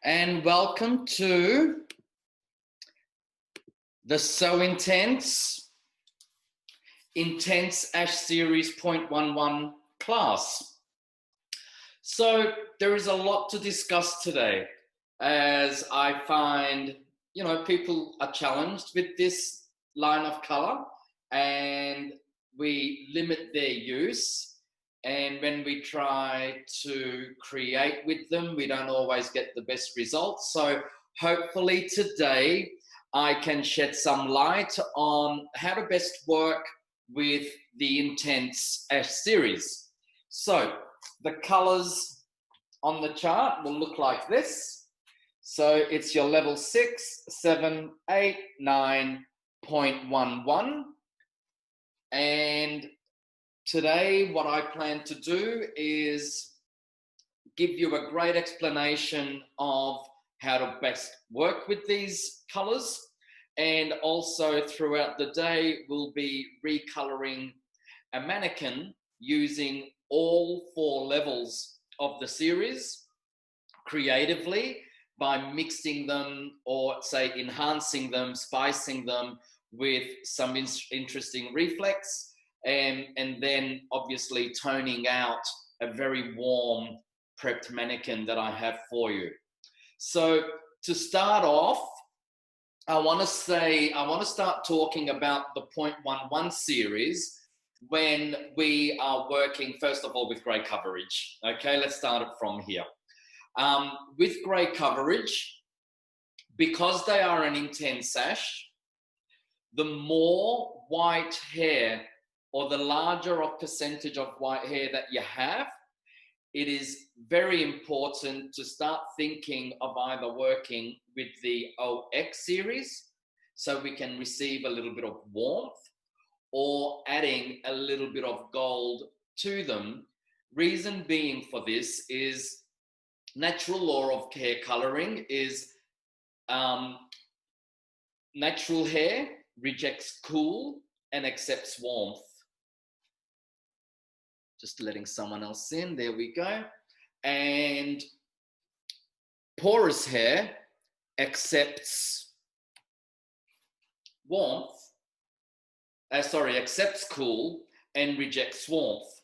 and welcome to the So Intense Ash Series 0.11 class. So there is a lot to discuss today, as I find, people are challenged with this line of color and we limit their use. And when we try to create with them, we don't always get the best results. So hopefully today I can shed some light on how to best work with the Intense Ash series. So the colors on the chart will look like this. So it's your level 6, 7, 8, 9.11. And today, what I plan to do is give you a great explanation of how to best work with these colors. And also throughout the day, we'll be recoloring a mannequin using all 4 levels of the series creatively by mixing them or say enhancing them, spicing them with some interesting reflex. And then obviously toning out a very warm prepped mannequin that I have for you. So to start off, I want to start talking about the 0.11 series when we are working, first of all, with grey coverage. Okay, let's start it from here. With grey coverage, because they are an intense ash, the more white hair or the larger of percentage of white hair that you have, it is very important to start thinking of either working with the OX series so we can receive a little bit of warmth, or adding a little bit of gold to them. Reason being for this is natural law of hair coloring is natural hair rejects cool and accepts warmth. Just letting someone else in, there we go. And porous hair accepts accepts cool and rejects warmth,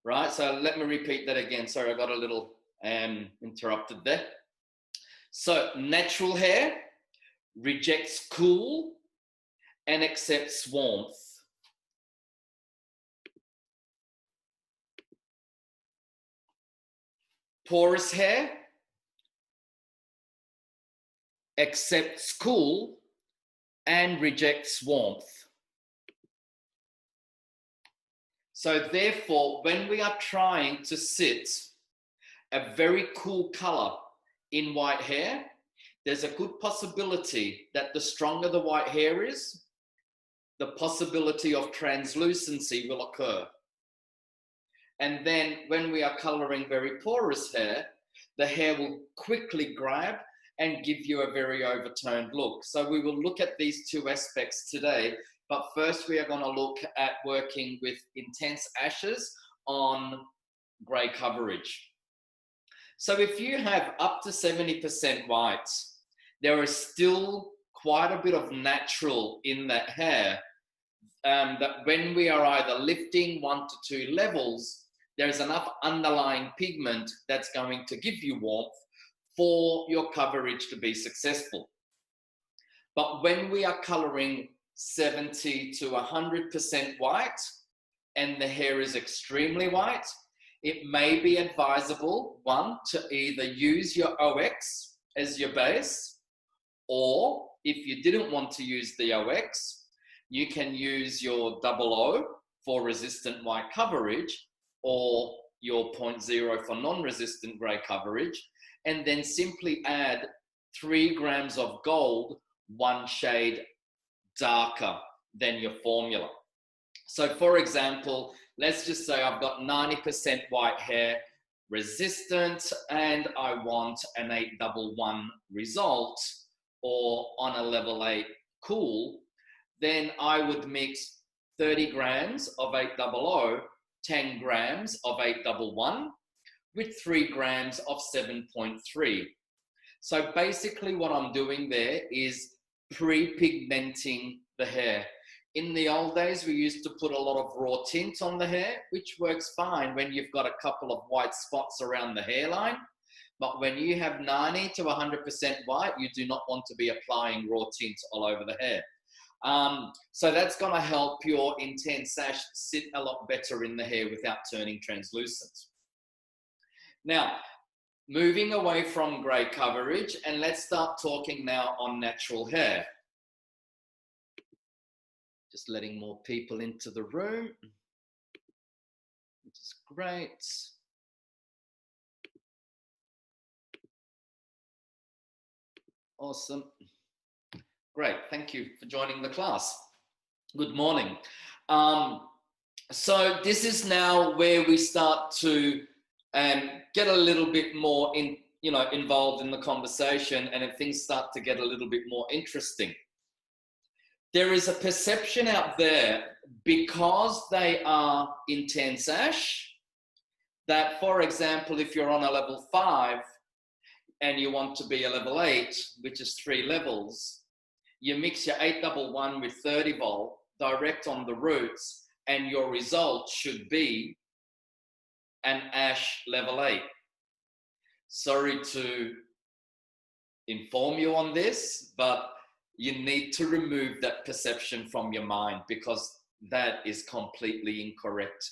right? So let me repeat that again. Sorry, I got a little interrupted there. So natural hair rejects cool and accepts warmth. Porous hair accepts cool and rejects warmth. So therefore, when we are trying to sit a very cool color in white hair, there's a good possibility that the stronger the white hair is, the possibility of translucency will occur. And then when we are coloring very porous hair, the hair will quickly grab and give you a very overtoned look. So we will look at these 2 aspects today, but first we are going to look at working with intense ashes on grey coverage. So if you have up to 70% white, there is still quite a bit of natural in that hair, that when we are either lifting 1 to 2 levels, there's enough underlying pigment that's going to give you warmth for your coverage to be successful. But when we are coloring 70 to 100% white and the hair is extremely white, it may be advisable, 1, to either use your OX as your base, or if you didn't want to use the OX, you can use your 00 for resistant white coverage, or your 0.0 for non-resistant grey coverage, and then simply add 3 grams of gold, 1 shade darker than your formula. So for example, let's just say I've got 90% white hair, resistant, and I want an 811 result, or on a level 8 cool, then I would mix 30 grams of 800, 10 grams of 811 with 3 grams of 7.3. So basically what I'm doing there is pre-pigmenting the hair. In the old days, we used to put a lot of raw tint on the hair, which works fine when you've got a couple of white spots around the hairline. But when you have 90 to 100% white, you do not want to be applying raw tint all over the hair. So that's going to help your Intense Ash sit a lot better in the hair without turning translucent. Now, moving away from grey coverage, and let's start talking now on natural hair. Just letting more people into the room, which is great. Awesome. Great, thank you for joining the class. Good morning. So this is now where we start to get a little bit more involved in the conversation, and if things start to get a little bit more interesting. There is a perception out there, because they are Intense Ash, that, for example, if you're on a level 5 and you want to be a level 8, which is 3 levels, you mix your 811 with 30 volt direct on the roots, and your result should be an Ash level 8. Sorry to inform you on this, but you need to remove that perception from your mind, because that is completely incorrect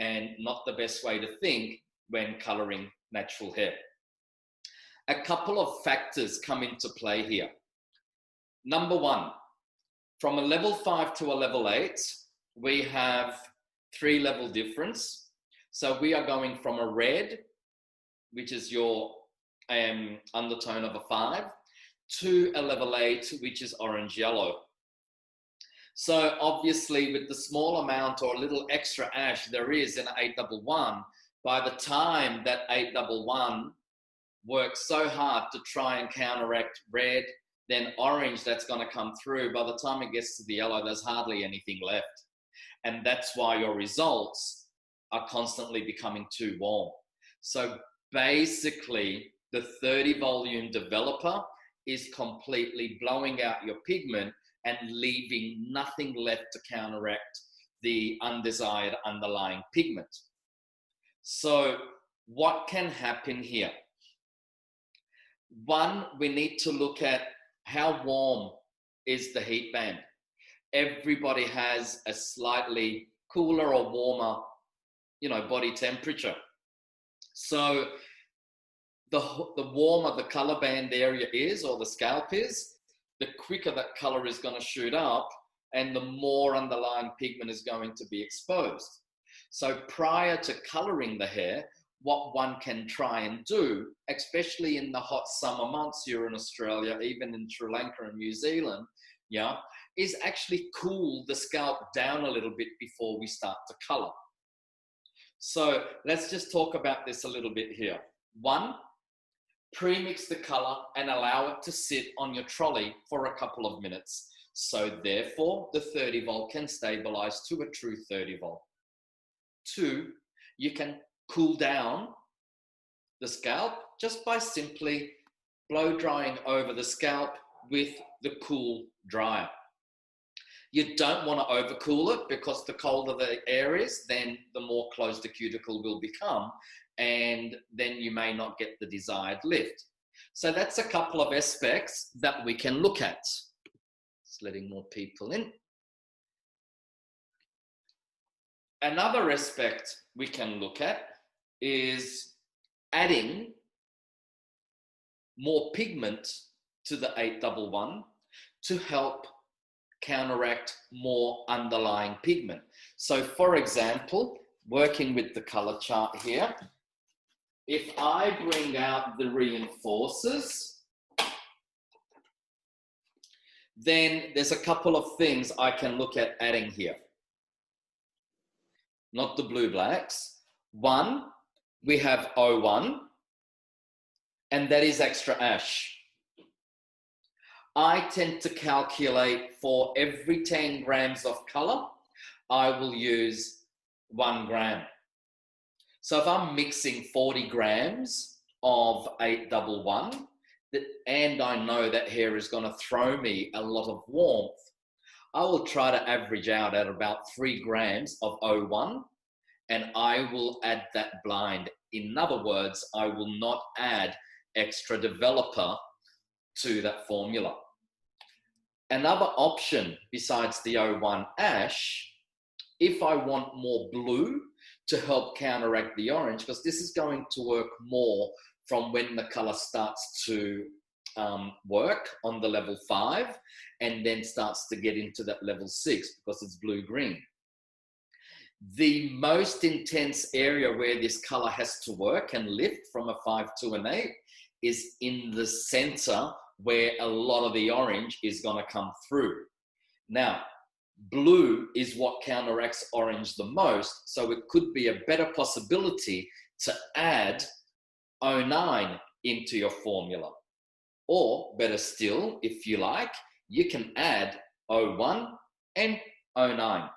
and not the best way to think when coloring natural hair. A couple of factors come into play here. Number one, from a level 5 to a level 8, we have 3 level difference. So we are going from a red, which is your undertone of a 5, to a level 8, which is orange yellow. So obviously, with the small amount or a little extra ash there is in 811, by the time that 811 works so hard to try and counteract red, then orange that's going to come through, by the time it gets to the yellow, there's hardly anything left. And that's why your results are constantly becoming too warm. So basically, the 30 volume developer is completely blowing out your pigment and leaving nothing left to counteract the undesired underlying pigment. So what can happen here? One, we need to look at how warm is the heat band. Everybody has a slightly cooler or warmer, body temperature. So the warmer the color band area is, or the scalp is, the quicker that color is going to shoot up, and the more underlying pigment is going to be exposed. So prior to coloring the hair, what one can try and do, especially in the hot summer months here in Australia, even in Sri Lanka and New Zealand, is actually cool the scalp down a little bit before we start to color. So let's just talk about this a little bit here. One, pre-mix the color and allow it to sit on your trolley for a couple of minutes. So therefore, the 30 volt can stabilize to a true 30 volt. Two, you can cool down the scalp just by simply blow drying over the scalp with the cool dryer. You don't want to overcool it, because the colder the air is, then the more closed the cuticle will become, and then you may not get the desired lift. So that's a couple of aspects that we can look at. Just letting more people in. Another aspect we can look at is adding more pigment to the 811 to help counteract more underlying pigment. So for example, working with the color chart here, if I bring out the reinforcers, then there's a couple of things I can look at adding here. Not the blue blacks. One, we have O1, and that is extra ash. I tend to calculate for every 10 grams of color, I will use 1 gram. So if I'm mixing 40 grams of 811, and I know that hair is going to throw me a lot of warmth, I will try to average out at about 3 grams of O1, and I will add that blind. In other words, I will not add extra developer to that formula. Another option besides the O1 ash, if I want more blue to help counteract the orange, because this is going to work more from when the color starts to work on the level 5 and then starts to get into that level 6 because it's blue-green. The most intense area where this color has to work and lift from a 5 to an 8 is in the center where a lot of the orange is going to come through. Now, blue is what counteracts orange the most, so it could be a better possibility to add O9 into your formula. Or better still, if you like, you can add O1 and O9.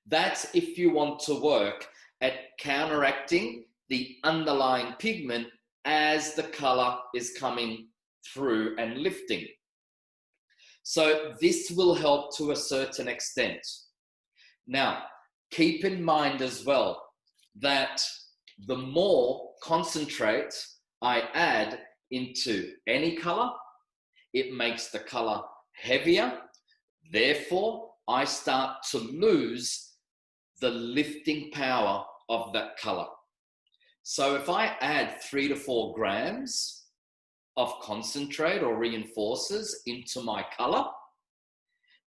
That's if you want to work at counteracting the underlying pigment as the color is coming through and lifting. So this will help to a certain extent. Now, keep in mind as well that the more concentrate I add into any color, it makes the color heavier. Therefore, I start to lose the lifting power of that color. So if I add 3 to 4 grams of concentrate or reinforcers into my color,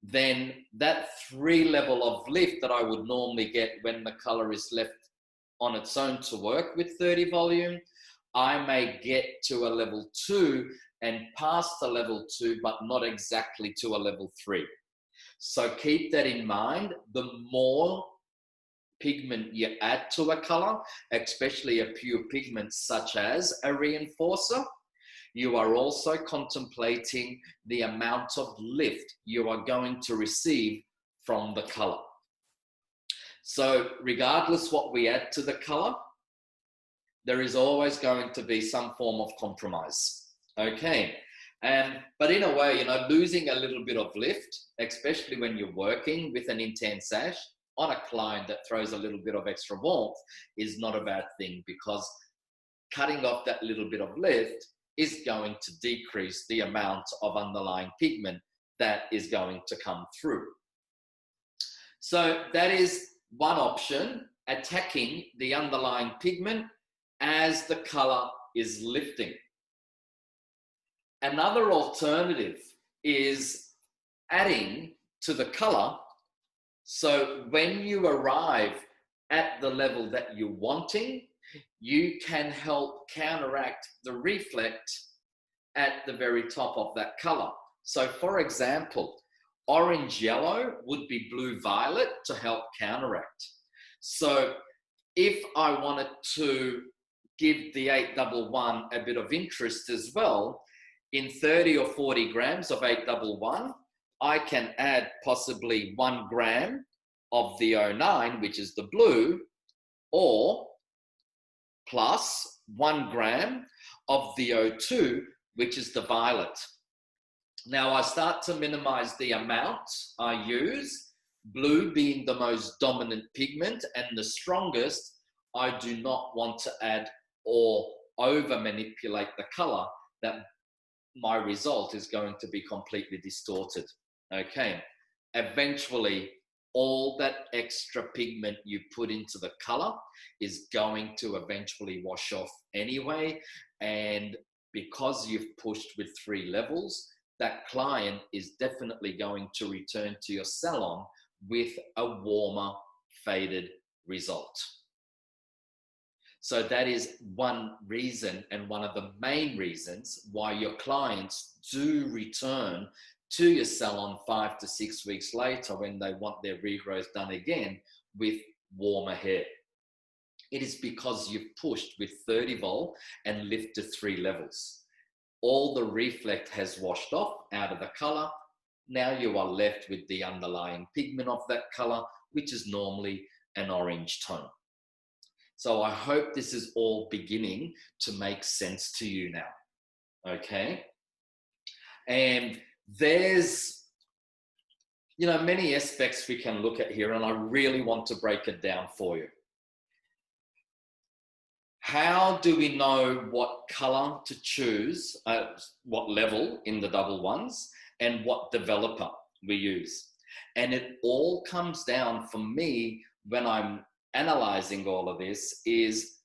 then that 3 level of lift that I would normally get when the color is left on its own to work with 30 volume, I may get to a level 2 and past the level 2, but not exactly to a level 3. So keep that in mind. The more pigment you add to a color, especially a pure pigment such as a reinforcer, you are also contemplating the amount of lift you are going to receive from the color. So regardless what we add to the color, there is always going to be some form of compromise. Okay. But in a way, losing a little bit of lift, especially when you're working with an intense ash on a client that throws a little bit of extra warmth, is not a bad thing, because cutting off that little bit of lift is going to decrease the amount of underlying pigment that is going to come through. So that is one option, attacking the underlying pigment as the color is lifting. Another alternative is adding to the color. So when you arrive at the level that you're wanting, you can help counteract the reflect at the very top of that color. So for example, orange yellow would be blue violet to help counteract. So if I wanted to give the 811 a bit of interest as well, in 30 or 40 grams of 811, I can add possibly 1 gram of the O9, which is the blue, or plus 1 gram of the O2, which is the violet. Now I start to minimize the amount I use, blue being the most dominant pigment and the strongest. I do not want to add or over manipulate the color, that my result is going to be completely distorted. Okay, eventually all that extra pigment you put into the color is going to eventually wash off anyway, and because you've pushed with 3 levels, that client is definitely going to return to your salon with a warmer, faded result. So that is one reason, and one of the main reasons why your clients do return to your salon 5 to 6 weeks later when they want their regrowth done again with warmer hair. It is because you've pushed with 30 vol and lifted 3 levels. All the reflect has washed off out of the color. Now you are left with the underlying pigment of that color, which is normally an orange tone. So I hope this is all beginning to make sense to you now. okay? And there's, many aspects we can look at here, and I really want to break it down for you. How do we know what color to choose, what level in the double ones, and what developer we use? And it all comes down for me when I'm analyzing all of this is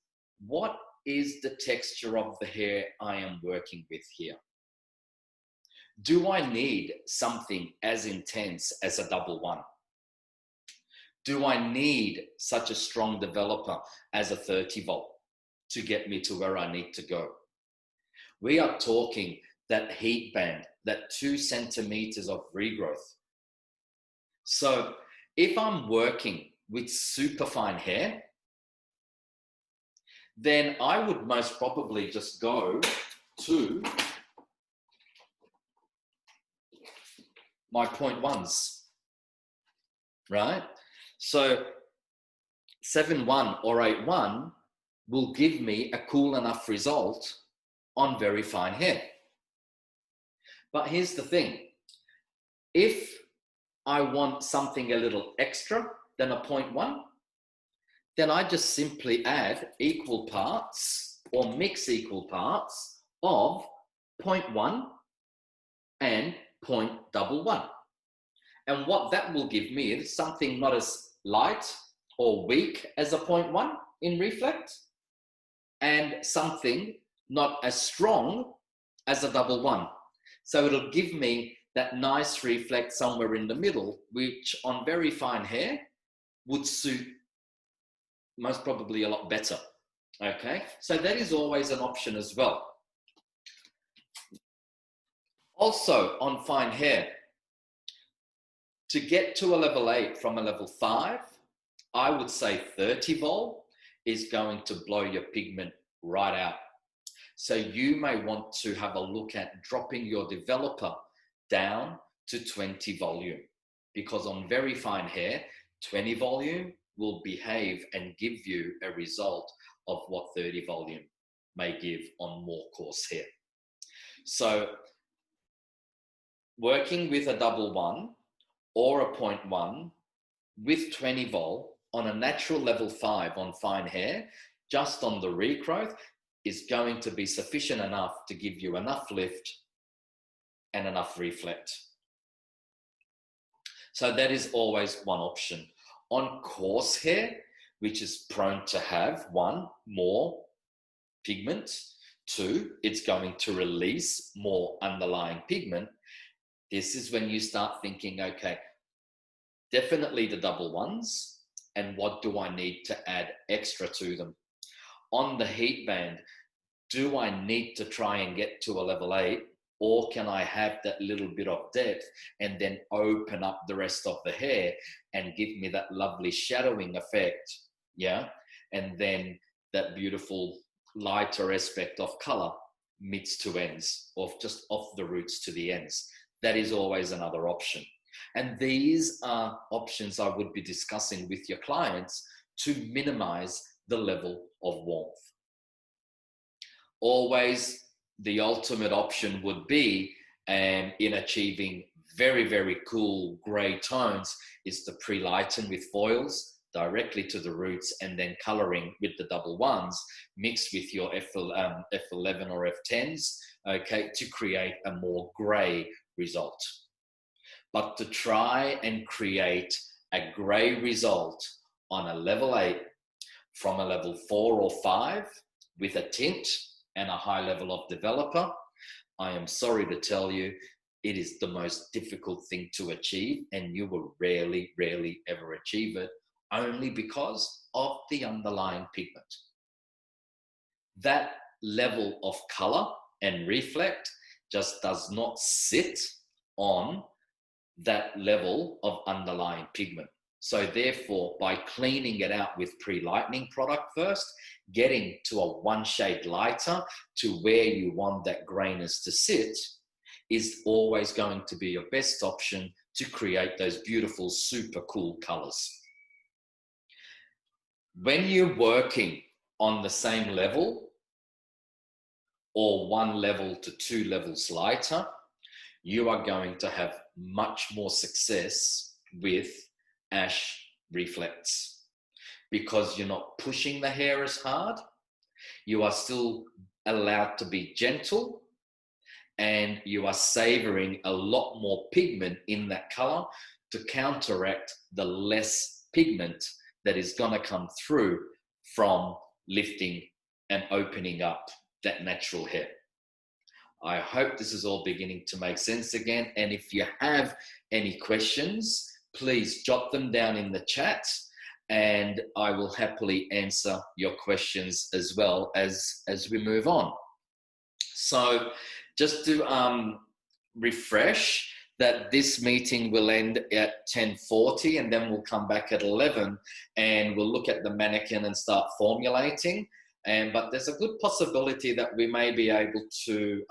what is the texture of the hair I am working with here? Do I need something as intense as a double one? Do I need such a strong developer as a 30 volt to get me to where I need to go? We are talking that heat band, that 2 centimeters of regrowth. So if I'm working with super fine hair, then I would most probably just go to my 0.1s, right? So 7.1 or 8.1 will give me a cool enough result on very fine hair. But here's the thing. If I want something a little extra than a 0.1, then I just simply add equal parts or mix equal parts of 0.1 and 0.11. And what that will give me is something not as light or weak as a 0.1 in reflect, and something not as strong as a double one. So it'll give me that nice reflect somewhere in the middle, which on very fine hair would suit most probably a lot better. Okay, so that is always an option as well. Also on fine hair, to get to a level 8 from a level 5, I would say 30 vol is going to blow your pigment right out. So you may want to have a look at dropping your developer down to 20 volume, because on very fine hair, 20 volume will behave and give you a result of what 30 volume may give on more coarse hair. So working with a double one or a 0.1 with 20 vol on a natural level 5 on fine hair, just on the regrowth, is going to be sufficient enough to give you enough lift and enough reflect. So that is always one option. On coarse hair, which is prone to have, 1, more pigment, 2, it's going to release more underlying pigment. This is when you start thinking, okay, definitely the double ones, and what do I need to add extra to them? On the heat band, do I need to try and get to a level 8, or can I have that little bit of depth and then open up the rest of the hair and give me that lovely shadowing effect, yeah? And then that beautiful lighter aspect of color midst to ends, or just off the roots to the ends. That is always another option. And these are options I would be discussing with your clients to minimize the level of warmth. Always the ultimate option would be, in achieving very, very cool gray tones, is to pre-lighten with foils directly to the roots and then coloring with the double ones mixed with your F11 or F10s, okay, to create a more gray result. But to try and create a gray result on a level 8 from a level 4 or 5 with a tint and a high level of developer, I am sorry to tell you, it is the most difficult thing to achieve, and you will rarely, rarely ever achieve it, only because of the underlying pigment. That level of color and reflect just does not sit on that level of underlying pigment. So therefore, by cleaning it out with pre-lightening product first, getting to a 1 shade lighter to where you want that grayness to sit, is always going to be your best option to create those beautiful, super cool colors. When you're working on the same level, or 1 level to 2 levels lighter, you are going to have much more success with Ash Reflex, because you're not pushing the hair as hard. You are still allowed to be gentle, and you are savoring a lot more pigment in that color to counteract the less pigment that is going to come through from lifting and opening up that natural hair. I hope this is all beginning to make sense again. And if you have any questions, please jot them down in the chat, and I will happily answer your questions as well as we move on. So just to refresh that this meeting will end at 10:40, and then we'll come back at 11 and we'll look at the mannequin and start formulating. But there's a good possibility that we may be able to,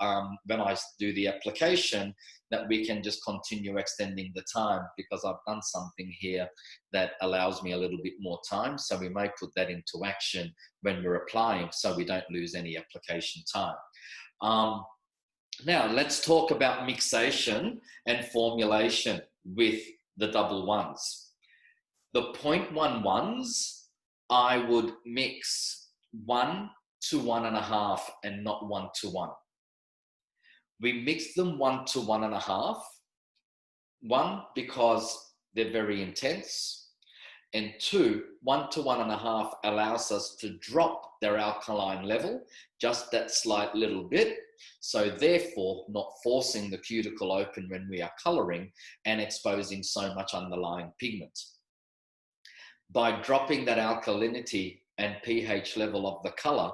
when I do the application, that we can just continue extending the time, because I've done something here that allows me a little bit more time. So we may put that into action when we're applying, so we don't lose any application time. Now let's talk about mixation and formulation with the double ones. The 0.11s, I would mix 1 to 1.5 and not 1 to 1. We mix them 1 to 1.5. 1, because they're very intense. And 2, 1 to 1.5 allows us to drop their alkaline level just that slight little bit. So therefore, not forcing the cuticle open when we are coloring and exposing so much underlying pigment. By dropping that alkalinity and pH level of the color,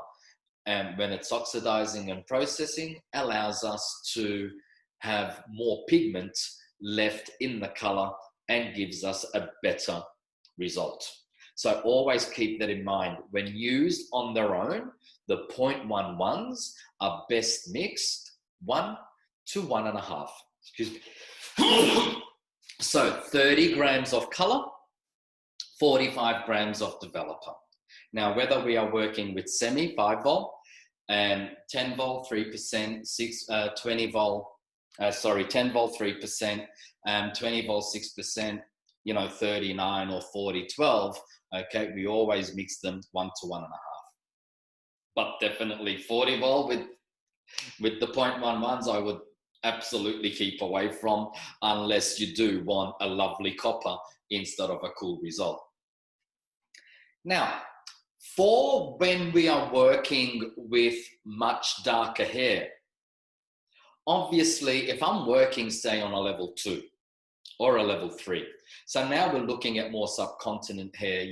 and when it's oxidizing and processing, allows us to have more pigment left in the color and gives us a better result. So always keep that in mind. When used on their own, the 0.11s are best mixed 1 to 1.5. Excuse me. So 30 grams of color, 45 grams of developer. Now, whether we are working with semi 5 volt, 10 volt 3%, 20 volt, 10 volt 3%, 20 volt 6%, 39 or 40 12. Okay, we always mix them 1 to 1.5. But definitely 40 volt with the 0.11s, I would absolutely keep away from, unless you do want a lovely copper instead of a cool result. Now, for when we are working with much darker hair, obviously, if I'm working, say, on a level 2 or a level 3, so now we're looking at more subcontinent hair,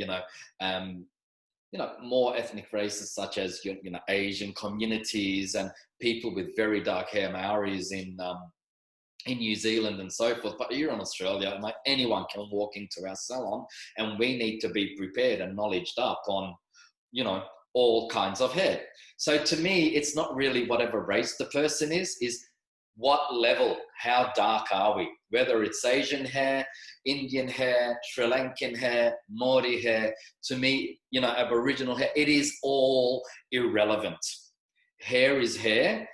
more ethnic races such as Asian communities and people with very dark hair, Maoris in New Zealand and so forth. But here in Australia, like, anyone can walk into our salon, and we need to be prepared and knowledged up on, all kinds of hair. So to me, it's not really whatever race the person is what level, how dark are we? Whether it's Asian hair, Indian hair, Sri Lankan hair, Maori hair, to me, Aboriginal hair, it is all irrelevant. Hair is hair.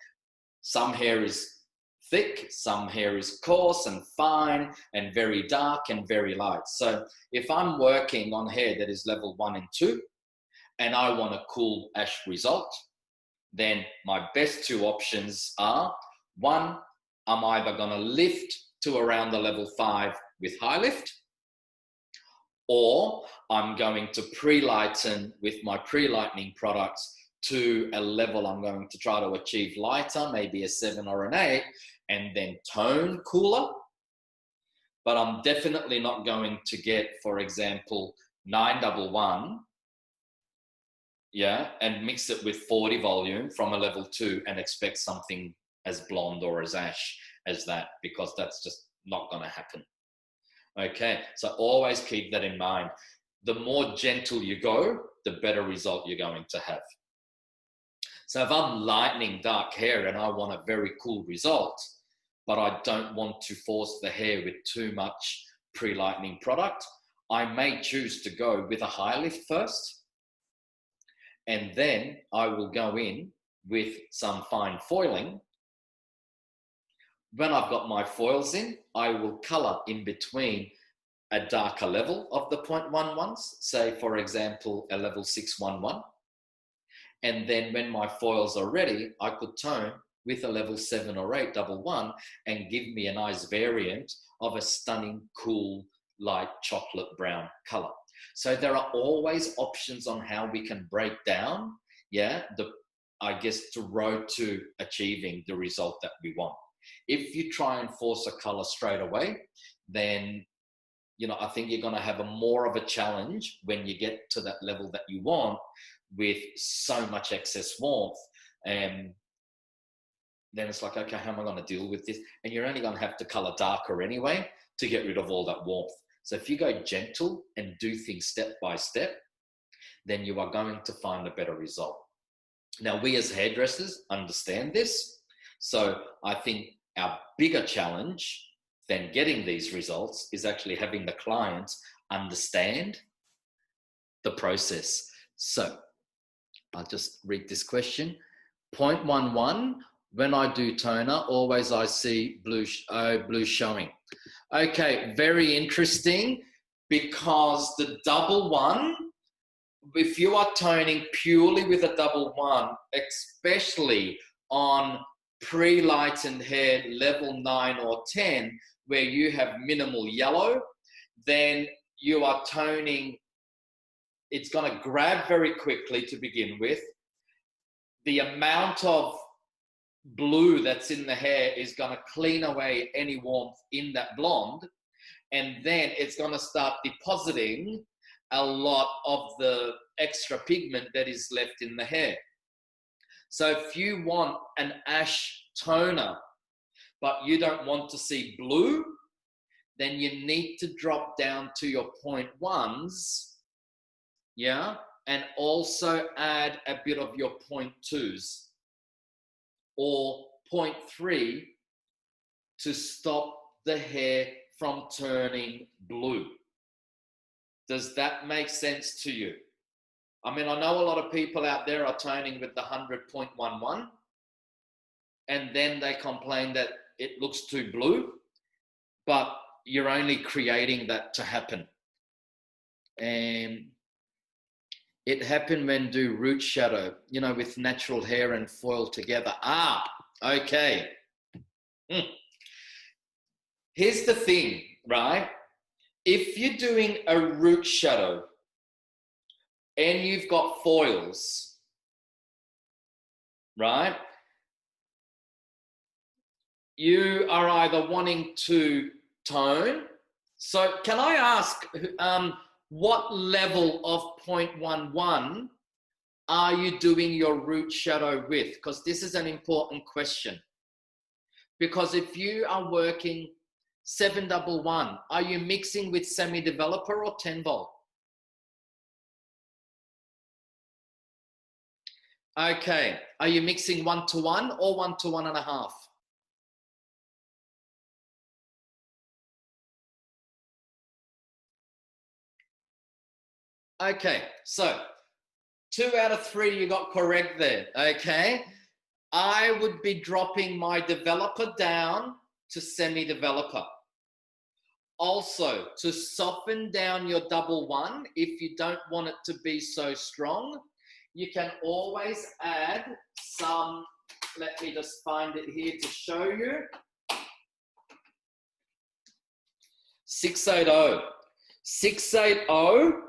Some hair is thick, some hair is coarse and fine and very dark and very light. So if I'm working on hair that is level 1 and 2, and I want a cool ash result, then my best 2 options are, 1, I'm either going to lift to around the level 5 with high lift, or I'm going to pre-lighten with my pre-lightening products to a level I'm going to try to achieve lighter, maybe a 7 or an 8, and then tone cooler. But I'm definitely not going to get, for example, 911, and mix it with 40 volume from a level 2 and expect something as blonde or as ash as that, because that's just not going to happen. Okay, so always keep that in mind. The more gentle you go, the better result you're going to have. So if I'm lightening dark hair and I want a very cool result, but I don't want to force the hair with too much pre-lightening product, I may choose to go with a high lift first, and then I will go in with some fine foiling. When I've got my foils in, I will color in between a darker level of the 0.11s, say for example, a level 611. And then when my foils are ready, I could tone with a level 7 or 8 double one and give me a nice variant of a stunning, cool, light chocolate brown color. So there are always options on how we can break down, the road to achieving the result that we want. If you try and force a color straight away, then I think you're going to have more of a challenge when you get to that level that you want with so much excess warmth. And then it's like, okay, how am I going to deal with this? And you're only going to have to color darker anyway to get rid of all that warmth. So if you go gentle and do things step by step, then you are going to find a better result. Now, we as hairdressers understand this. So I think our bigger challenge than getting these results is actually having the clients understand the process. So I'll just read this question. 0.11, when I do toner, always I see blue showing. Okay, very interesting, because the double one, if you are toning purely with a double one, especially on pre-lightened hair level 9 or 10, where you have minimal yellow, then you are toning, it's going to grab very quickly to begin with. The amount of blue that's in the hair is going to clean away any warmth in that blonde, and then it's going to start depositing a lot of the extra pigment that is left in the hair. So if you want an ash toner, but you don't want to see blue, then you need to drop down to your 0.1s, and also add a bit of your 0.2s or 0.3 to stop the hair from turning blue. Does that make sense to you? I mean, I know a lot of people out there are toning with the 100.11, and then they complain that it looks too blue, but you're only creating that to happen. And it happened when do root shadow, with natural hair and foil together. Okay. Here's the thing, right? If you're doing a root shadow and you've got foils, right? You are either wanting to tone. So can I ask, what level of 0.11 are you doing your root shadow with? Because this is an important question. Because if you are working 711, are you mixing with semi-developer or 10 volt? Okay, are you mixing 1:1 or 1 to 1.5? Okay, so 2 out of 3 you got correct there, okay? I would be dropping my developer down to semi-developer. Also, to soften down your double one, if you don't want it to be so strong, you can always add some, let me just find it here to show you. 680. 680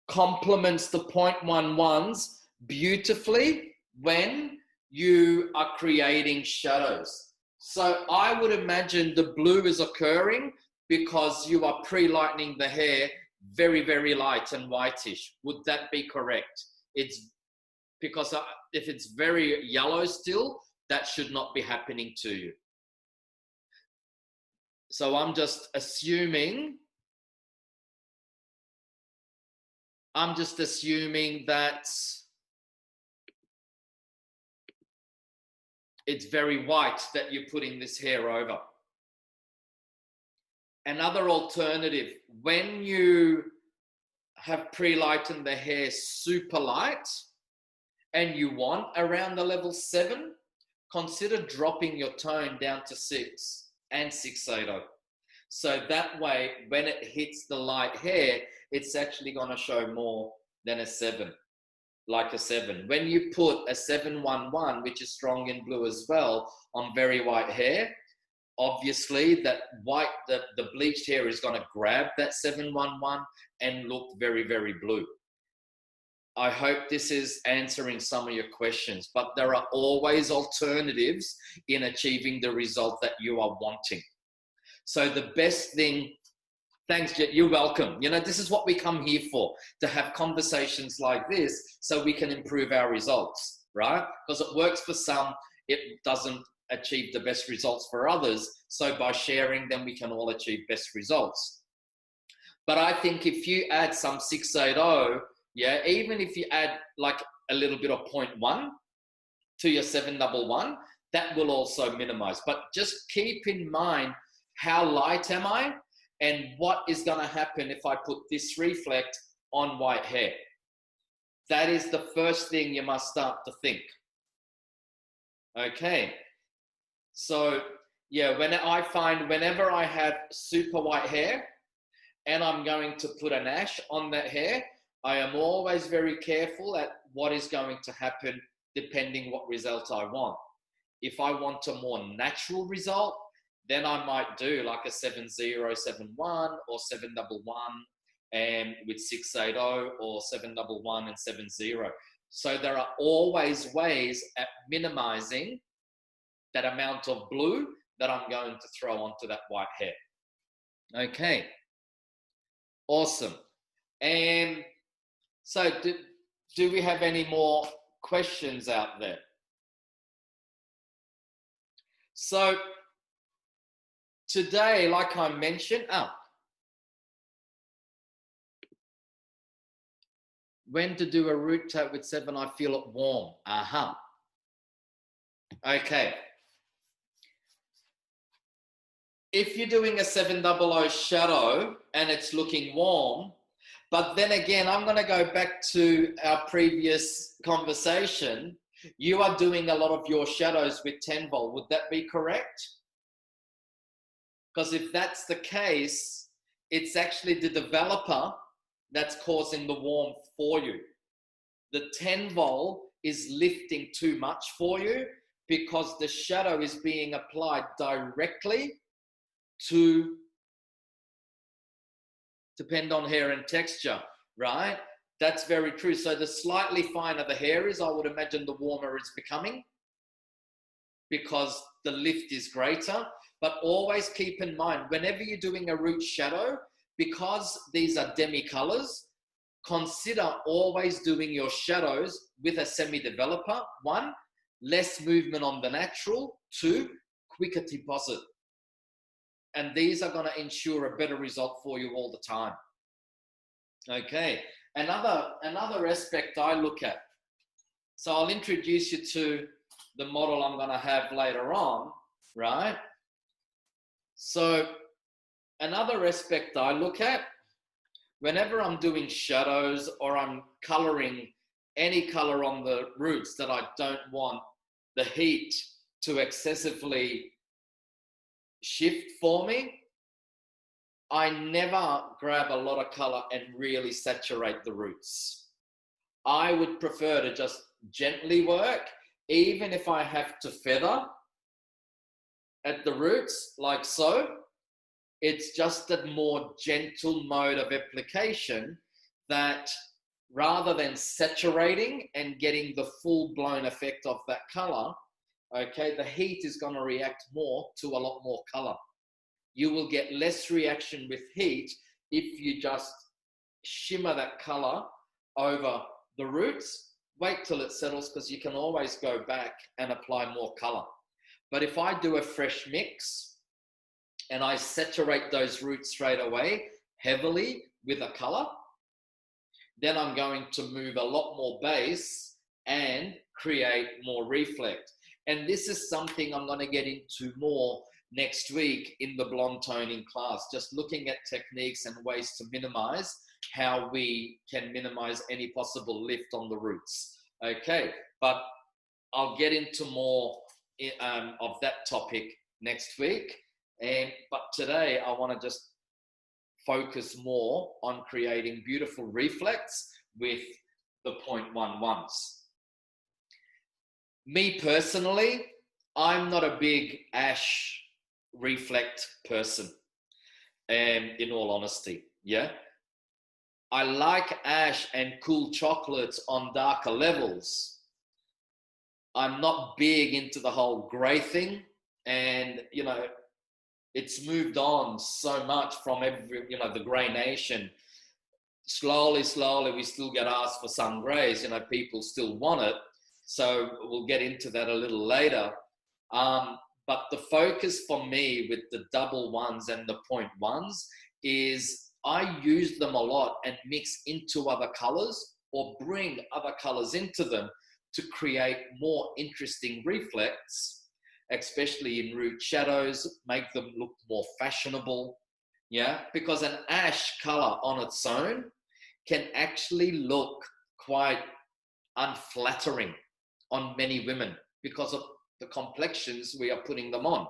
complements the 0.11s beautifully when you are creating shadows. So I would imagine the blue is occurring because you are pre-lightening the hair very, very light and whitish. Would that be correct? It's because if it's very yellow still, that should not be happening to you. So I'm just assuming that it's very white that you're putting this hair over. Another alternative, when you have pre-lightened the hair super light and you want around the level 7, consider dropping your tone down to 6 and 680. So that way, when it hits the light hair, it's actually going to show more than a 7, like a 7. When you put a 711, which is strong in blue as well, on very white hair, obviously that white, the bleached hair is going to grab that 711 and look very, very blue. I hope this is answering some of your questions, but there are always alternatives in achieving the result that you are wanting. So the best thing, thanks, Jet, you're welcome. You know, this is what we come here for, to have conversations like this so we can improve our results, right? Because it works for some, it doesn't achieve the best results for others. So by sharing, then we can all achieve best results. But I think if you add some 680, yeah, even if you add like a little bit of 0.1 to your 711, that will also minimize. But just keep in mind, how light am I? And what is going to happen if I put this reflect on white hair? That is the first thing you must start to think. Okay. So, yeah, when I find whenever I have super white hair and I'm going to put an ash on that hair, I am always very careful at what is going to happen depending what result I want. If I want a more natural result, then I might do like a 7071 or 711 and with 680 or 711 and 70. So there are always ways at minimizing that amount of blue that I'm going to throw onto that white hair. Okay, awesome. And so do we have any more questions out there? So today, like I mentioned, when to do a root tap with 7, I feel it warm. Okay. If you're doing a 700 shadow and it's looking warm, but then again, I'm going to go back to our previous conversation. You are doing a lot of your shadows with 10 volt. Would that be correct? Because if that's the case, it's actually the developer that's causing the warmth for you. The 10 volt is lifting too much for you because the shadow is being applied directly to depend on hair and texture, right? That's very true. So the slightly finer the hair is, I would imagine the warmer it's becoming because the lift is greater. But always keep in mind, whenever you're doing a root shadow, because these are demi-colors, consider always doing your shadows with a semi-developer. 1, less movement on the natural. 2, quicker deposit. And these are going to ensure a better result for you all the time. Okay, another aspect I look at. So I'll introduce you to the model I'm going to have later on, right? So another aspect I look at, whenever I'm doing shadows or I'm coloring any color on the roots that I don't want the heat to excessively shift for me, I never grab a lot of color and really saturate the roots. I would prefer to just gently work, even if I have to feather at the roots like so. It's just a more gentle mode of application that rather than saturating and getting the full-blown effect of that color, okay, the heat is going to react more to a lot more color. You will get less reaction with heat if you just shimmer that color over the roots. Wait till it settles because you can always go back and apply more color. But if I do a fresh mix and I saturate those roots straight away heavily with a color, then I'm going to move a lot more base and create more reflect. And this is something I'm going to get into more next week in the blonde toning class, just looking at techniques and ways to minimize how we can minimize any possible lift on the roots. Okay, but I'll get into more of that topic next week. But today I want to just focus more on creating beautiful reflects with the 0.11s. Me personally, I'm not a big ash reflect person, and in all honesty, yeah. I like ash and cool chocolates on darker levels. I'm not big into the whole grey thing, and it's moved on so much from the grey nation. Slowly, we still get asked for some greys. People still want it. So we'll get into that a little later. But the focus for me with the double ones and the 0.1s is I use them a lot and mix into other colors or bring other colors into them to create more interesting reflects, especially in root shadows, make them look more fashionable. Yeah, because an ash color on its own can actually look quite unflattering on many women because of the complexions we are putting them on.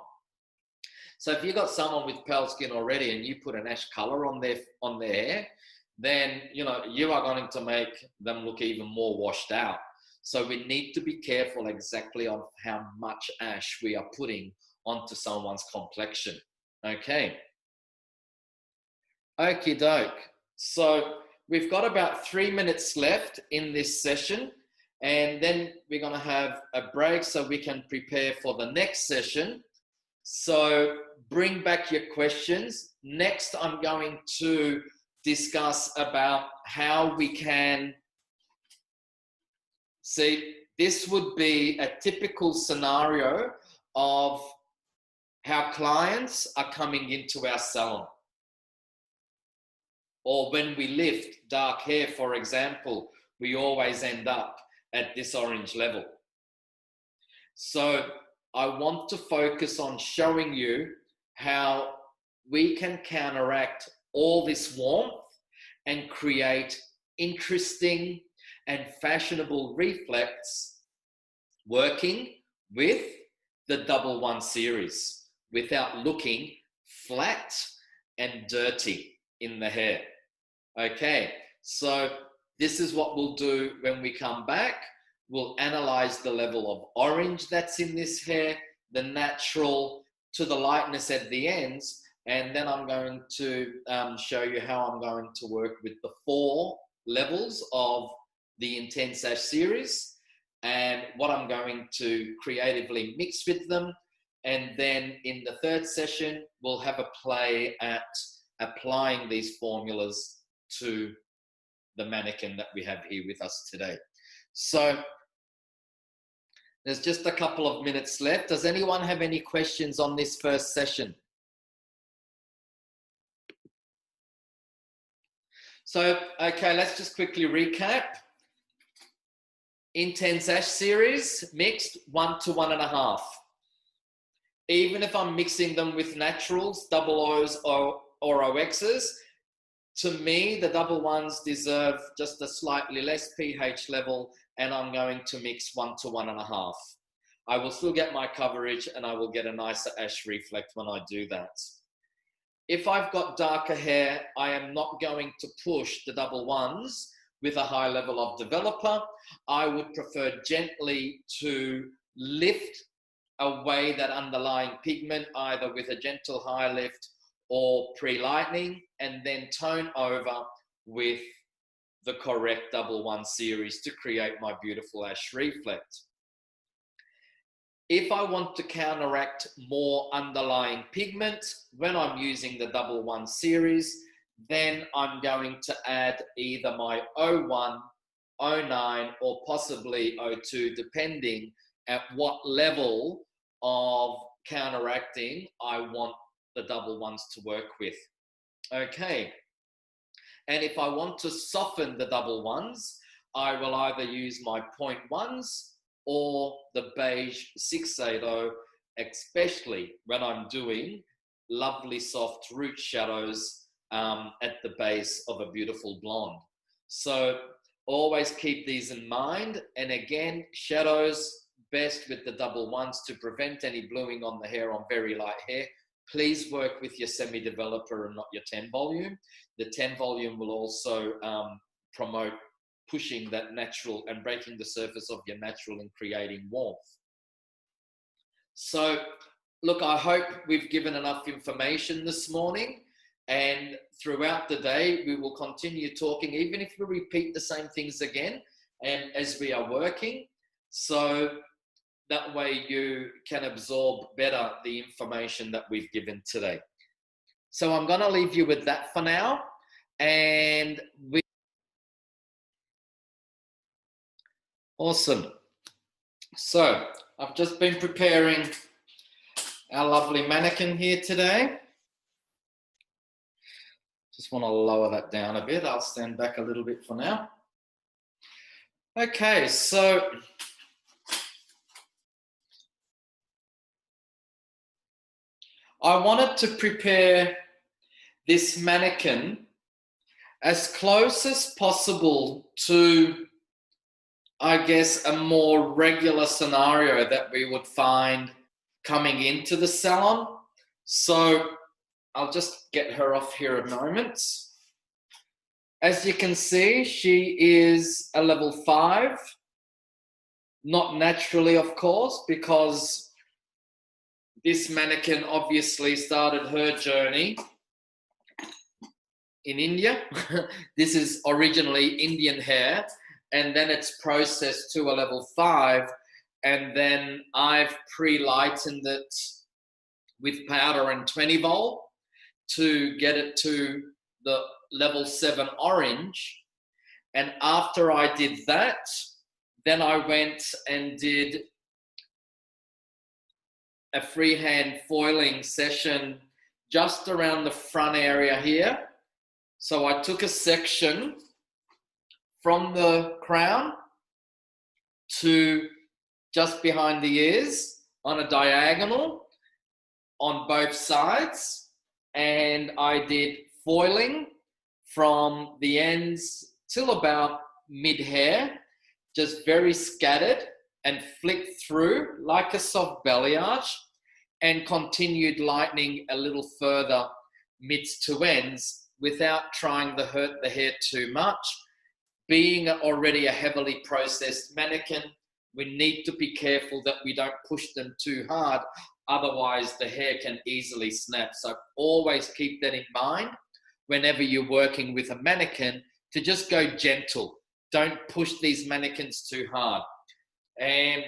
So if you've got someone with pale skin already and you put an ash color on their hair, then you are going to make them look even more washed out. So we need to be careful exactly on how much ash we are putting onto someone's complexion. Okay. Okie doke. So we've got about 3 minutes left in this session, and then we're going to have a break so we can prepare for the next session. So bring back your questions. Next, I'm going to discuss about how we can see. This would be a typical scenario of how clients are coming into our salon. Or when we lift dark hair, for example, we always end up at this orange level. So I want to focus on showing you how we can counteract all this warmth and create interesting and fashionable reflects working with the 111 series without looking flat and dirty in the hair. Okay, so this is what we'll do when we come back. We'll analyze the level of orange that's in this hair, the natural to the lightness at the ends, and then I'm going to show you how I'm going to work with the 4 levels of the Intense Ash series and what I'm going to creatively mix with them. And then in the 3rd session, we'll have a play at applying these formulas to the mannequin that we have here with us today. So there's just a couple of minutes left. Does anyone have any questions on this first session? So, okay, let's just quickly recap. Intense Ash series, mixed 1 to 1.5. Even if I'm mixing them with naturals, double O's or OXs, to me, the 111s deserve just a slightly less pH level, and I'm going to mix 1 to 1.5. I will still get my coverage and I will get a nicer ash reflect when I do that. If I've got darker hair, I am not going to push the 111s with a high level of developer. I would prefer gently to lift away that underlying pigment, either with a gentle high lift or pre-lightening, and then tone over with the correct 111 series to create my beautiful ash reflect. If I want to counteract more underlying pigment when I'm using the 111 series, then I'm going to add either my 01, 09, or possibly 02, depending at what level of counteracting I want the 111s to work with. Okay. And if I want to soften the 111s, I will either use my 0.1s or the beige 680, especially when I'm doing lovely soft root shadows at the base of a beautiful blonde. So Always keep these in mind. And again, shadows best with the double ones to prevent any bluing on the hair on very light hair. Please work with your semi-developer and not your 10 volume. The 10 volume will also promote pushing that natural and breaking the surface of your natural and creating warmth. So look, I hope we've given enough information this morning, and throughout the day we will continue talking, even if we repeat the same things again and as we are working, so that way you can absorb better the information that we've given today. So I'm going to leave you with that for now, and awesome. So I've just been preparing our lovely mannequin here today. Just want to lower that down a bit. I'll stand back a little bit for now. Okay, so I wanted to prepare this mannequin as close as possible to, I guess, a more regular scenario that we would find coming into the salon. So I'll just get her off here a moment. As you can see, she is a level 5. Not naturally, of course, because this mannequin obviously started her journey in India. This is originally Indian hair, and then it's processed to a level 5, and then I've pre-lightened it with powder and 20 volt to get it to the level 7 orange. And after I did that, then I went and did a freehand foiling session just around the front area here. So I took a section from the crown to just behind the ears on a diagonal on both sides, and I did foiling from the ends till about mid-hair, just very scattered, and flicked through like a soft balayage, and continued lightening a little further mids to ends without trying to hurt the hair too much. Being already a heavily processed mannequin, we need to be careful that we don't push them too hard, otherwise the hair can easily snap. So always keep that in mind whenever you're working with a mannequin, to just go gentle. Don't push these mannequins too hard. And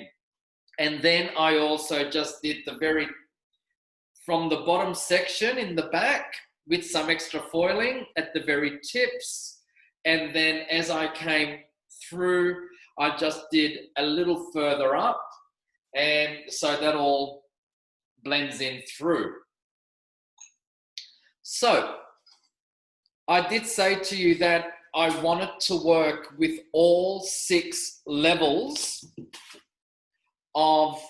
then I also just did from the bottom section in the back with some extra foiling at the very tips. And then as I came through, I just did a little further up. And so that all blends in through. So I did say to you that I wanted to work with all 6 levels of,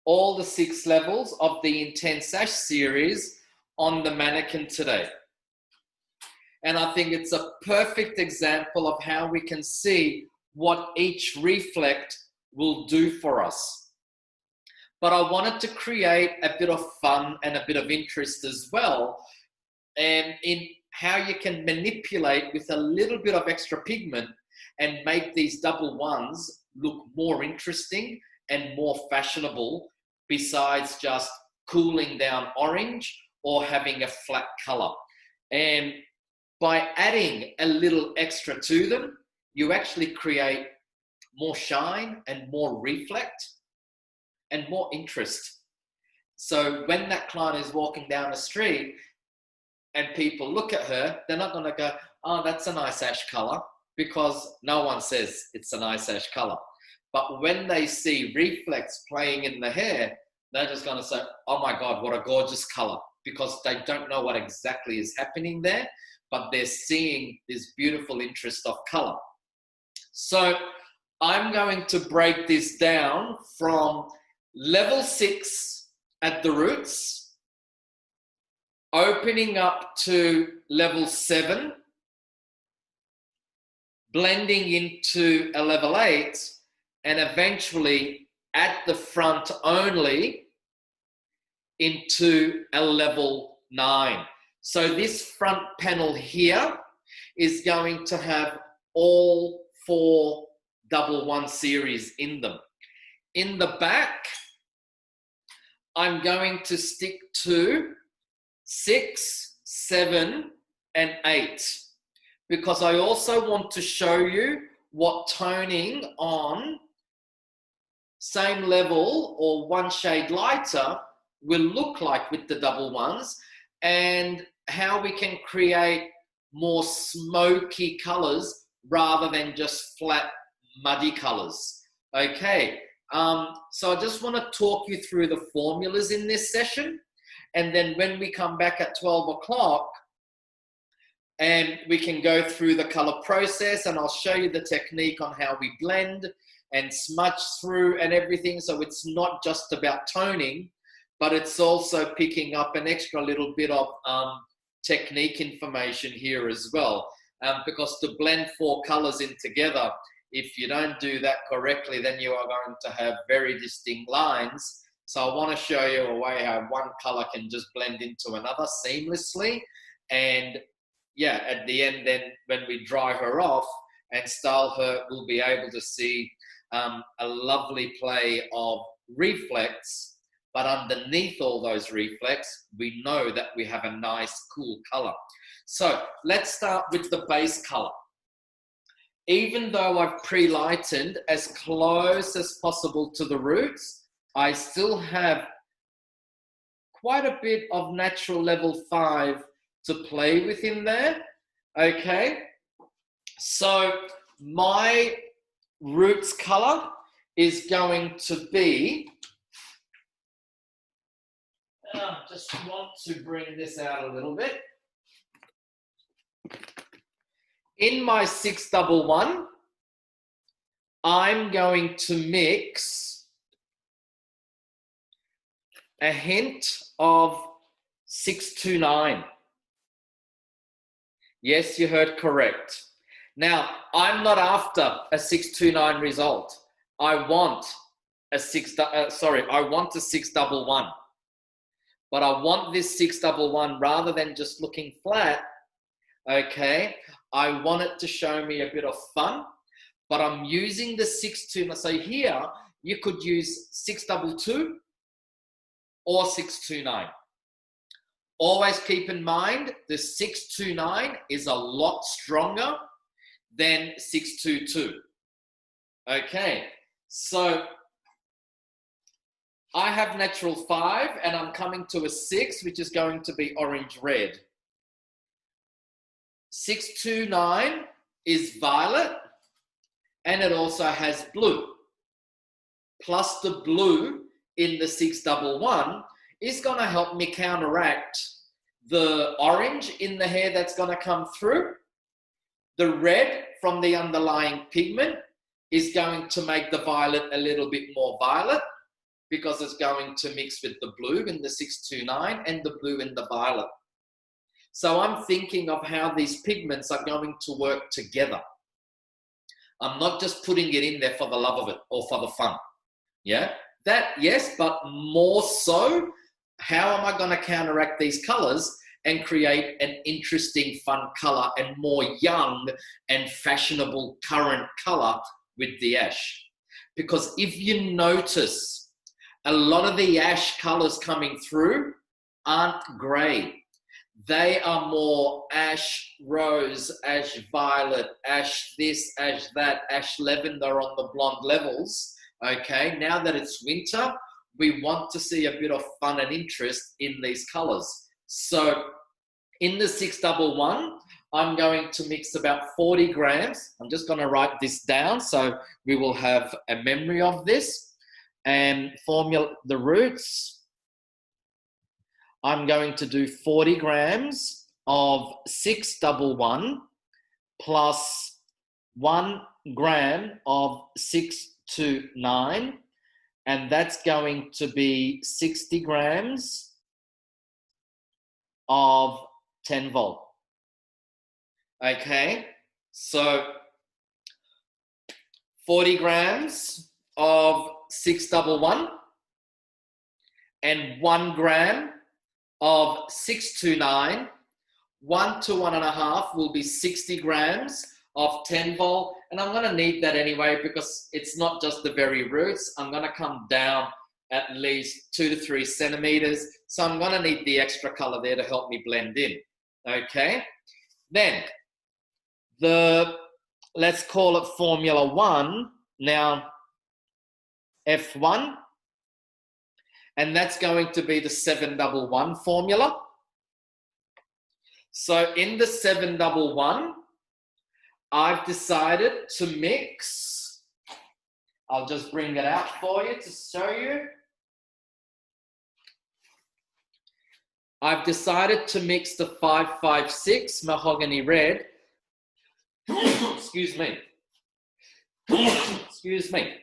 all the 6 levels of the Intense Ash series on the mannequin today. And I think it's a perfect example of how we can see what each reflect will do for us. But I wanted to create a bit of fun and a bit of interest as well, and in how you can manipulate with a little bit of extra pigment and make these double ones look more interesting and more fashionable, besides just cooling down orange or having a flat color. And by adding a little extra to them, you actually create more shine and more reflect and more interest. So when that client is walking down the street and people look at her, they're not going to go, oh, that's a nice ash color, because no one says it's a nice ash color. But when they see reflex playing in the hair, they're just going to say, oh my God, what a gorgeous color, because they don't know what exactly is happening there, but they're seeing this beautiful interest of color. So I'm going to break this down from level 6 at the roots opening up to level 7, blending into a level 8, and eventually at the front only into a level 9. So this front panel here is going to have all 4 double 1 series in them. In the back, I'm going to stick to 6, 7, and 8, because I also want to show you what toning on same level or 1 shade lighter will look like with the double 1s, and how we can create more smoky colors rather than just flat muddy colors. Okay, so I just want to talk you through the formulas in this session, and then when we come back at 12 o'clock, and we can go through the color process, and I'll show you the technique on how we blend and smudge through and everything. So it's not just about toning, but it's also picking up an extra little bit of technique information here as well. Because to blend 4 colors in together, if you don't do that correctly, then you are going to have very distinct lines. So I want to show you a way how 1 color can just blend into another seamlessly. And yeah, at the end, then when we dry her off and style her, we'll be able to see a lovely play of reflex, but underneath all those reflex, we know that we have a nice, cool color. So let's start with the base color. Even though I've pre-lightened as close as possible to the roots, I still have quite a bit of natural level 5 to play with in there. Okay, so my roots color is going to be, just want to bring this out a little bit. In my 611, I'm going to mix a hint of 629. Yes, you heard correct. Now, I'm not after a 629 result. I want a 611. But I want this 611 rather than just looking flat, okay? I want it to show me a bit of fun, but I'm using the 629. So here, you could use 622 or 629. Always keep in mind, the 629 is a lot stronger than 622. Okay, so I have natural 5 and I'm coming to a 6, which is going to be orange-red. 629 is violet, and it also has blue. Plus the blue in the 611 is going to help me counteract the orange in the hair that's going to come through. The red from the underlying pigment is going to make the violet a little bit more violet, because it's going to mix with the blue in the 629 and the blue in the violet. So I'm thinking of how these pigments are going to work together. I'm not just putting it in there for the love of it or for the fun. Yeah, that, yes, but more so, how am I going to counteract these colors and create an interesting, fun color and more young and fashionable current color with the ash? Because if you notice, a lot of the ash colors coming through aren't gray. They are more ash rose, ash violet, ash this, ash that, ash lavender on the blonde levels. Okay, now that it's winter, we want to see a bit of fun and interest in these colors. So in the 611, I'm going to mix about 40 grams. I'm just going to write this down so we will have a memory of this. And formula the roots. I'm going to do 40 grams of 611 plus 1 gram of 629, and that's going to be 60 grams of 10 volt. Okay, so 40 grams of 611 and 1 gram of 629. 1 to 1.5 will be 60 grams of 10 volt. And I'm going to need that anyway because it's not just the very roots. I'm going to come down at least 2 to 3 centimeters. So I'm going to need the extra color there to help me blend in. Okay. Then let's call it Formula 1. Now, F1. And that's going to be the 711 formula. So in the 711, I've decided to mix, I'll just bring it out for you to show you. I've decided to mix the 556 mahogany red. Excuse me. Excuse me.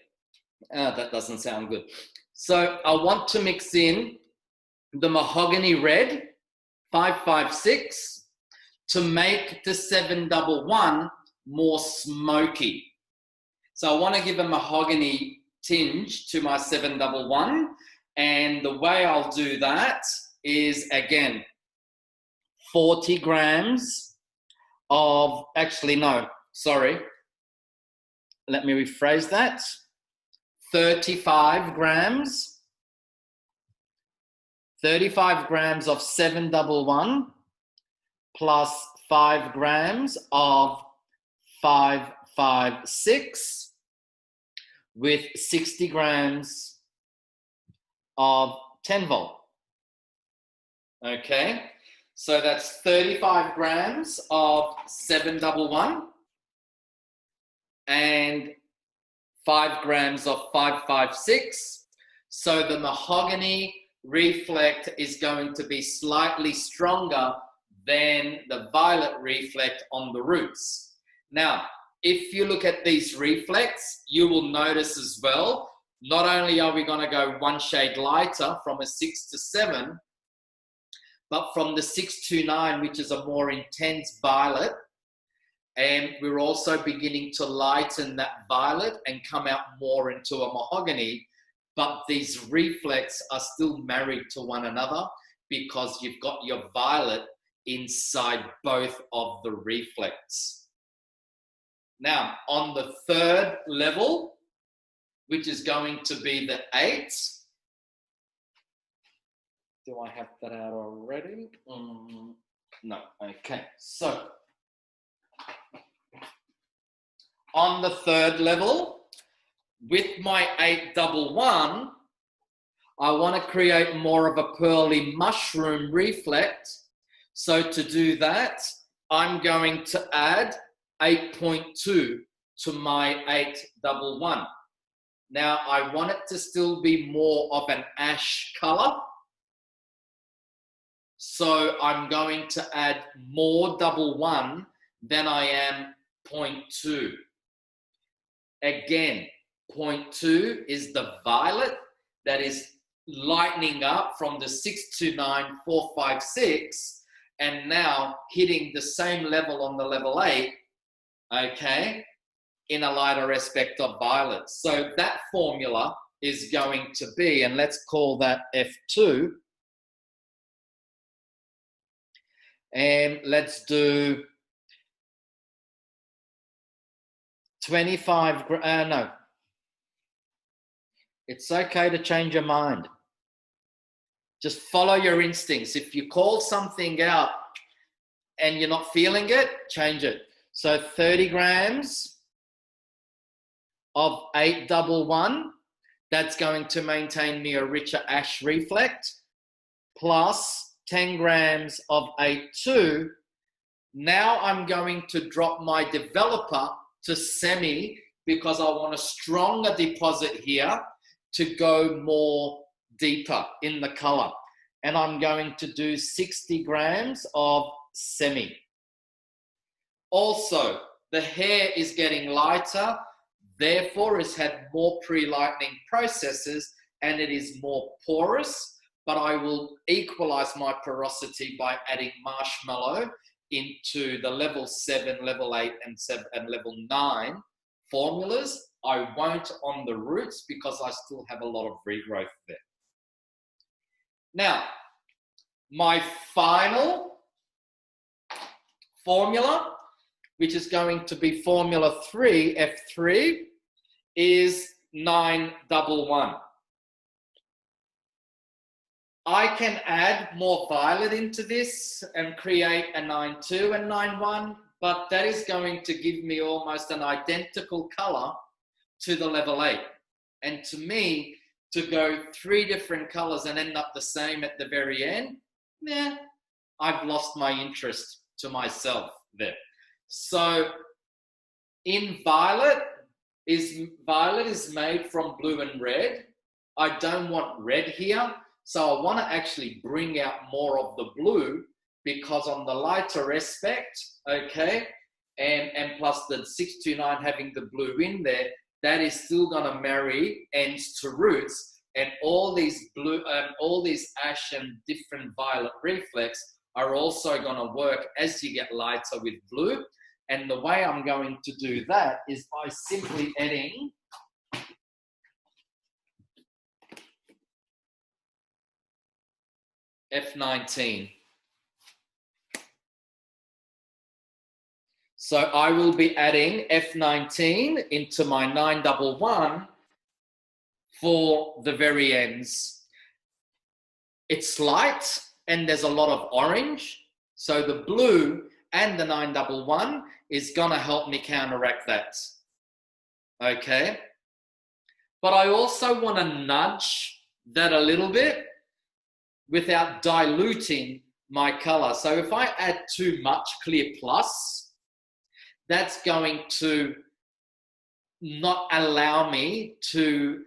That doesn't sound good. So I want to mix in the mahogany red 556 to make the 711 more smoky. So I want to give a mahogany tinge to my 711, and the way I'll do that is, again, 40 grams of, actually no, sorry, let me rephrase that, 35 grams of 711 plus 5 grams of 556 with 60 grams of 10 volt. Okay, so that's 35 grams of 711 and 5 grams of 556. So the mahogany reflect is going to be slightly stronger than the violet reflect on the roots. Now, if you look at these reflects, you will notice as well, not only are we going to go one shade lighter from a 6 to 7, but from the 6 to 9, which is a more intense violet, and we're also beginning to lighten that violet and come out more into a mahogany, but these reflects are still married to one another because you've got your violet inside both of the reflects. Now, on the third level, which is going to be the 8, do I have that out already? No, okay, so on the third level, with my 811, I want to create more of a pearly mushroom reflect. So to do that, I'm going to add 8.2 to my 811. Now, I want it to still be more of an ash color. So I'm going to add more 11 than I am 0.2. Again, 0.2 is the violet that is lightening up from the 6 to 9, 4, 5, 6, and now hitting the same level on the level 8, okay, in a lighter aspect of violet. So that formula is going to be, and let's call that F2, and let's do 25, no. It's okay to change your mind. Just follow your instincts. If you call something out and you're not feeling it, change it. So 30 grams of 811, that's going to maintain me a richer ash reflect, plus 10 grams of 82. Now I'm going to drop my developer to semi because I want a stronger deposit here to go more deeper in the color. And I'm going to do 60 grams of semi. Also, the hair is getting lighter, therefore it's had more pre-lightening processes and it is more porous, but I will equalize my porosity by adding marshmallow into the level 7, level 8, and level 9 formulas. I won't on the roots because I still have a lot of regrowth there. Now, my final formula, which is going to be formula 3, F3, is 911. I can add more violet into this and create a 92 and 91, but that is going to give me almost an identical color to the level 8. And to me, to go 3 different colors and end up the same at the very end, I've lost my interest to myself there. So in violet is made from blue and red. I don't want red here. So I want to actually bring out more of the blue because on the lighter aspect, okay, and plus the 629 having the blue in there, that is still going to marry ends to roots, and all these blue, all these ash and different violet reflex are also going to work as you get lighter with blue. And the way I'm going to do that is by simply adding F19. So I will be adding F19 into my 911 for the very ends. It's light and there's a lot of orange. So the blue and the 911 is gonna help me counteract that. Okay. But I also wanna nudge that a little bit without diluting my color. So if I add too much clear plus, that's going to not allow me to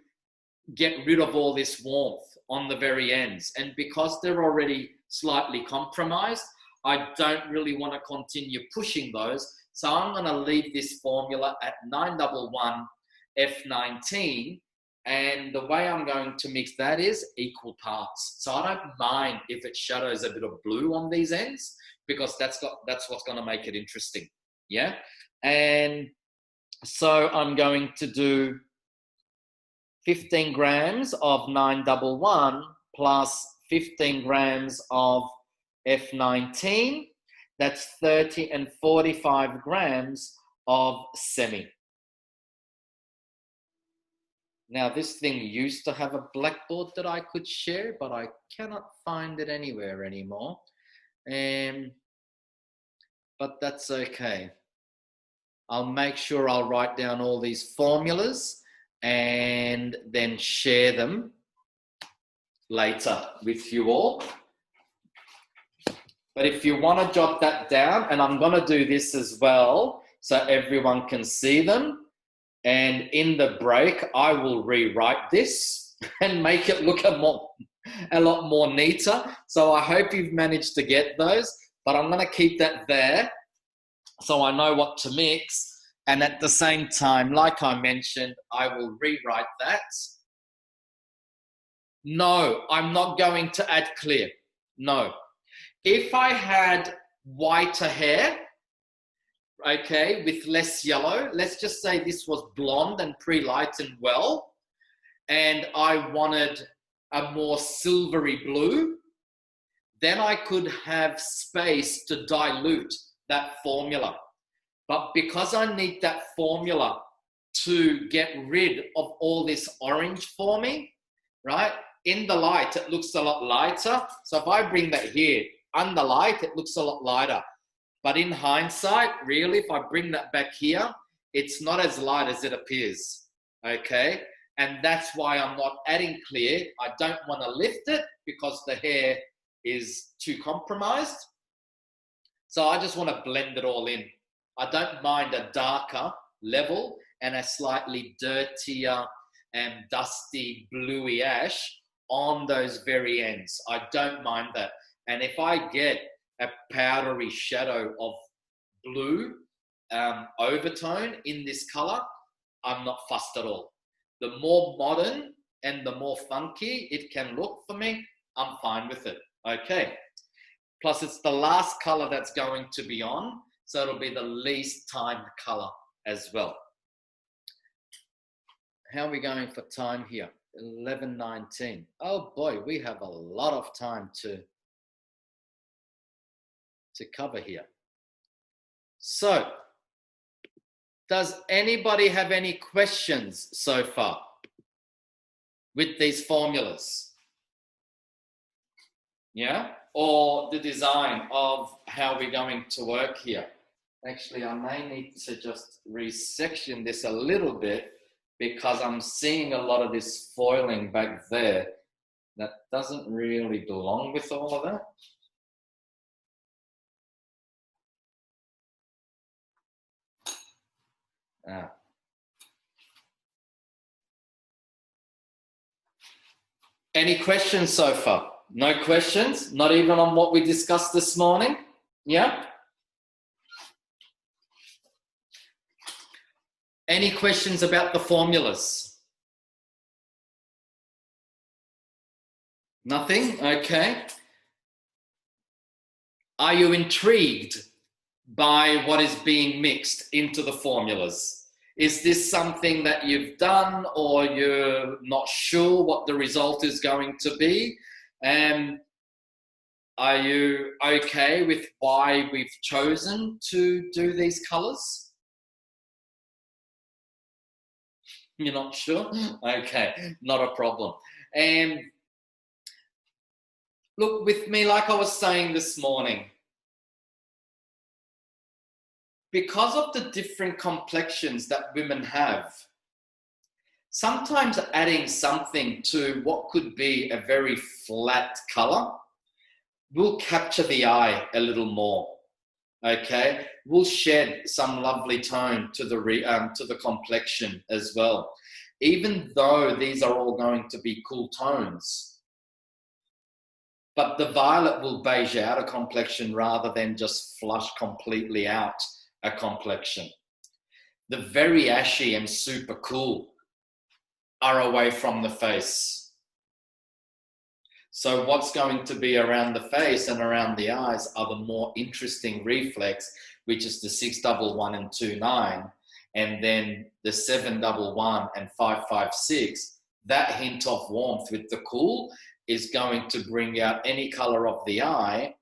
get rid of all this warmth on the very ends. And because they're already slightly compromised, I don't really want to continue pushing those. So I'm going to leave this formula at 911 F19. And the way I'm going to mix that is equal parts. So I don't mind if it shadows a bit of blue on these ends, because that's what's going to make it interesting. Yeah. And so I'm going to do 15 grams of 911 plus 15 grams of F19. That's 30 and 45 grams of semi. Now, this thing used to have a blackboard that I could share, but I cannot find it anywhere anymore. But that's okay. I'll make sure I'll write down all these formulas and then share them later with you all. But if you want to jot that down, and I'm going to do this as well so everyone can see them. And in the break, I will rewrite this and make it look a lot more neater. So I hope you've managed to get those, but I'm going to keep that there so I know what to mix. And at the same time, like I mentioned, I will rewrite that. No, I'm not going to add clear. No. If I had whiter hair, okay, with less yellow, let's just say this was blonde and pre-lightened well, and I wanted a more silvery blue, then I could have space to dilute that formula. But because I need that formula to get rid of all this orange for me, right? In the light, it looks a lot lighter. So if I bring that here, under light, it looks a lot lighter. But in hindsight, really, if I bring that back here, it's not as light as it appears, okay? And that's why I'm not adding clear. I don't want to lift it because the hair is too compromised. So I just want to blend it all in. I don't mind a darker level and a slightly dirtier and dusty bluey ash on those very ends. I don't mind that. And if I get a powdery shadow of blue overtone in this color, I'm not fussed at all. The more modern and the more funky it can look for me, I'm fine with it. Okay. Plus it's the last color that's going to be on, so it'll be the least timed color as well. How are we going for time here? 11:19. Oh boy, we have a lot of time to cover here. So, does anybody have any questions so far with these formulas? Yeah? Or the design of how we're going to work here? Actually, I may need to just resection this a little bit because I'm seeing a lot of this foiling back there that doesn't really belong with all of that. Any questions so far? No questions? Not even on what we discussed this morning? Yeah? Any questions about the formulas? Nothing? Okay. Are you intrigued by what is being mixed into the formulas? Is this something that you've done or you're not sure what the result is going to be? And are you okay with why we've chosen to do these colors? You're not sure? Okay, not a problem. And look, with me, like I was saying this morning, because of the different complexions that women have, sometimes adding something to what could be a very flat color will capture the eye a little more. Okay, we'll shed some lovely tone to the complexion as well. Even though these are all going to be cool tones, but the violet will beige out a complexion rather than just flush completely out a complexion. The very ashy and super cool are away from the face. So what's going to be around the face and around the eyes are the more interesting reflex, which is the 611 and 29, and then the 711 and 556. That hint of warmth with the cool is going to bring out any color of the eye,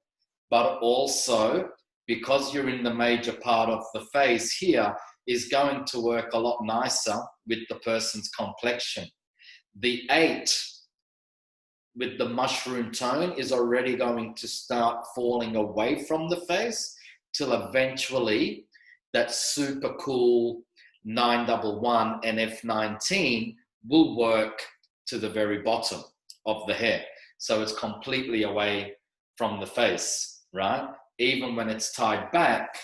but also because you're in the major part of the face here, is going to work a lot nicer with the person's complexion. The 8 with the mushroom tone is already going to start falling away from the face till eventually that super cool 911 and F19 will work to the very bottom of the hair. So it's completely away from the face, right? Even when it's tied back,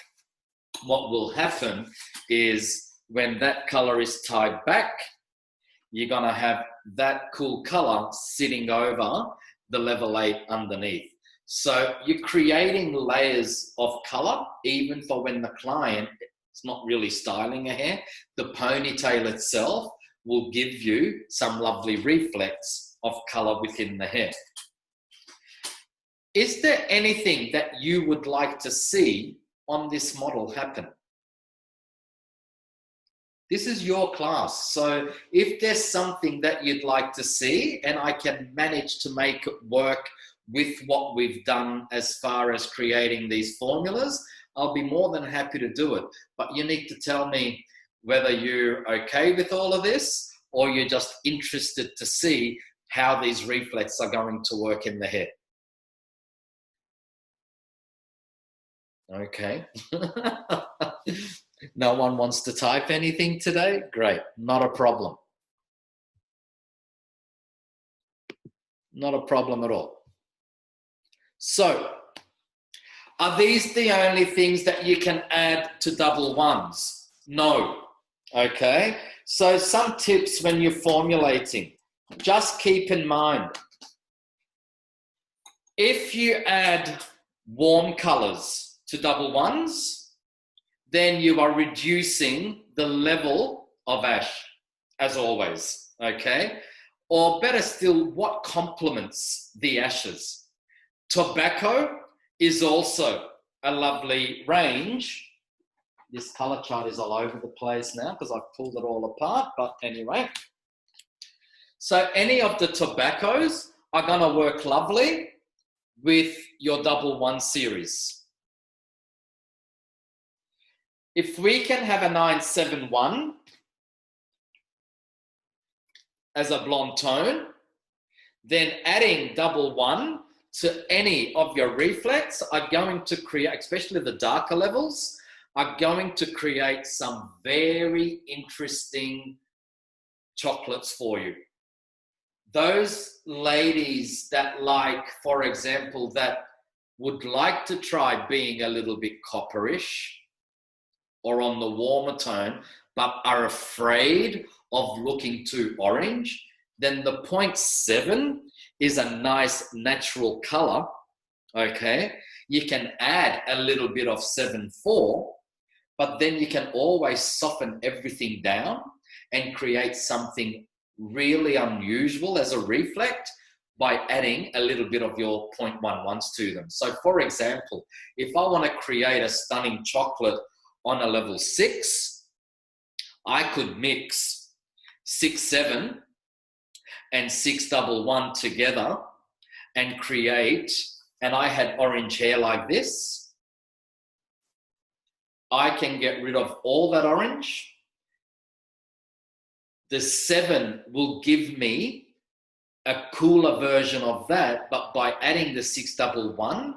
what will happen is when that color is tied back, you're going to have that cool color sitting over the level 8 underneath. So you're creating layers of color, even for when the client is not really styling a hair. The ponytail itself will give you some lovely reflex of color within the hair. Is there anything that you would like to see on this model happen? This is your class. So if there's something that you'd like to see and I can manage to make it work with what we've done as far as creating these formulas, I'll be more than happy to do it. But you need to tell me whether you're okay with all of this or you're just interested to see how these reflexes are going to work in the hair. Okay. No one wants to type anything today? Great, not a problem. Not a problem at all. So, are these the only things that you can add to double ones? No. Okay, so some tips when you're formulating. Just keep in mind, if you add warm colors to double ones, then you are reducing the level of ash, as always, okay? Or better still, what complements the ashes? Tobacco is also a lovely range. This color chart is all over the place now because I've pulled it all apart, but anyway. So any of the tobaccos are going to work lovely with your double one series. If we can have a 971 as a blonde tone, then adding double one to any of your reflex are going to create, especially the darker levels, are going to create some very interesting chocolates for you. Those ladies that like, for example, that would like to try being a little bit copperish or on the warmer tone, but are afraid of looking too orange, then the 0.7 is a nice natural color, okay? You can add a little bit of 7.4, but then you can always soften everything down and create something really unusual as a reflect by adding a little bit of your 0.11s to them. So for example, if I want to create a stunning chocolate on a level 6, I could mix 6.7 and 6.11 together and create, and I had orange hair like this, I can get rid of all that orange. The 7 will give me a cooler version of that, but by adding the 6.11,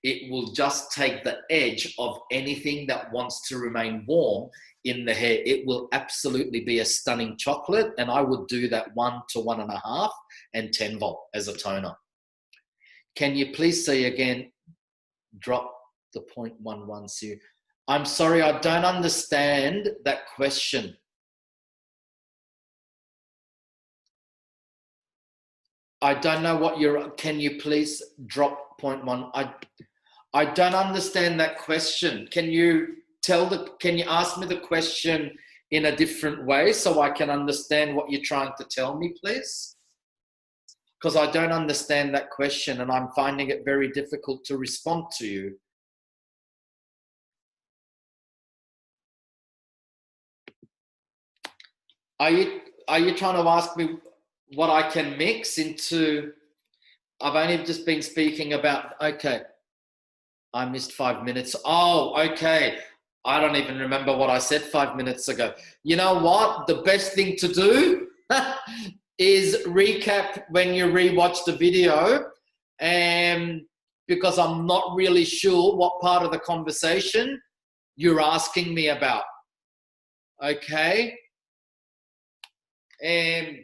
it will just take the edge of anything that wants to remain warm in the hair. It will absolutely be a stunning chocolate, and I would do that 1 to 1.5 and 10 volt as a toner. Can you please say again, drop the 0.11 series? I'm sorry, I don't understand that question. I don't know what you're, can you please drop 0.1? I don't understand that question. Can you ask me the question in a different way so I can understand what you're trying to tell me, please? Because I don't understand that question and I'm finding it very difficult to respond to you. Are you trying to ask me what I can mix into? I've only just been speaking about, okay, I missed 5 minutes. Oh, okay. I don't even remember what I said 5 minutes ago. You know what? The best thing to do is recap when you rewatch the video, and because I'm not really sure what part of the conversation you're asking me about. Okay? And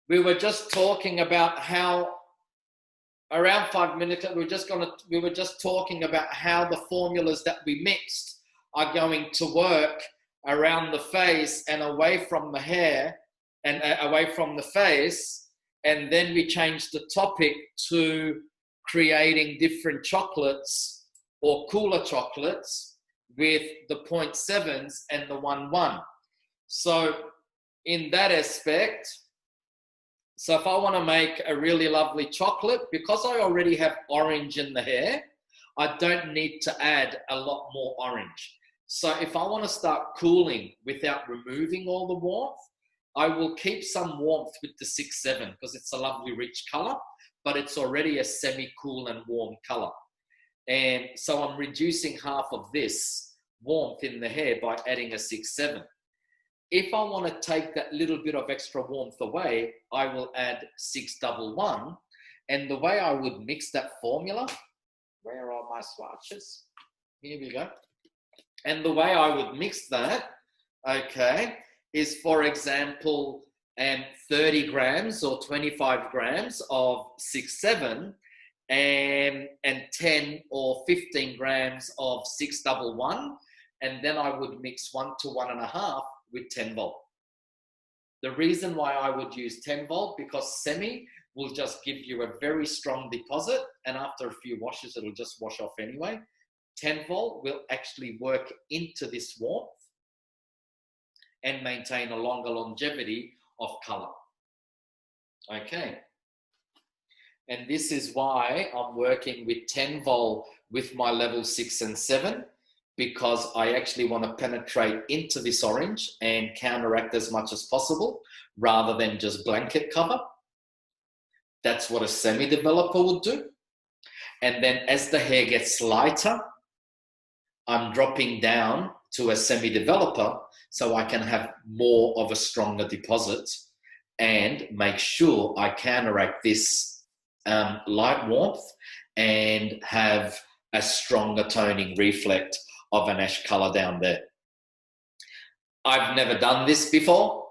we were just talking about how around 5 minutes we were just talking about how the formulas that we mixed are going to work around the face and away from the hair and away from the face, and then we changed the topic to creating different chocolates or cooler chocolates with the 0.7s and the 1.1. So in that aspect, so if I want to make a really lovely chocolate, because I already have orange in the hair, I don't need to add a lot more orange. So if I want to start cooling without removing all the warmth, I will keep some warmth with the 6.7 because it's a lovely rich color, but it's already a semi-cool and warm color. And so I'm reducing half of this warmth in the hair by adding a 6.7. If I want to take that little bit of extra warmth away, I will add 6.11. And the way I would mix that formula, where are my swatches? Here we go. And the way I would mix that, okay, is, for example, 30 grams or 25 grams of 6.7 and 10 or 15 grams of 6.11. And then I would mix 1 to 1.5 with 10 volt. The reason why I would use 10 volt, because semi will just give you a very strong deposit, and after a few washes, it'll just wash off anyway. 10 volt will actually work into this warmth and maintain a longer longevity of color. Okay. And this is why I'm working with 10 vol with my level 6 and 7, because I actually want to penetrate into this orange and counteract as much as possible rather than just blanket cover. That's what a semi-developer would do. And then as the hair gets lighter, I'm dropping down to a semi-developer so I can have more of a stronger deposit and make sure I counteract this light warmth and have a stronger toning reflect of an ash color down there. I've never done this before,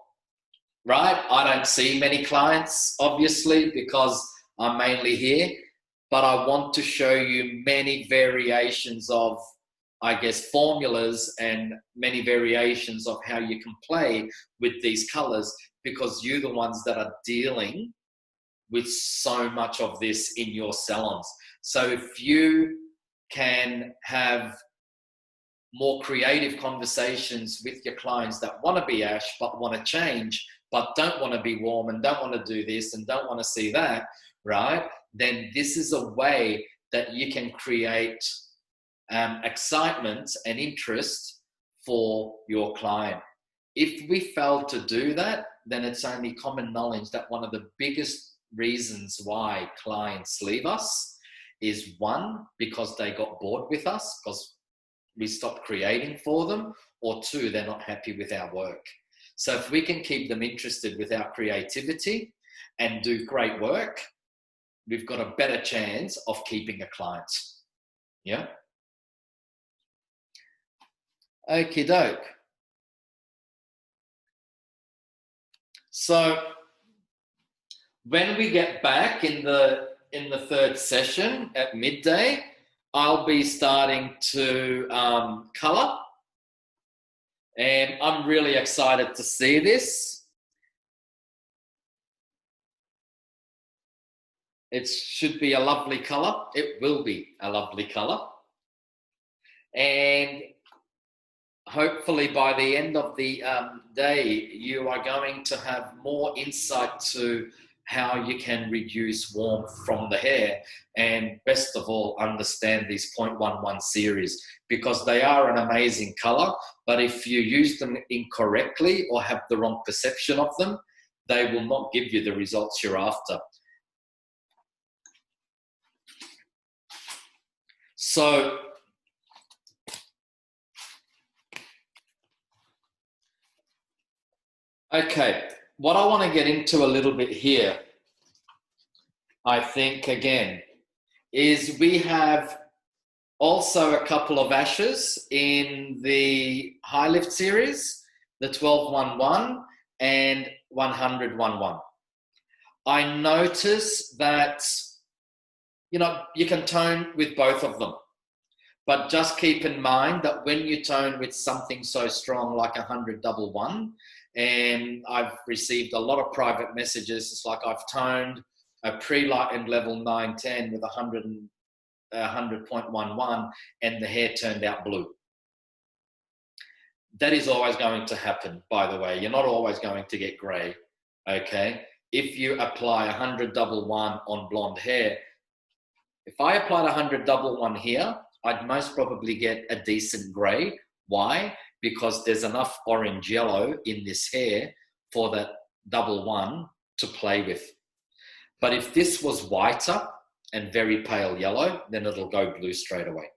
right? I don't see many clients, obviously, because I'm mainly here, but I want to show you many variations of, I guess, formulas and many variations of how you can play with these colors, because you're the ones that are dealing with so much of this in your salons. So if you can have more creative conversations with your clients that want to be ash but want to change, but don't want to be warm and don't want to do this and don't want to see that, right? Then this is a way that you can create excitement and interest for your client. If we fail to do that, then it's only common knowledge that one of the biggest reasons why clients leave us is, one, because they got bored with us because we stopped creating for them, or two, they're not happy with our work. So if we can keep them interested with our creativity and do great work, we've got a better chance of keeping a client. Yeah. Okie doke. So when we get back in the third session at midday, I'll be starting to color, and I'm really excited to see this. It should be a lovely color. It will be a lovely color. And hopefully by the end of the day, you are going to have more insight to how you can reduce warmth from the hair, and best of all, understand these 0.11 series, because they are an amazing color, but if you use them incorrectly or have the wrong perception of them, they will not give you the results you're after. So okay, what I want to get into a little bit here, I think, again, is we have also a couple of ashes in the high lift series, the 1211 and 10011. I notice that, you know, you can tone with both of them, but just keep in mind that when you tone with something so strong like 10011, and I've received a lot of private messages, it's like I've toned a pre-lightened level 910 with 100.11 and the hair turned out blue. That is always going to happen, by the way. You're not always going to get grey, okay? If you apply 10011 on blonde hair, if I applied 10011 here, I'd most probably get a decent grey. Why? Because there's enough orange yellow in this hair for that 11 to play with. But if this was whiter and very pale yellow, then it'll go blue straight away.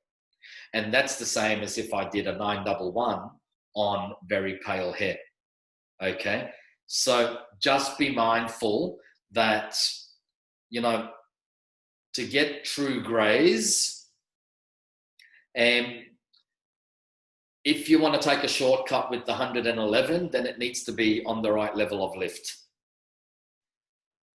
And that's the same as if I did a 911 on very pale hair, okay? So just be mindful that, you know, to get true greys, and if you want to take a shortcut with the 111, then it needs to be on the right level of lift.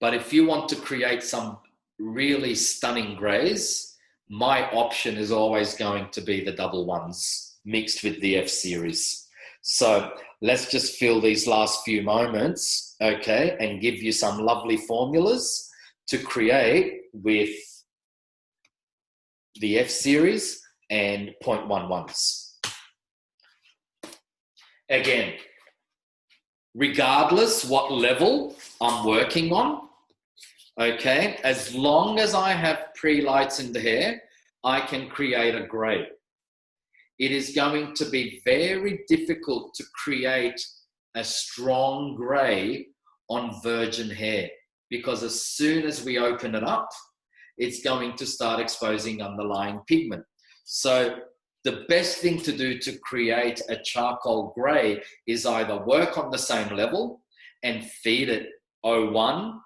But if you want to create some really stunning greys, my option is always going to be the 11s mixed with the F series. So let's just fill these last few moments, okay, and give you some lovely formulas to create with the F series and 0.11s. Again, regardless what level I'm working on, Okay, as long as I have pre-lightened hair, I can create a grey. It is going to be very difficult to create a strong grey on virgin hair, because as soon as we open it up, it's going to start exposing underlying pigment. So the best thing to do to create a charcoal grey is either work on the same level and feed it O1,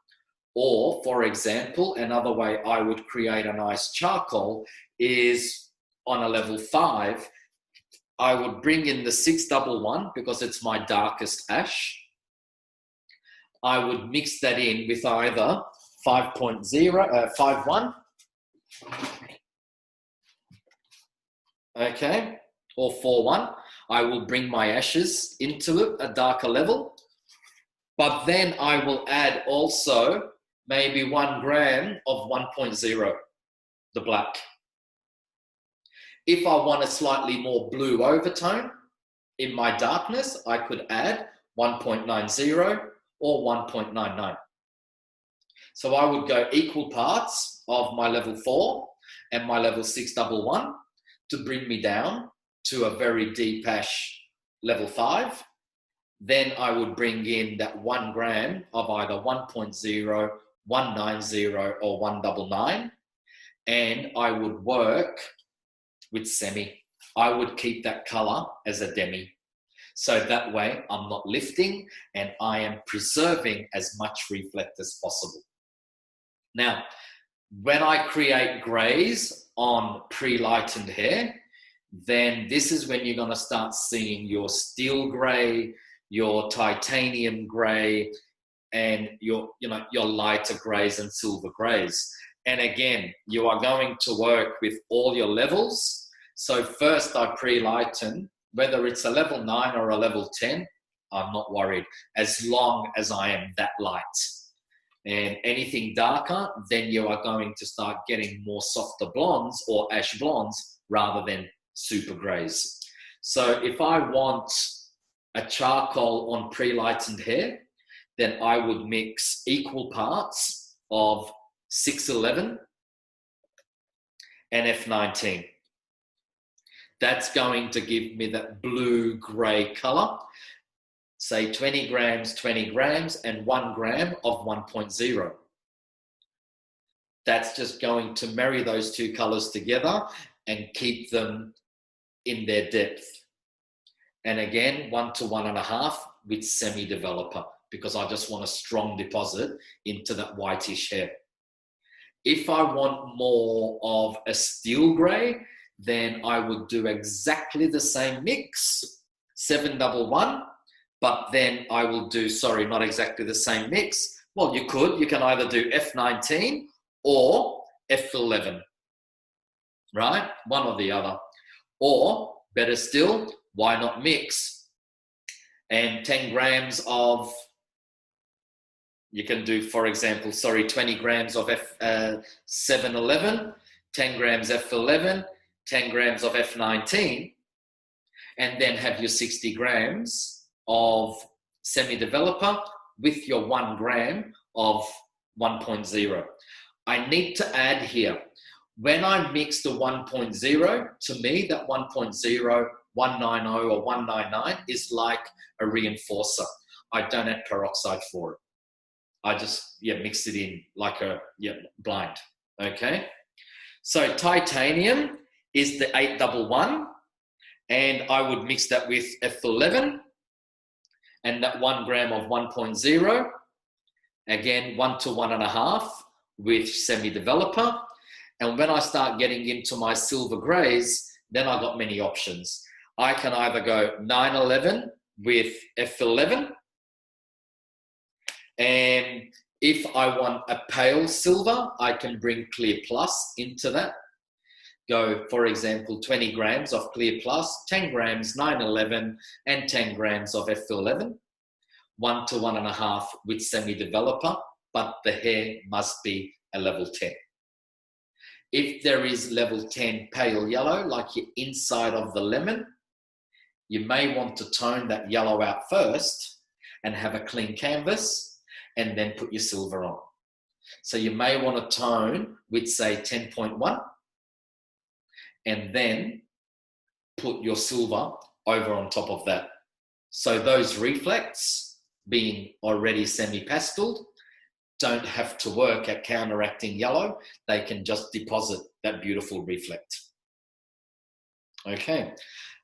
or, for example, another way I would create a nice charcoal is on a level 5, I would bring in the 611 because it's my darkest ash. I would mix that in with either 5.1, okay, or 4.1. I will bring my ashes into it, a darker level, but then I will add also maybe 1 gram of 1.0, the black. If I want a slightly more blue overtone in my darkness, I could add 1.90 or 1.99. So I would go equal parts of my level 4 and my level 611 to bring me down to a very deep ash level 5. Then I would bring in that 1 gram of either 1.0, 190 or 199, and I would work with semi. I would keep that color as a demi. So that way I'm not lifting and I am preserving as much reflect as possible. Now, when I create grays on pre-lightened hair, then this is when you're going to start seeing your steel gray, your titanium gray, and your lighter grays and silver grays. And again, you are going to work with all your levels. So first I pre-lighten, whether it's a level 9 or a level 10, I'm not worried, as long as I am that light. And anything darker, then you are going to start getting more softer blondes or ash blondes rather than super grays. So if I want a charcoal on pre-lightened hair, then I would mix equal parts of 611 and F19. That's going to give me that blue-grey color. Say 20 grams, and 1 gram of 1.0. That's just going to marry those two colors together and keep them in their depth. And again, 1 to 1.5 with semi-developer, because I just want a strong deposit into that whitish hair. If I want more of a steel gray, then I would do exactly the same mix, 711, but then I will do, sorry, not exactly the same mix. Well, you can either do F19 or F11, right? One or the other. Or better still, why not mix? And 10 grams of, you can do, for example, 20 grams of F711, 10 grams F11, 10 grams of F19, and then have your 60 grams of semi-developer with your 1 gram of 1.0. I need to add here, when I mix the 1.0, to me, that 1.0, 190 or 199 is like a reinforcer. I don't add peroxide for it. I just, mix it in like a, blind, okay? So titanium is the 811, and I would mix that with F11 and that 1 gram of 1.0, again, 1 to 1.5 with semi-developer. And when I start getting into my silver grays, then I've got many options. I can either go 911 with F11, and if I want a pale silver, I can bring Clear Plus into that. Go, for example, 20 grams of Clear Plus, 10 grams 911, and 10 grams of F11, 1 to 1.5 with semi-developer, but the hair must be a level 10. If there is level 10 pale yellow, like your inside of the lemon, you may want to tone that yellow out first and have a clean canvas and then put your silver on. So you may want to tone with, say, 10.1, and then put your silver over on top of that. So those reflects, being already semi-pasteled, don't have to work at counteracting yellow. They can just deposit that beautiful reflect. Okay,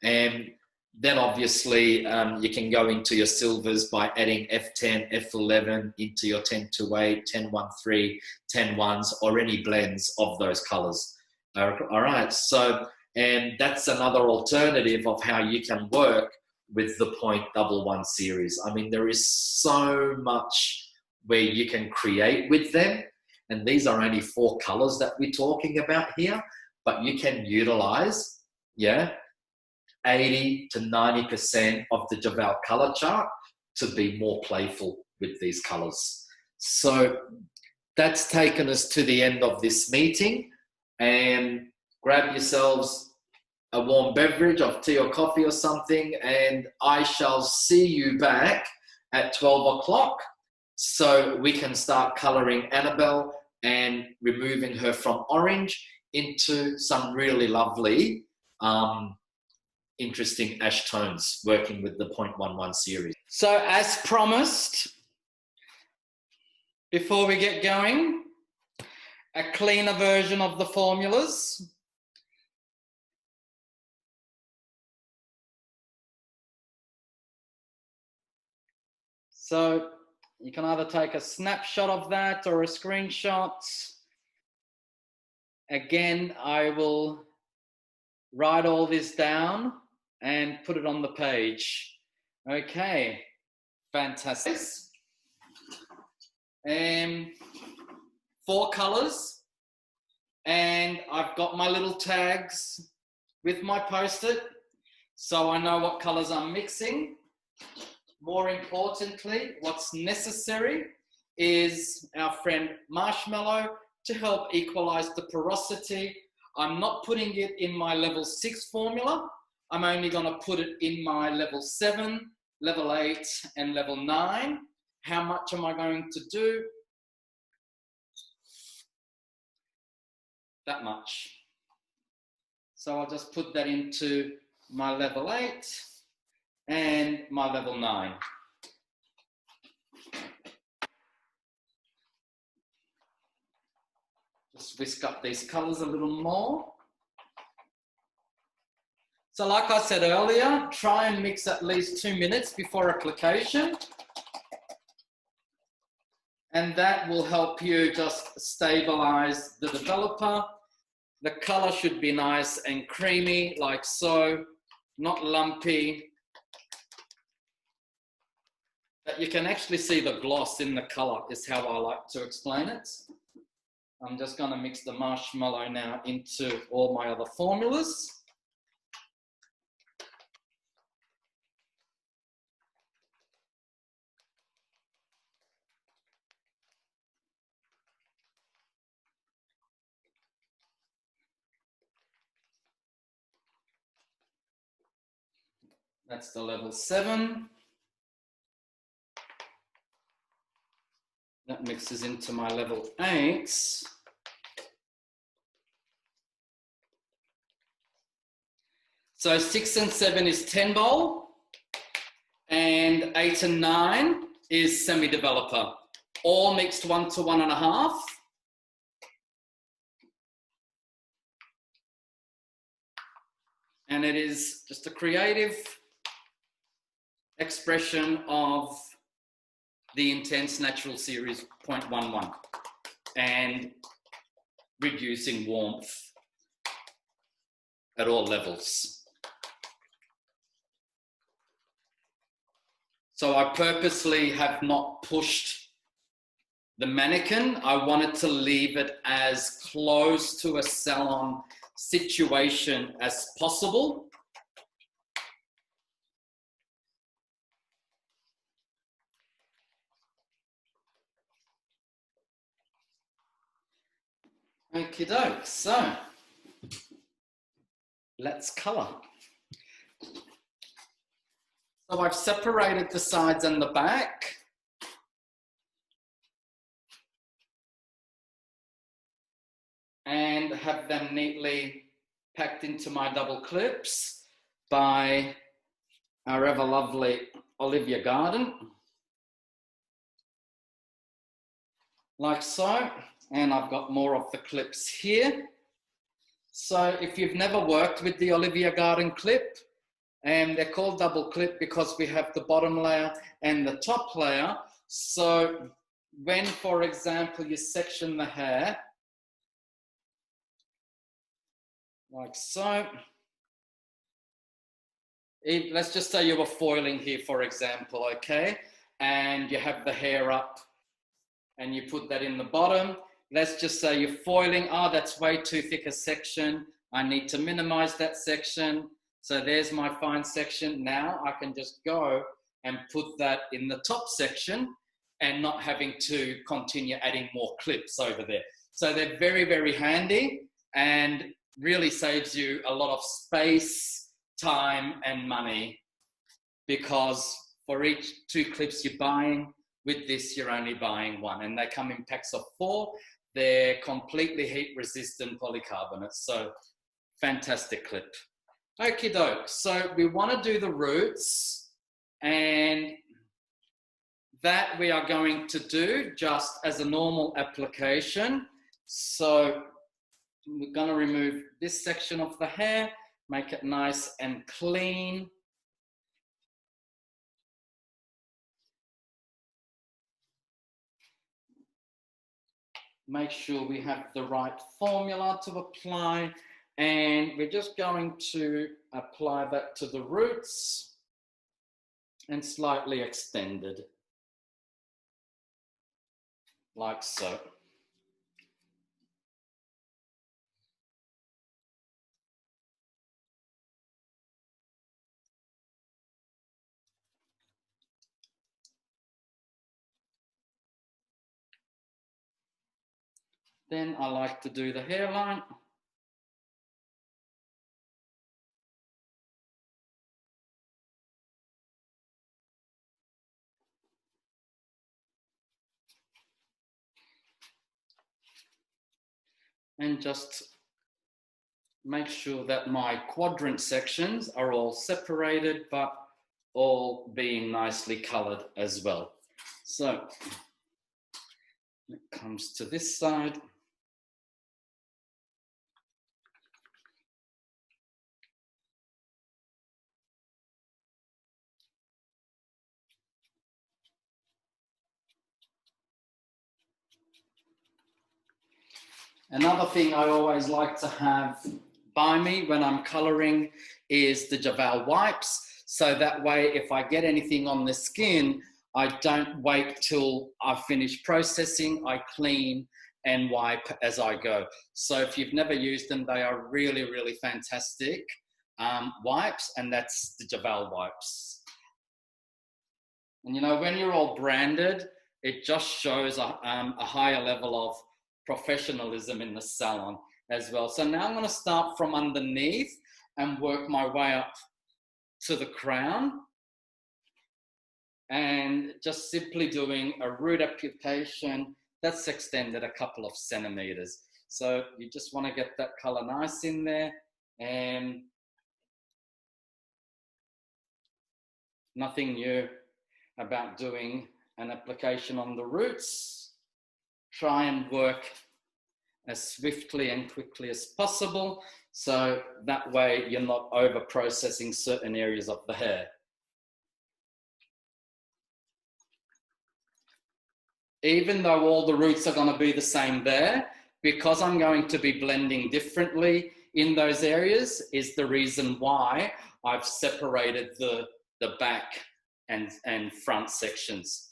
and then obviously you can go into your silvers by adding F10, F11 into your 1028, 1013, 10-1s, or any blends of those colors. All right, so, and that's another alternative of how you can work with the 0.11 series. I mean, there is so much where you can create with them, and these are only 4 colors that we're talking about here, but you can utilize, 80 to 90% of the Jeval color chart to be more playful with these colors. So that's taken us to the end of this meeting, and grab yourselves a warm beverage of tea or coffee or something, and I shall see you back at 12 o'clock so we can start coloring Annabelle and removing her from orange into some really lovely interesting ash tones, working with the 0.11 series. So as promised, before we get going, a cleaner version of the formulas. So you can either take a snapshot of that or a screenshot. Again, I will write all this down and put it on the page. Okay, fantastic. 4 colors, and I've got my little tags with my post-it, so I know what colors I'm mixing. More importantly, what's necessary is our friend Marshmallow to help equalize the porosity. I'm not putting it in my level 6 formula. I'm only going to put it in my level 7, level 8, and level 9. How much am I going to do? That much. So I'll just put that into my level 8 and my level 9. Just whisk up these colors a little more. So like I said earlier, try and mix at least 2 minutes before application. And that will help you just stabilize the developer. The color should be nice and creamy, like so, not lumpy. But you can actually see the gloss in the color is how I like to explain it. I'm just going to mix the marshmallow now into all my other formulas. That's the level 7. That mixes into my level 8. So 6 and 7 is 10 bowl, and 8 and 9 is semi-developer. All mixed 1 to 1.5. And it is just a creative expression of the Intense Natural Series 0.11 and reducing warmth at all levels. So I purposely have not pushed the mannequin. I wanted to leave it as close to a salon situation as possible. Okie doke, so let's color. So I've separated the sides and the back. and have them neatly packed into my double clips by our ever lovely Olivia Garden, like so. And I've got more of the clips here. So if you've never worked with the Olivia Garden clip, and they're called double clip because we have the bottom layer and the top layer. So when, for example, you section the hair, like so, let's just say you were foiling here, for example, okay? And you have the hair up and you put that in the bottom. Let's just say you're foiling, oh, that's way too thick a section. I need to minimize that section. So there's my fine section. Now I can just go and put that in the top section and not having to continue adding more clips over there. So they're very, very handy and really saves you a lot of space, time, and money, because for each 2 clips you're buying, with this you're only buying 1, and they come in packs of 4. They're completely heat resistant polycarbonate, so fantastic clip. Okie doke, so we want to do the roots, and that we are going to do just as a normal application. So we're going to remove this section of the hair, make it nice and clean. Make sure we have the right formula to apply, and we're just going to apply that to the roots and slightly extended, like so. Then I like to do the hairline. And just make sure that my quadrant sections are all separated, but all being nicely colored as well. So it comes to this side. Another thing I always like to have by me when I'm coloring is the Jeval wipes. So that way, if I get anything on the skin, I don't wait till I finish processing. I clean and wipe as I go. So if you've never used them, they are really, really fantastic wipes, and that's the Jeval wipes. And you know, when you're all branded, it just shows a higher level of professionalism in the salon as well. So now I'm going to start from underneath and work my way up to the crown, and just simply doing a root application that's extended a couple of centimeters. So you just want to get that color nice in there, and nothing new about doing an application on the roots. Try and work as swiftly and quickly as possible, so that way you're not over processing certain areas of the hair. Even though all the roots are going to be the same there, because I'm going to be blending differently in those areas is the reason why I've separated the back and front sections.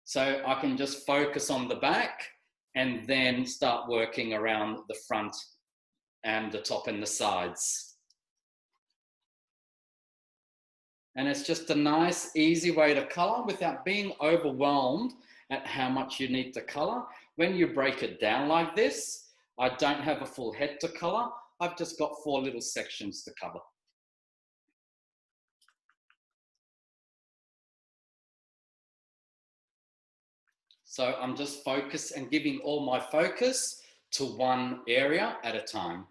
So I can just focus on the back and then start working around the front and the top and the sides. And it's just a nice, easy way to color without being overwhelmed at how much you need to color. When you break it down like this, I don't have a full head to color. I've just got 4 little sections to cover. So I'm just focused and giving all my focus to one area at a time.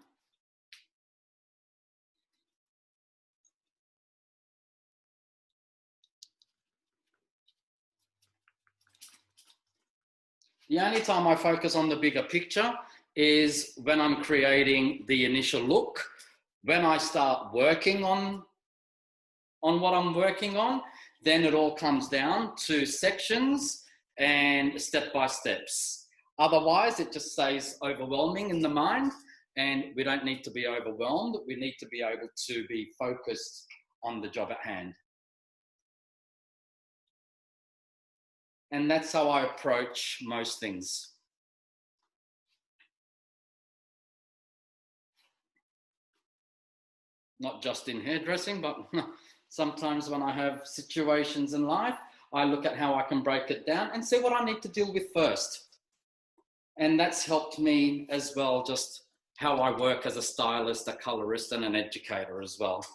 The only time I focus on the bigger picture is when I'm creating the initial look. When I start working on what I'm working on, then it all comes down to sections and step-by-steps. Otherwise, it just stays overwhelming in the mind, and we don't need to be overwhelmed. We need to be able to be focused on the job at hand. And that's how I approach most things. Not just in hairdressing, but sometimes when I have situations in life, I look at how I can break it down and see what I need to deal with first. And that's helped me as well, just how I work as a stylist, a colorist, and an educator as well.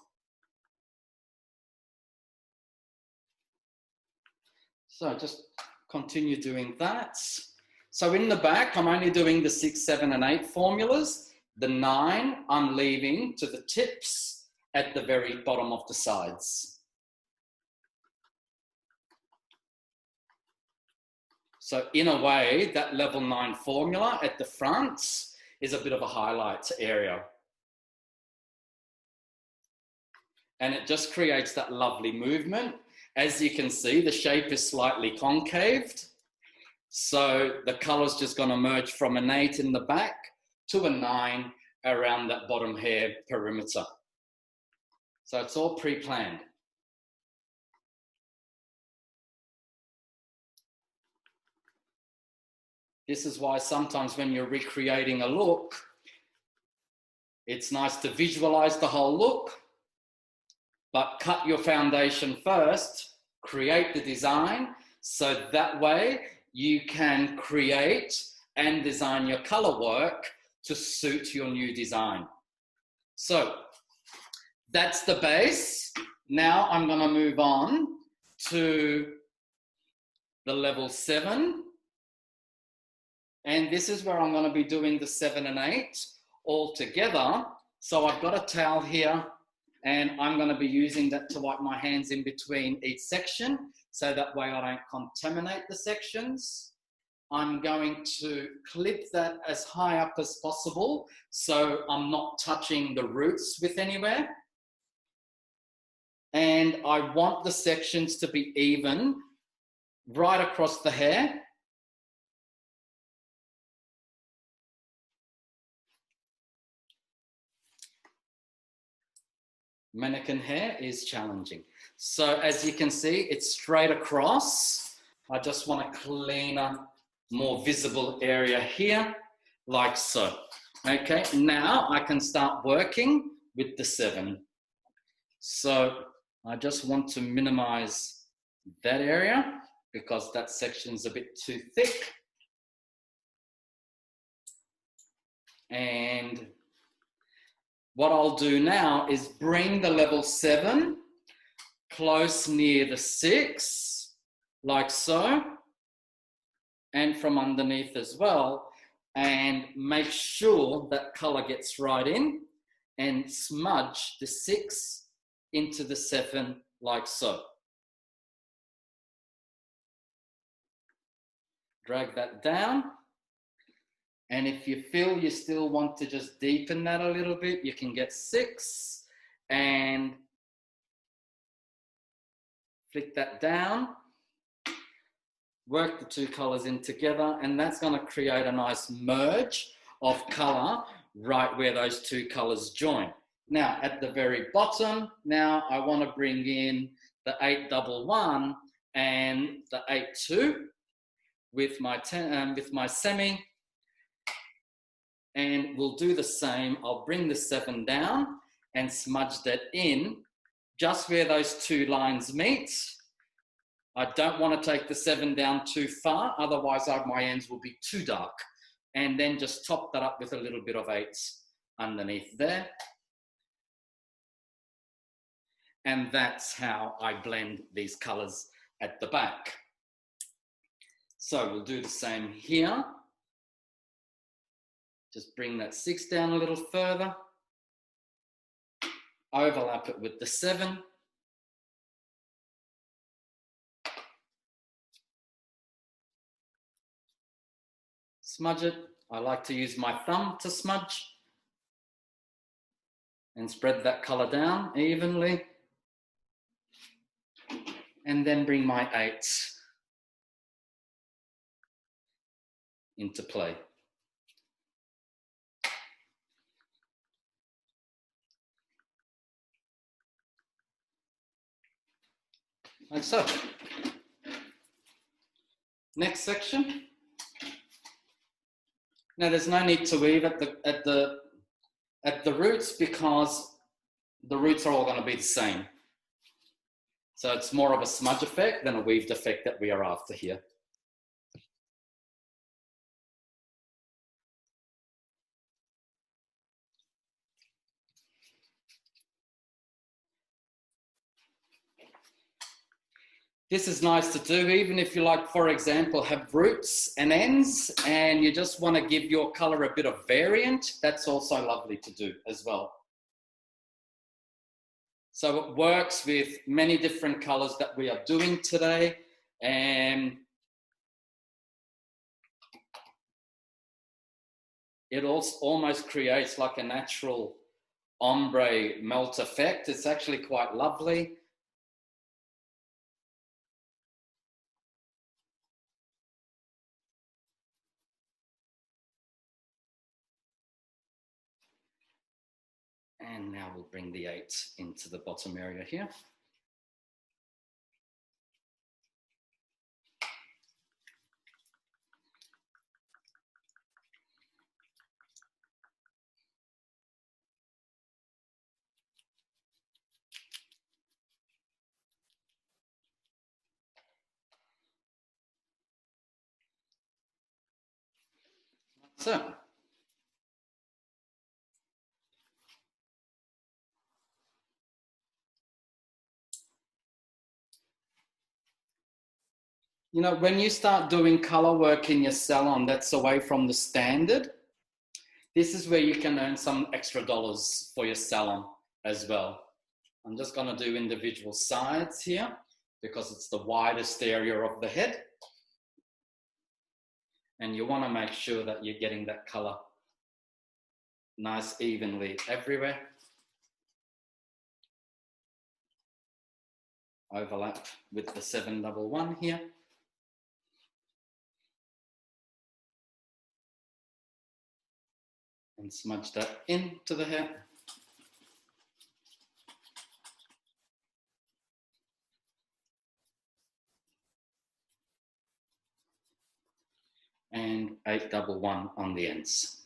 So just continue doing that. So in the back, I'm only doing the 6, 7, and 8 formulas. The 9, I'm leaving to the tips at the very bottom of the sides. So in a way, that level 9 formula at the front is a bit of a highlight area. And it just creates that lovely movement. As you can see, the shape is slightly concaved. So the color's just gonna merge from an 8 in the back to a 9 around that bottom hair perimeter. So it's all pre-planned. This is why sometimes when you're recreating a look, it's nice to visualize the whole look, but cut your foundation first, create the design, so that way you can create and design your color work to suit your new design. So that's the base. Now I'm gonna move on to the level 7. And this is where I'm gonna be doing the 7 and 8 all together. So I've got a towel here, and I'm gonna be using that to wipe my hands in between each section, so that way I don't contaminate the sections. I'm going to clip that as high up as possible, so I'm not touching the roots with anywhere. And I want the sections to be even right across the hair. Mannequin hair is challenging. So as you can see, it's straight across. I just want a cleaner, more visible area here, like so. Okay, now I can start working with the 7. So I just want to minimize that area because that section's a bit too thick. And what I'll do now is bring the level 7 close near the 6, like so, and from underneath as well, and make sure that color gets right in and smudge the 6 into the 7, like so. Drag that down. And if you feel you still want to just deepen that a little bit, you can get 6 and flick that down. Work the 2 colors in together, and that's going to create a nice merge of color right where those 2 colors join. Now, at the very bottom, now I want to bring in the 811 and the 82 with my semi. And we'll do the same. I'll bring the 7 down and smudge that in just where those 2 lines meet. I don't want to take the 7 down too far, otherwise my ends will be too dark. And then just top that up with a little bit of 8 underneath there. And that's how I blend these colors at the back. So we'll do the same here. Just bring that 6 down a little further. Overlap it with the 7. Smudge it. I like to use my thumb to smudge. And spread that color down evenly. And then bring my 8s into play. Like so. Next section. Now there's no need to weave at the roots because the roots are all going to be the same. So it's more of a smudge effect than a weaved effect that we are after here. This is nice to do, even if you like, for example, have roots and ends and you just want to give your color a bit of variant, that's also lovely to do as well. So it works with many different colors that we are doing today. And it also almost creates like a natural ombre melt effect. It's actually quite lovely. And now we'll bring the 8 into the bottom area here. So, you know, when you start doing color work in your salon that's away from the standard, this is where you can earn some extra dollars for your salon as well. I'm just going to do individual sides here because it's the widest area of the head. And you want to make sure that you're getting that color nice evenly everywhere. Overlap with the 711 here. And smudge that into the hair. And 811 on the ends.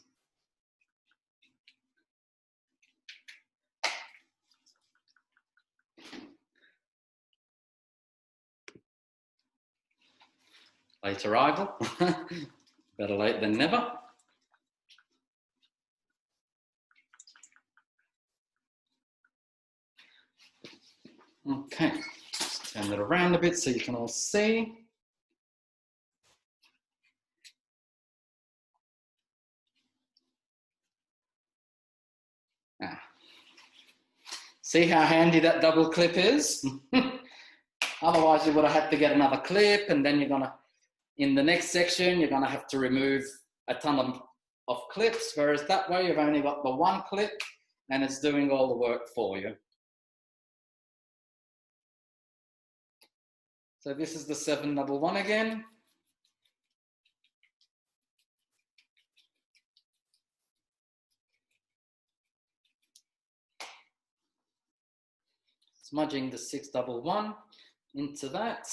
Late arrival, better late than never. Okay, just turn it around a bit so you can all see. See how handy that double clip is? Otherwise you would have had to get another clip, and then you're gonna, in the next section, you're gonna have to remove a ton of clips, whereas that way you've only got the one clip and it's doing all the work for you. So this is the 711 again. Smudging the 611 into that.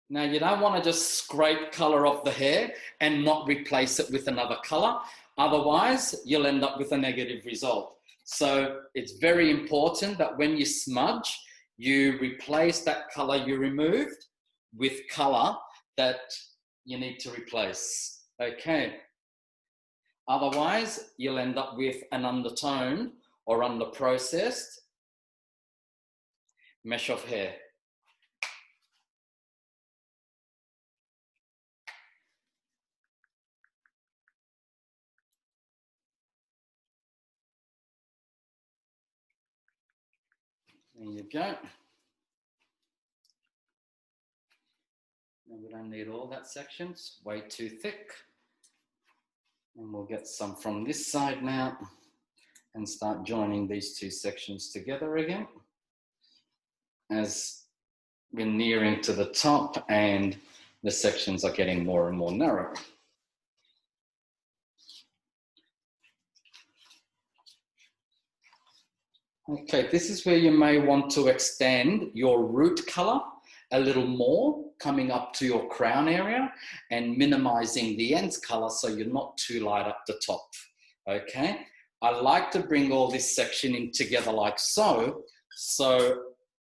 Now you don't want to just scrape color off the hair and not replace it with another color. Otherwise, you'll end up with a negative result. So it's very important that when you smudge, you replace that color you removed with color that you need to replace. Okay. Otherwise, you'll end up with an undertone or under-processed mesh of hair. There you go. And we don't need all that section, it's way too thick. And we'll get some from this side now and start joining these two sections together again as we're nearing to the top and the sections are getting more and more narrow. Okay, this is where you may want to extend your root color a little more, coming up to your crown area and minimizing the ends color so you're not too light up the top, okay? I like to bring all this section in together like so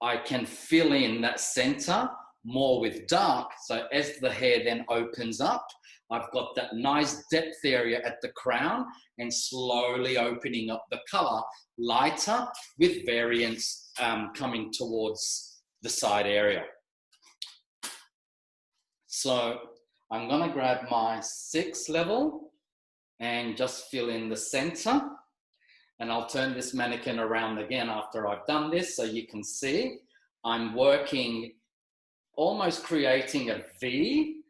I can fill in that center more with dark. So as the hair then opens up, I've got that nice depth area at the crown and slowly opening up the color lighter with variance coming towards the side area. So I'm gonna grab my 6 level and just fill in the center. And I'll turn this mannequin around again after I've done this so you can see I'm working, almost creating a V.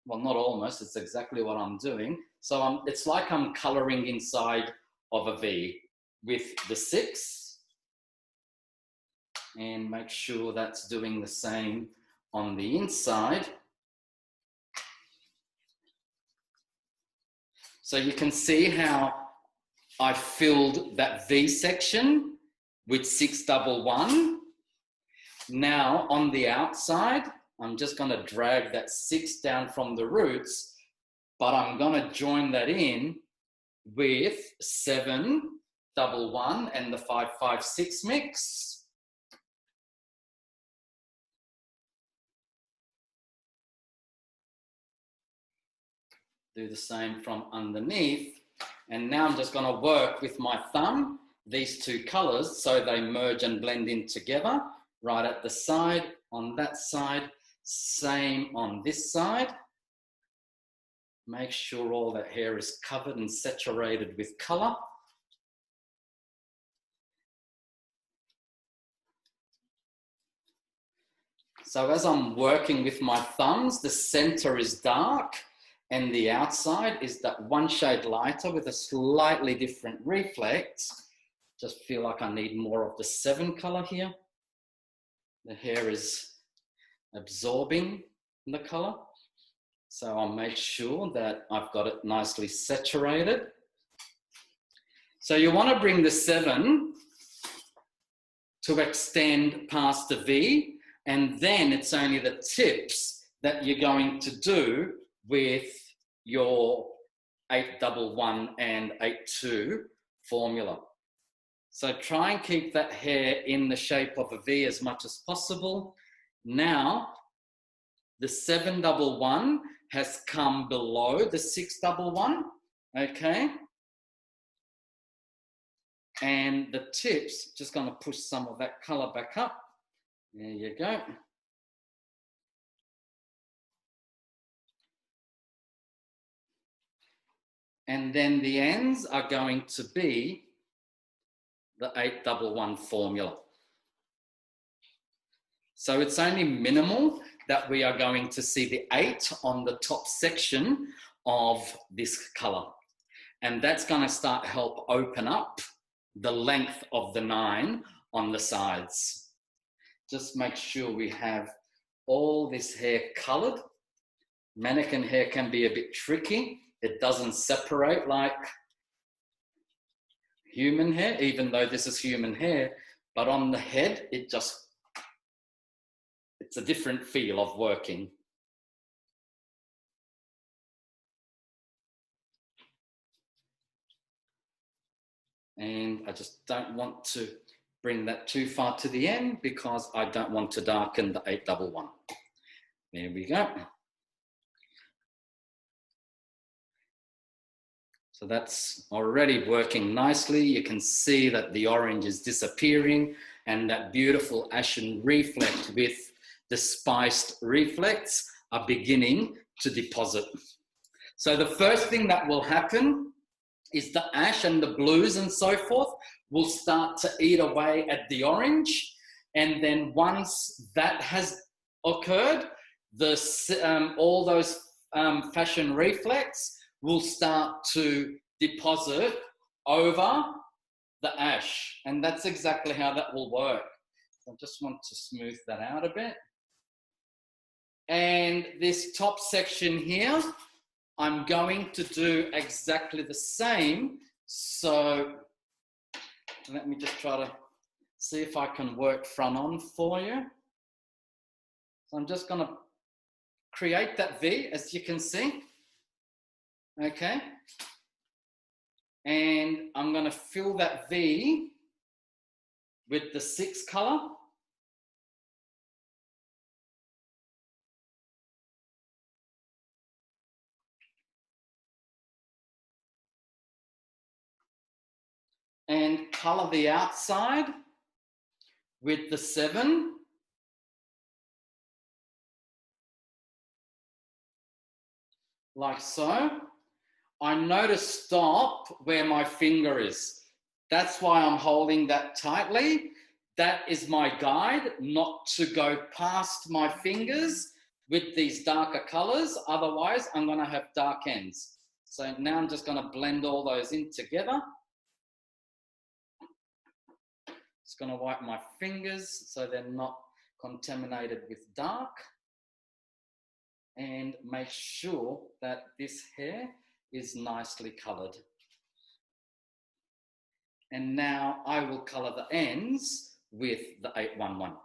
Well, not almost, it's exactly what I'm doing. So it's like I'm coloring inside of a V with the 6. And make sure that's doing the same on the inside. So you can see how I filled that V section with 611. Now on the outside, I'm just going to drag that 6 down from the roots, but I'm going to join that in with 711 and the 556 mix. Do the same from underneath. And now I'm just going to work with my thumb, these two colors, so they merge and blend in together, right at the side, on that side, same on this side. Make sure all that hair is covered and saturated with color. So as I'm working with my thumbs, the center is dark and the outside is that one shade lighter with a slightly different reflex. Just feel like I need more of the 7 color here. The hair is absorbing the color. So I'll make sure that I've got it nicely saturated. So you want to bring the 7 to extend past the V, and then it's only the tips that you're going to do with your 811 and 82 formula. So try and keep that hair in the shape of a V as much as possible. Now, the 711 has come below the 611, okay? And the tips, just gonna push some of that color back up. There you go. And then the ends are going to be the 811 formula. So it's only minimal that we are going to see the 8 on the top section of this color. And that's going to start help open up the length of the 9 on the sides. Just make sure we have all this hair colored. Mannequin hair can be a bit tricky. It doesn't separate like human hair, even though this is human hair, but on the head, it's a different feel of working. And I just don't want to bring that too far to the end because I don't want to darken the 811. There we go. So that's already working nicely. You can see that the orange is disappearing and that beautiful ashen reflect with the spiced reflects are beginning to deposit. So the first thing that will happen is the ash and the blues and so forth will start to eat away at the orange. And then once that has occurred, all those fashion reflex will start to deposit over the ash. And that's exactly how that will work. I just want to smooth that out a bit. And this top section here, I'm going to do exactly the same. So let me just try to see if I can work front on for you. So I'm just going to create that V, as you can see. Okay. And I'm going to fill that V with the 6 color. And color the outside with the 7. Like so. I notice stop where my finger is. That's why I'm holding that tightly. That is my guide, not to go past my fingers with these darker colors. Otherwise, I'm going to have dark ends. So now I'm just going to blend all those in together. Just going to wipe my fingers so they're not contaminated with dark. And make sure that this hair is nicely colored. And now I will color the ends with the 811.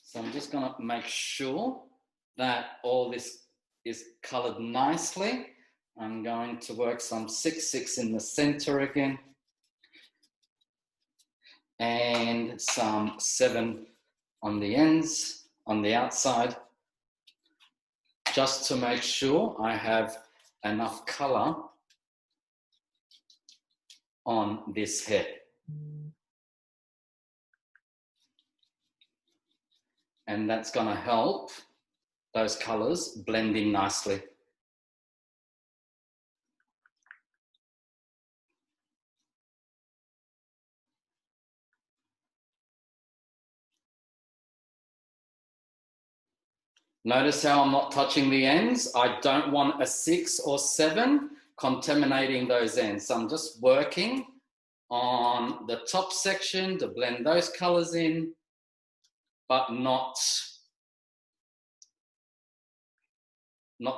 So I'm just going to make sure that all this is colored nicely. I'm going to work some 6/6 in the center again. And some 7 on the ends, on the outside, just to make sure I have enough color on this hair. And that's going to help those colors blend in nicely. Notice how I'm not touching the ends. I don't want a 6 or 7 contaminating those ends. So I'm just working on the top section to blend those colors in, but not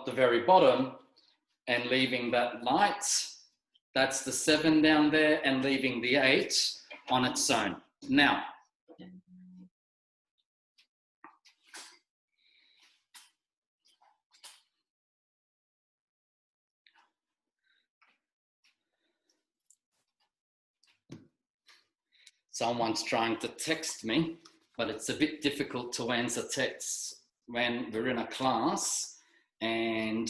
the very bottom, and leaving that light. That's the 7 down there, and leaving the 8 on its own. Now, someone's trying to text me, but it's a bit difficult to answer texts when we're in a class and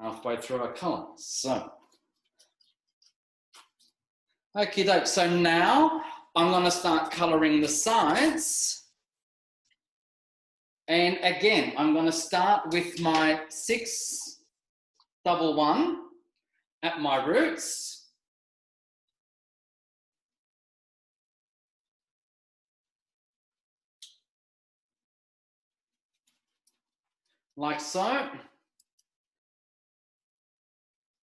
halfway through a color. So, okie doke. So now I'm going to start coloring the sides. And again, I'm going to start with my 611 at my roots. Like so.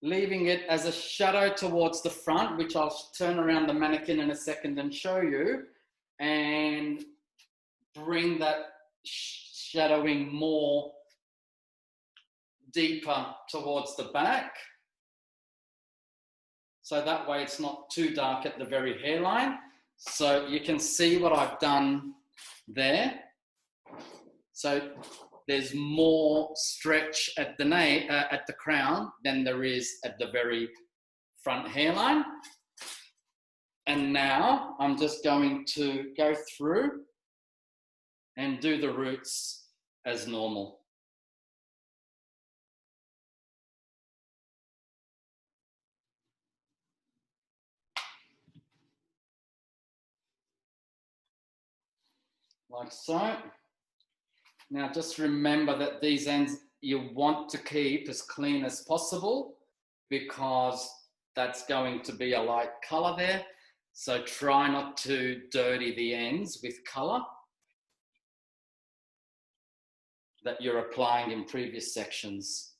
Leaving it as a shadow towards the front, which I'll turn around the mannequin in a second and show you, and bring that shadowing more deeper towards the back. So that way it's not too dark at the very hairline. So you can see what I've done there. So there's more stretch at the crown than there is at the very front hairline. And now I'm just going to go through and do the roots as normal. Like so. Now just remember that these ends you want to keep as clean as possible because that's going to be a light color there. So try not to dirty the ends with color that you're applying in previous sections.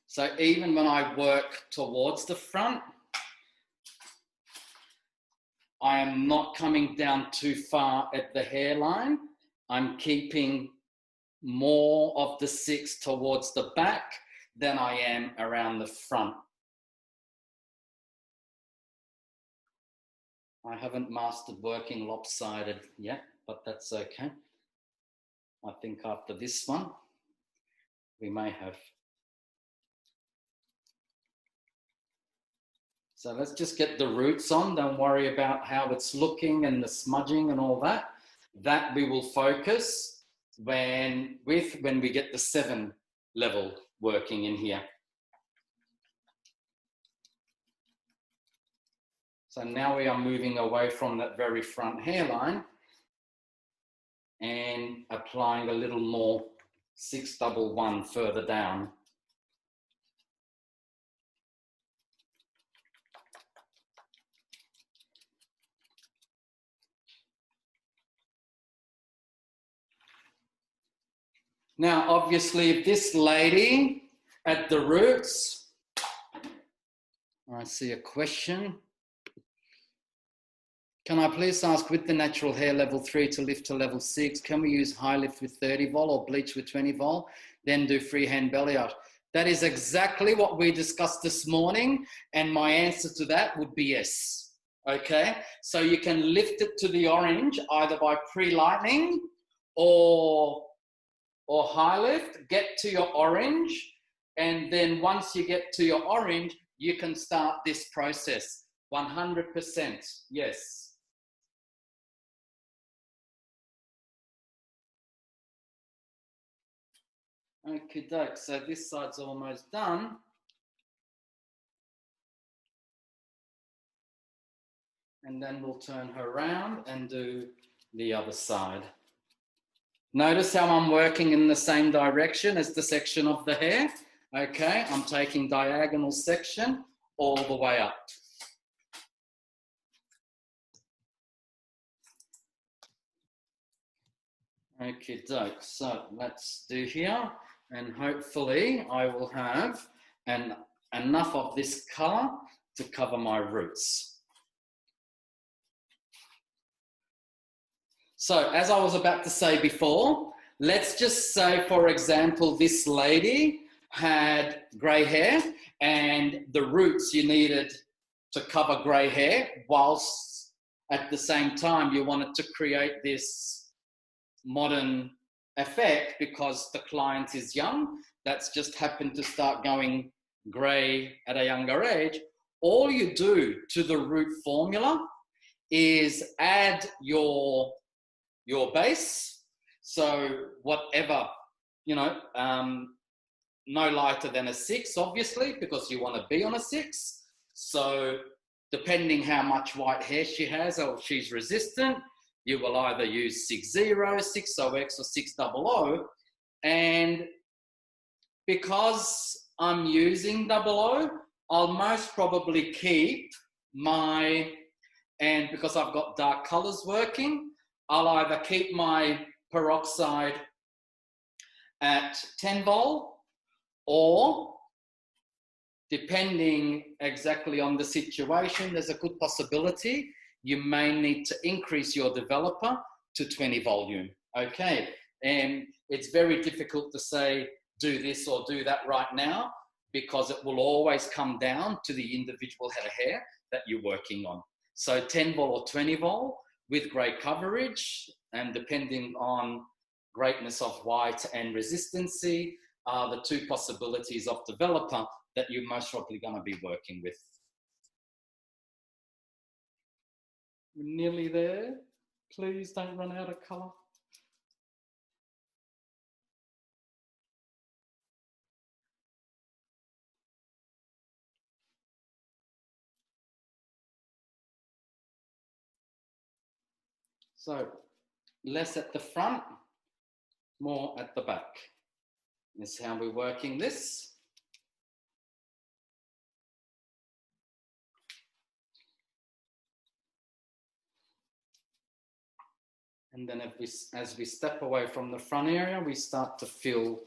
So even when I work towards the front, I am not coming down too far at the hairline. I'm keeping more of the 6 towards the back than I am around the front. I haven't mastered working lopsided yet, but that's okay. I think after this one, we may have. So let's just get the roots on. Don't worry about how it's looking and the smudging and all that. That we will focus when we get the 7 level working in here. So now we are moving away from that very front hairline and applying a little more 611 further down. Now, obviously, if this lady at the roots, I see a question. Can I please ask, with the natural hair level 3 to lift to level 6, can we use high lift with 30 vol or bleach with 20 vol, then do freehand belly out? That is exactly what we discussed this morning, and my answer to that would be yes. Okay, so you can lift it to the orange either by pre-lightning or high lift, get to your orange, and then once you get to your orange, you can start this process. 100%, yes. Okay, doke. So this side's almost done. And then we'll turn her around and do the other side. Notice how I'm working in the same direction as the section of the hair. Okay, I'm taking diagonal section all the way up. Okay, doke. So let's do here, and hopefully I will have enough of this color to cover my roots. So as I was about to say before, let's just say, for example, this lady had grey hair and the roots you needed to cover grey hair, whilst at the same time you wanted to create this modern effect because the client is young, that's just happened to start going grey at a younger age. All you do to the root formula is add your base. So whatever, no lighter than a 6, obviously, because you want to be on a 6. So depending how much white hair she has or she's resistant, you will either use 60, 6OX or 600. And because I'm using 00, I'll most probably keep and because I've got dark colors working, I'll either keep my peroxide at 10 vol, or depending exactly on the situation, there's a good possibility you may need to increase your developer to 20 volume. Okay, and it's very difficult to say do this or do that right now because it will always come down to the individual head of hair that you're working on. So 10 vol or 20 vol with great coverage, and depending on greatness of white and resistancy are the 2 possibilities of developer that you're most probably going to be working with. We're nearly there. Please don't run out of colour. So less at the front, more at the back. This is how we're working this. And then as we step away from the front area, we start to fill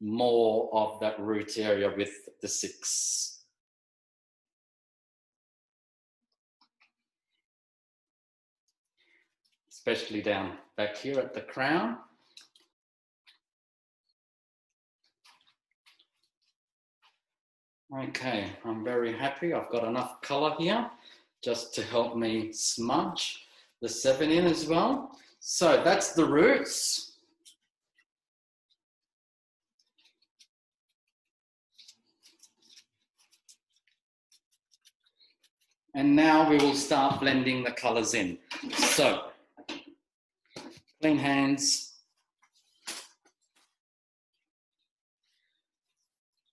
more of that root area with the 6. Especially down back here at the crown. Okay, I'm very happy. I've got enough colour here just to help me smudge the 7 in as well. So that's the roots. And now we will start blending the colours in. So, clean hands.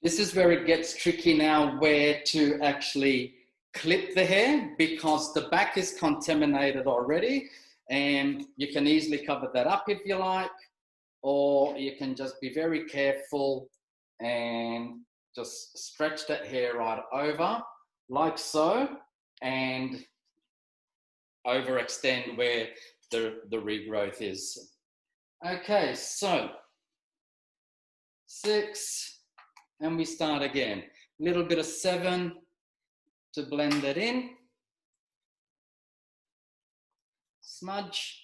This is where it gets tricky now, where to actually clip the hair, because the back is contaminated already, and you can easily cover that up if you like, or you can just be very careful and just stretch that hair right over, like so, and overextend where the regrowth is. Okay, so 6, and we start again. A little bit of 7 to blend that in. Smudge.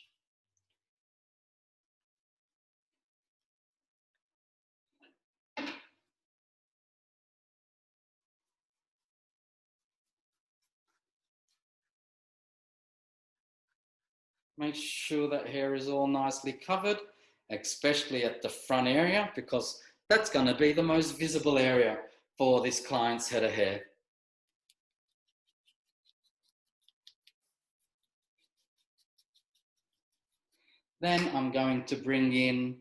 Make sure that hair is all nicely covered, especially at the front area, because that's going to be the most visible area for this client's head of hair. Then I'm going to bring in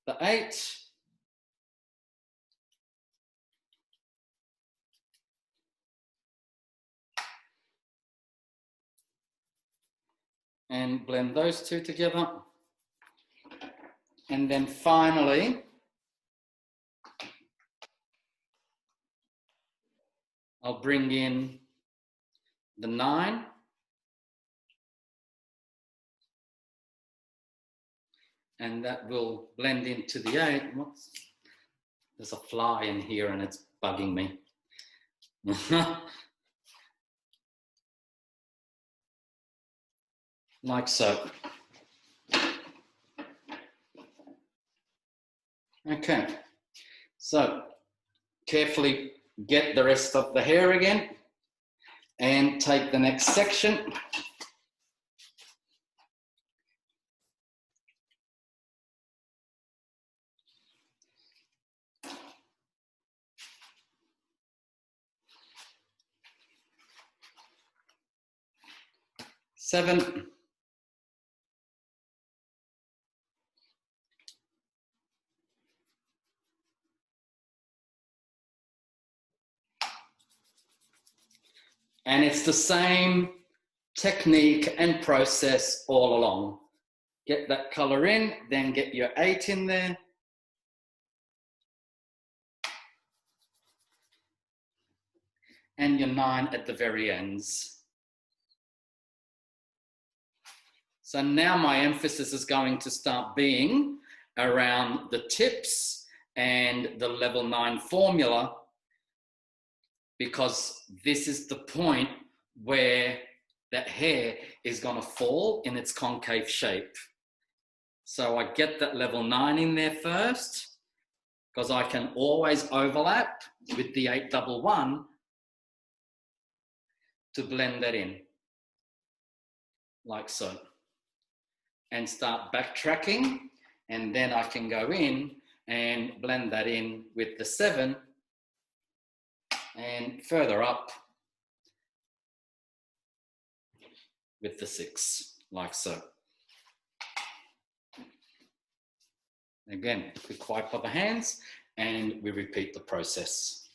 the 8. And blend those 2 together. And then finally, I'll bring in the 9. And that will blend into the 8. There's a fly in here and it's bugging me. Like so. Okay, so carefully get the rest of the hair again and take the next section. Seven. And it's the same technique and process all along. Get that color in, then get your 8 in there. And your 9 at the very ends. So now my emphasis is going to start being around the tips and the level 9 formula, because this is the point where that hair is going to fall in its concave shape. So I get that level 9 in there first, because I can always overlap with the 811 to blend that in, like so. And start backtracking, and then I can go in and blend that in with the 7 and further up. with the 6, like so. Again, quick wipe of the hands, and we repeat the process.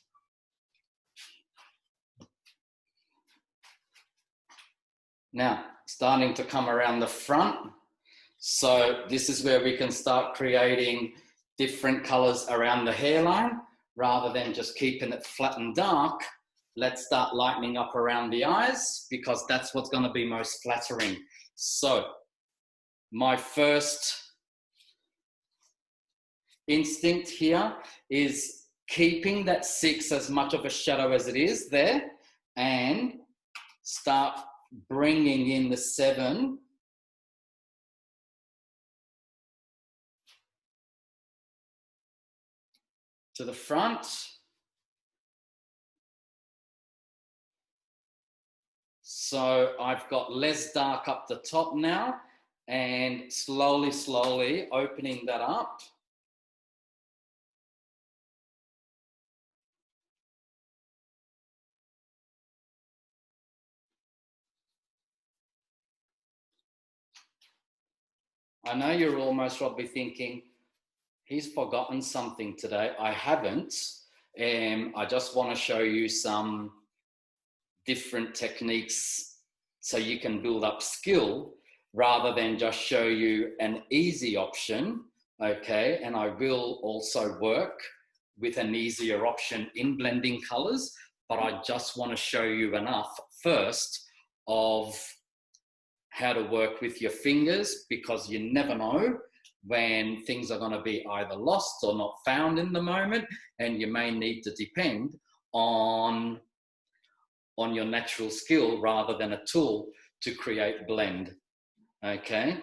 Now, starting to come around the front. So this is where we can start creating different colors around the hairline. Rather than just keeping it flat and dark, let's start lightening up around the eyes, because that's what's going to be most flattering. So my first instinct here is keeping that 6 as much of a shadow as it is there, and start bringing in the 7 to the front. So I've got less dark up the top now, and slowly opening that up. I know you're almost probably thinking, he's forgotten something today. I haven't. I just want to show you some different techniques so you can build up skill rather than just show you an easy option, okay? And I will also work with an easier option in blending colors, but I just want to show you enough first of how to work with your fingers, because you never know when things are going to be either lost or not found in the moment, and you may need to depend on your natural skill rather than a tool to create blend. Okay,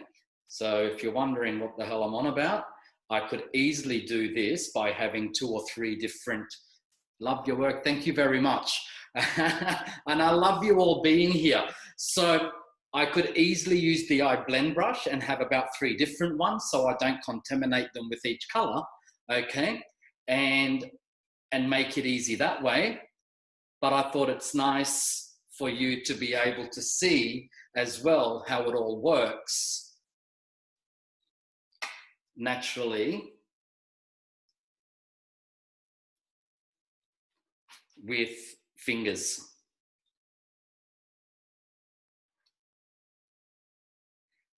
so if you're wondering what the hell I'm on about, I could easily do this by having 2 or 3 different. Love your work, thank you very much. And I love you all being here. So I could easily use the eye blend brush and have about 3 different ones, so I don't contaminate them with each color, okay? And make it easy that way. But I thought it's nice for you to be able to see as well how it all works naturally with fingers.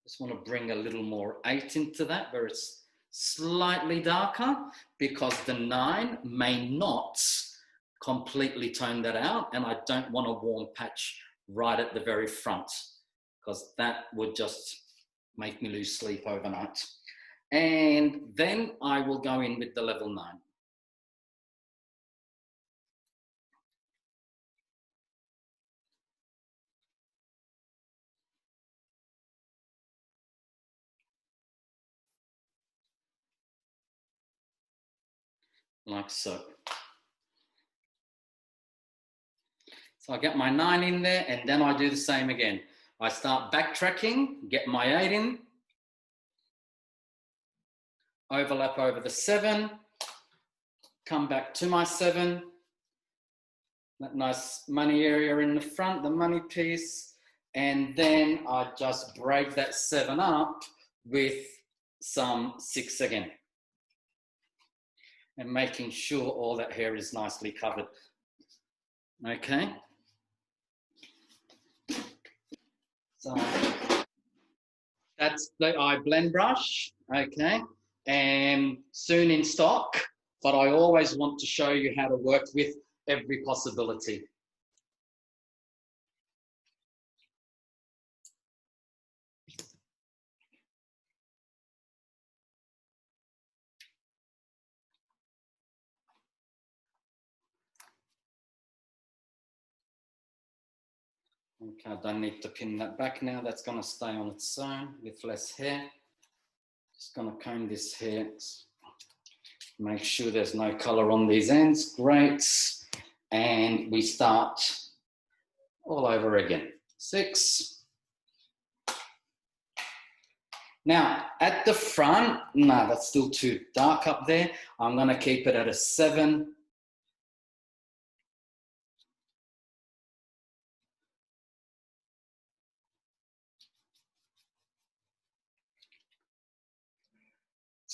Just want to bring a little more 8 into that where it's slightly darker, because the 9 may not completely tone that out, and I don't want a warm patch right at the very front, because that would just make me lose sleep overnight. And then I will go in with the level 9. Like so. So I get my 9 in there, and then I do the same again. I start backtracking, get my 8 in, overlap over the 7, come back to my 7, that nice money area in the front, the money piece, and then I just break that 7 up with some 6 again. And making sure all that hair is nicely covered. Okay. So that's the eye blend brush, okay, and soon in stock, but I always want to show you how to work with every possibility. Okay, I don't need to pin that back now. That's going to stay on its own with less hair. Just going to comb this hair. Make sure there's no color on these ends. Great. And we start all over again. 6. Now, at the front, no, that's still too dark up there. I'm going to keep it at a 7.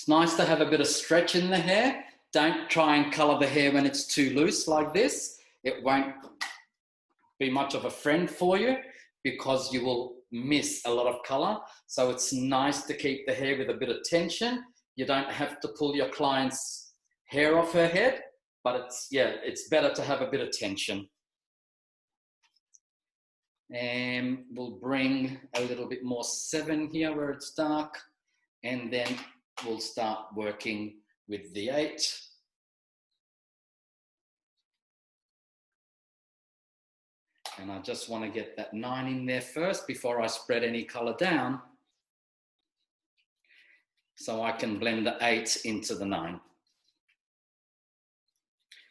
It's nice to have a bit of stretch in the hair. Don't try and color the hair when it's too loose like this. It won't be much of a friend for you because you will miss a lot of color. So it's nice to keep the hair with a bit of tension. You don't have to pull your client's hair off her head, but it's better to have a bit of tension. And we'll bring a little bit more 7 here where it's dark, and then we'll start working with the 8. And I just want to get that 9 in there first before I spread any color down, so I can blend the 8 into the 9.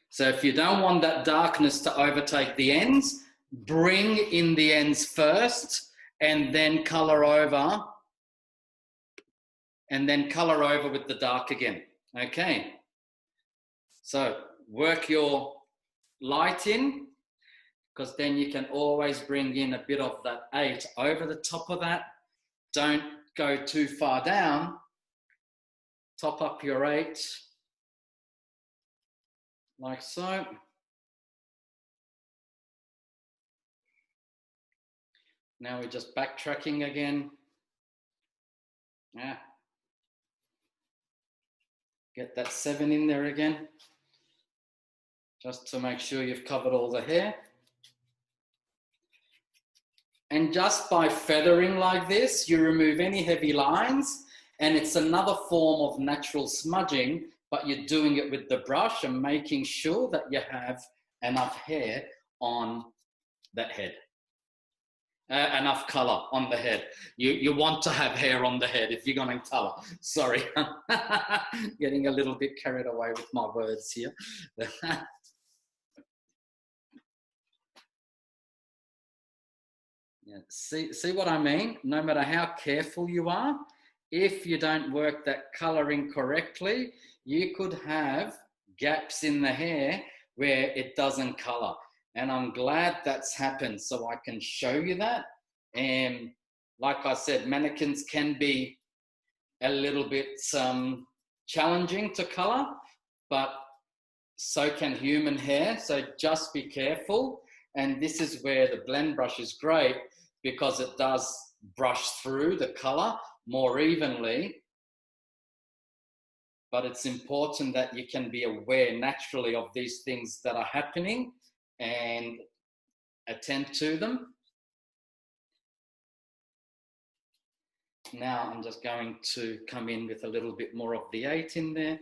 So if you don't want that darkness to overtake the ends, bring in the ends first and then color over, with the dark again. Okay. So work your light in, because then you can always bring in a bit of that 8 over the top of that. Don't go too far down. Top up your 8 like so. Now we're just backtracking again. Yeah. Get that 7 in there again, just to make sure you've covered all the hair. And just by feathering like this, you remove any heavy lines, and it's another form of natural smudging, but you're doing it with the brush and making sure that you have enough hair on that head. Enough color on the head. You want to have hair on the head if you're going to color. Sorry, getting a little bit carried away with my words here. Yeah, see what I mean? No matter how careful you are, if you don't work that coloring correctly, you could have gaps in the hair where it doesn't color. And I'm glad that's happened, so I can show you that. And like I said, mannequins can be a little bit challenging to color, but so can human hair. So just be careful. And this is where the blend brush is great, because it does brush through the color more evenly. But it's important that you can be aware naturally of these things that are happening and attend to them. Now I'm just going to come in with a little bit more of the 8 in there.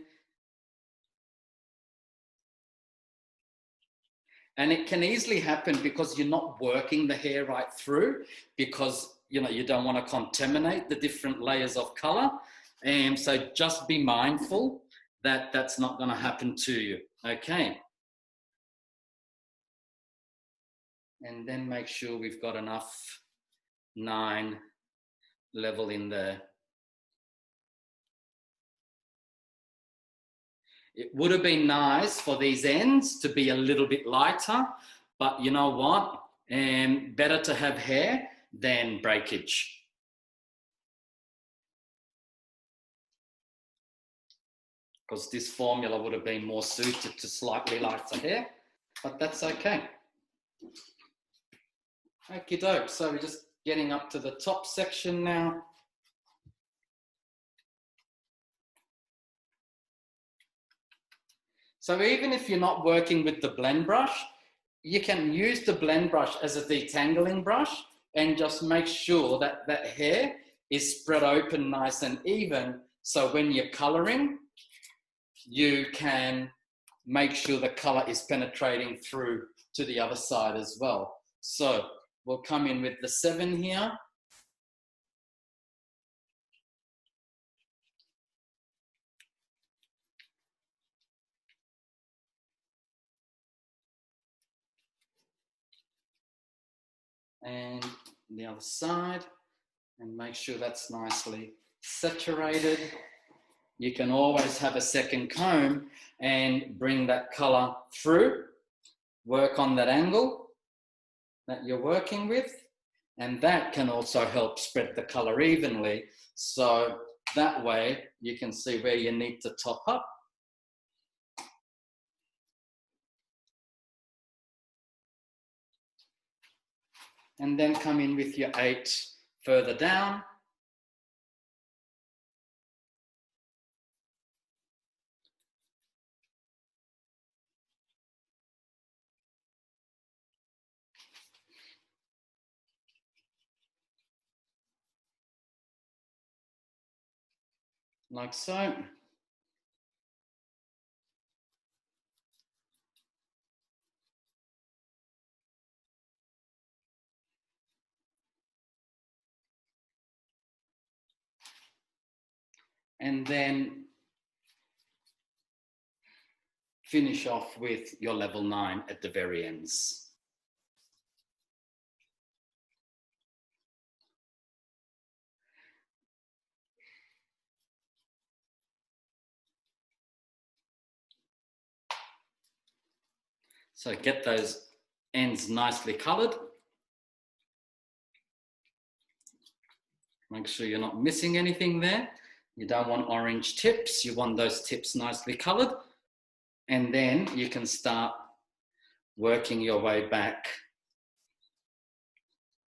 And it can easily happen because you're not working the hair right through, because you don't want to contaminate the different layers of color. And so just be mindful that that's not going to happen to you. Okay. And then make sure we've got enough 9 level in there. It would have been nice for these ends to be a little bit lighter, but you know what? Better to have hair than breakage. Because this formula would have been more suited to slightly lighter hair, but that's okay. Okie doke, so we're just getting up to the top section now. So even if you're not working with the blend brush, you can use the blend brush as a detangling brush and just make sure that that hair is spread open nice and even. So when you're coloring, you can make sure the color is penetrating through to the other side as well. So we'll come in with the 7 here. And the other side, and make sure that's nicely saturated. You can always have a second comb and bring that color through, work on that angle that you're working with, and that can also help spread the color evenly. So That way you can see where you need to top up. And then come in with your 8 further down. Like so. And then finish off with your level 9 at the very ends. So get those ends nicely colored. Make sure you're not missing anything there. You don't want orange tips. You want those tips nicely colored. And then you can start working your way back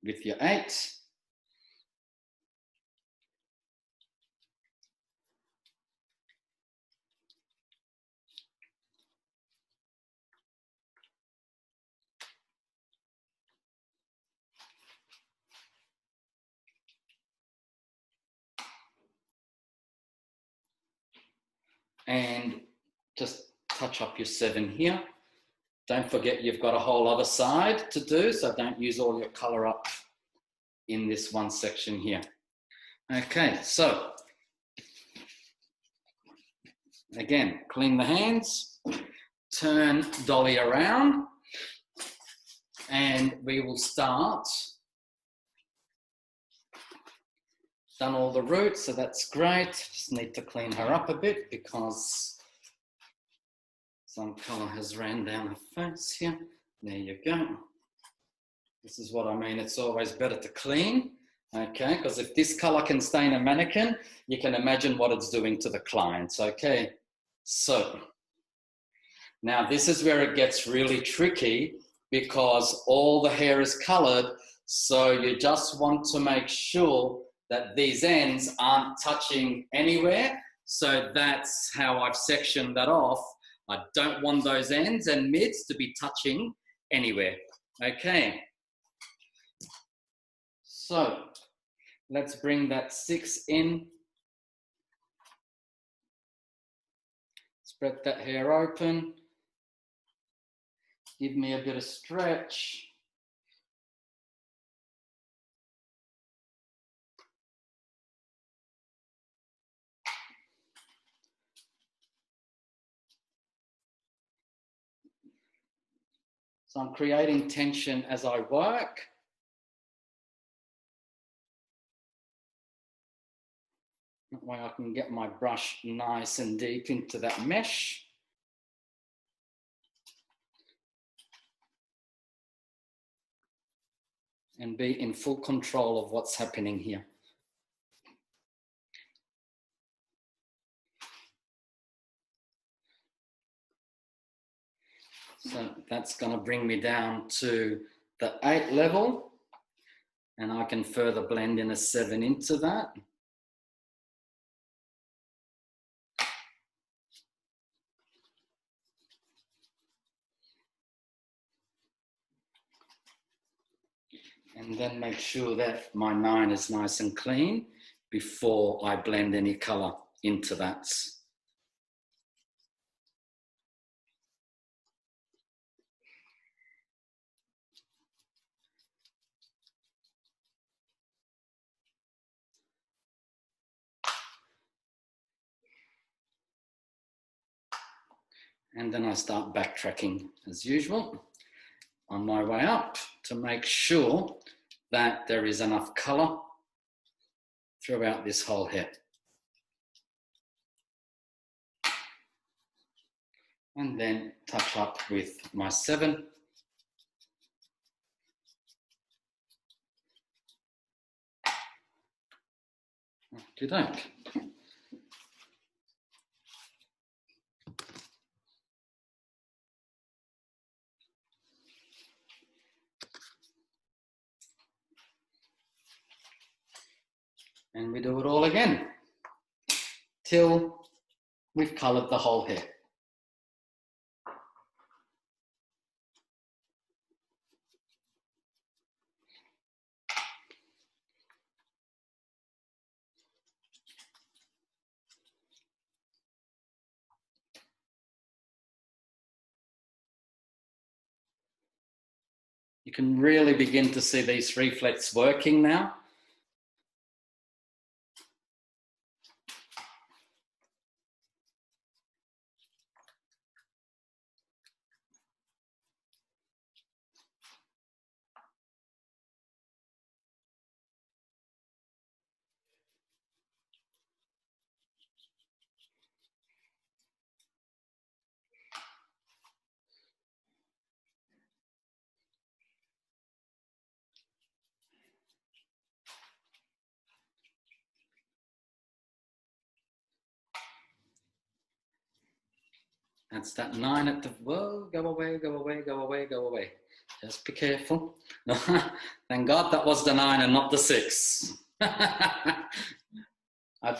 with your 8. And just touch up your 7 here. Don't forget you've got a whole other side to do, so don't use all your color up in this one section here. Okay, so again, clean the hands, turn dolly around, and we will start. Done all the roots, so that's great. Just need to clean her up a bit because some colour has ran down her face here. There you go. This is what I mean. It's always better to clean, okay? Because if this colour can stain a mannequin, you can imagine what it's doing to the clients, okay? So, now this is where it gets really tricky because all the hair is coloured, so you just want to make sure that these ends aren't touching anywhere. So that's how I've sectioned that off. I don't want those ends and mids to be touching anywhere. Okay. So let's bring that 6 in. Spread that hair open. Give me a bit of stretch. So I'm creating tension as I work. That way I can get my brush nice and deep into that mesh. And be in full control of what's happening here. So that's going to bring me down to the 8 level, and I can further blend in a 7 into that. And then make sure that my 9 is nice and clean before I blend any color into that. And then I start backtracking as usual on my way up to make sure that there is enough color throughout this whole hair. And then touch up with my 7. Okey-doke. And we do it all again till we've coloured the whole hair. You can really begin to see these reflets working now. That's that 9 at the, whoa, go away, go away, go away, go away. Just be careful. Thank God that was the 9 and not the 6. I'd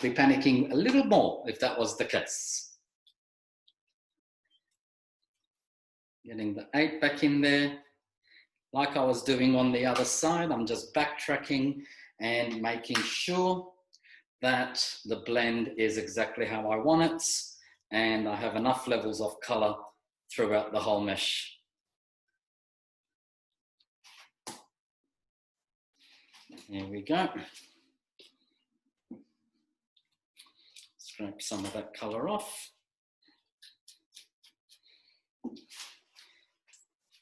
be panicking a little more if that was the case. Getting the 8 back in there. Like I was doing on the other side, I'm just backtracking and making sure that the blend is exactly how I want it. And I have enough levels of colour throughout the whole mesh. Here we go. Scrape some of that colour off.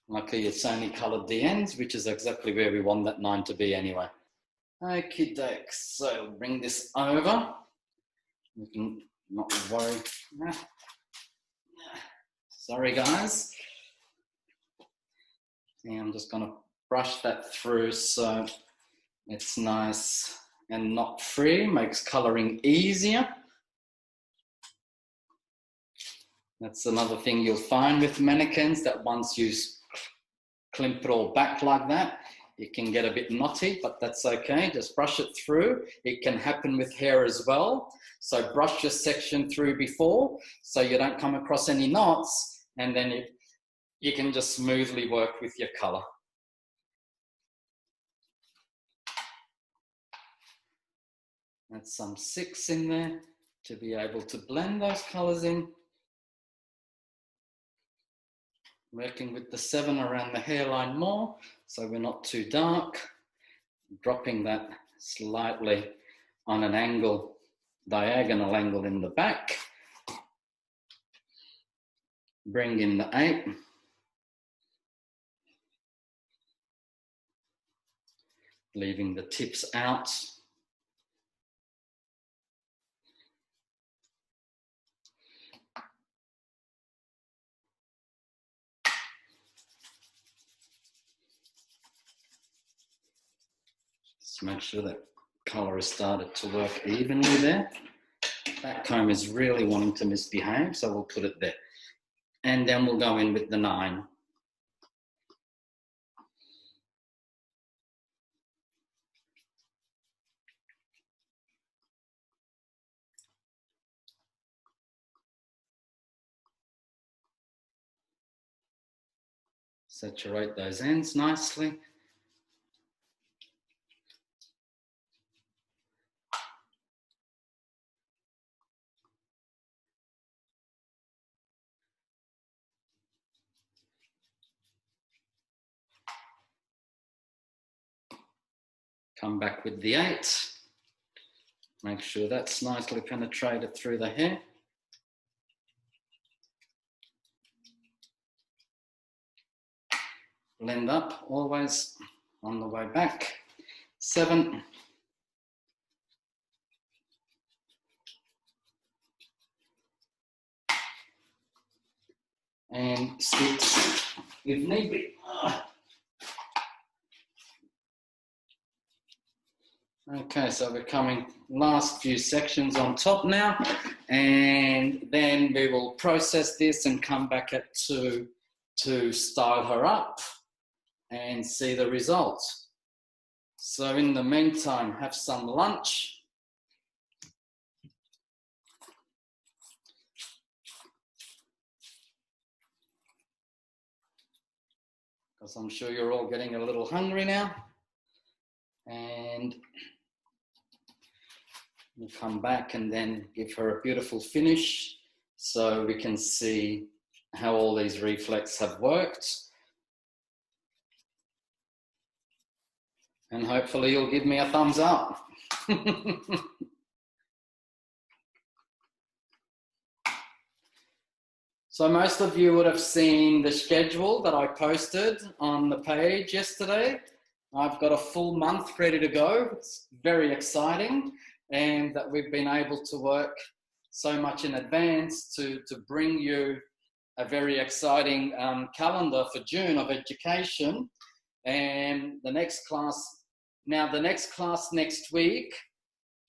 Luckily it's only coloured the ends, which is exactly where we want that 9 to be anyway. Okie doke, so bring this over. We can not worry. Sorry guys. And I'm just going to brush that through so it's nice and not free, makes colouring easier. That's another thing you'll find with mannequins, that once you crimp it all back like that, it can get a bit knotty, but that's okay. Just brush it through. It can happen with hair as well. So brush your section through before so you don't come across any knots, and then you can just smoothly work with your colour. Add some 6 in there to be able to blend those colours in. Working with the 7 around the hairline more, so we're not too dark. Dropping that slightly on an angle, diagonal angle in the back. Bring in the 8. Leaving the tips out. Just make sure that colour has started to work evenly there. That comb is really wanting to misbehave, so we'll put it there. And then we'll go in with the 9. Saturate those ends nicely. Come back with the 8. Make sure that's nicely penetrated through the hair. Blend up always on the way back. 7. And 6 if need be. Okay, so we're coming last few sections on top now, and then we will process this and come back at 2 to style her up and see the results. So in the meantime, have some lunch because I'm sure you're all getting a little hungry now. And we'll come back and then give her a beautiful finish so we can see how all these reflex have worked. And hopefully you'll give me a thumbs up. So most of you would have seen the schedule that I posted on the page yesterday. I've got a full month ready to go. It's very exciting, and that we've been able to work so much in advance to bring you a very exciting calendar for June of education. And the next class next week,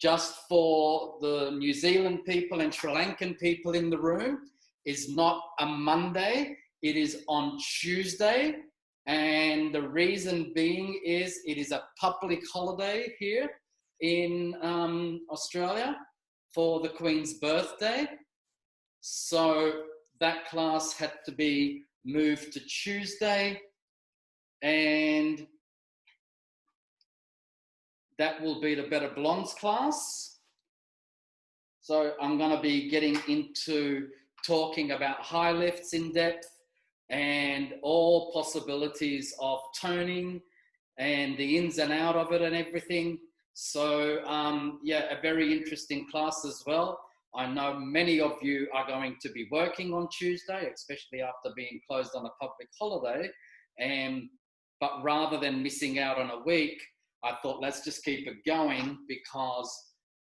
just for the New Zealand people and Sri Lankan people in the room, is not a Monday, it is on Tuesday. And the reason being is it is a public holiday here in Australia for the Queen's birthday. So that class had to be moved to Tuesday, and that will be the Better Blondes class. So I'm going to be getting into talking about high lifts in depth and all possibilities of toning and the ins and out of it and everything. So yeah, a very interesting class as well. I know many of you are going to be working on Tuesday, especially after being closed on a public holiday. But rather than missing out on a week, I thought let's just keep it going, because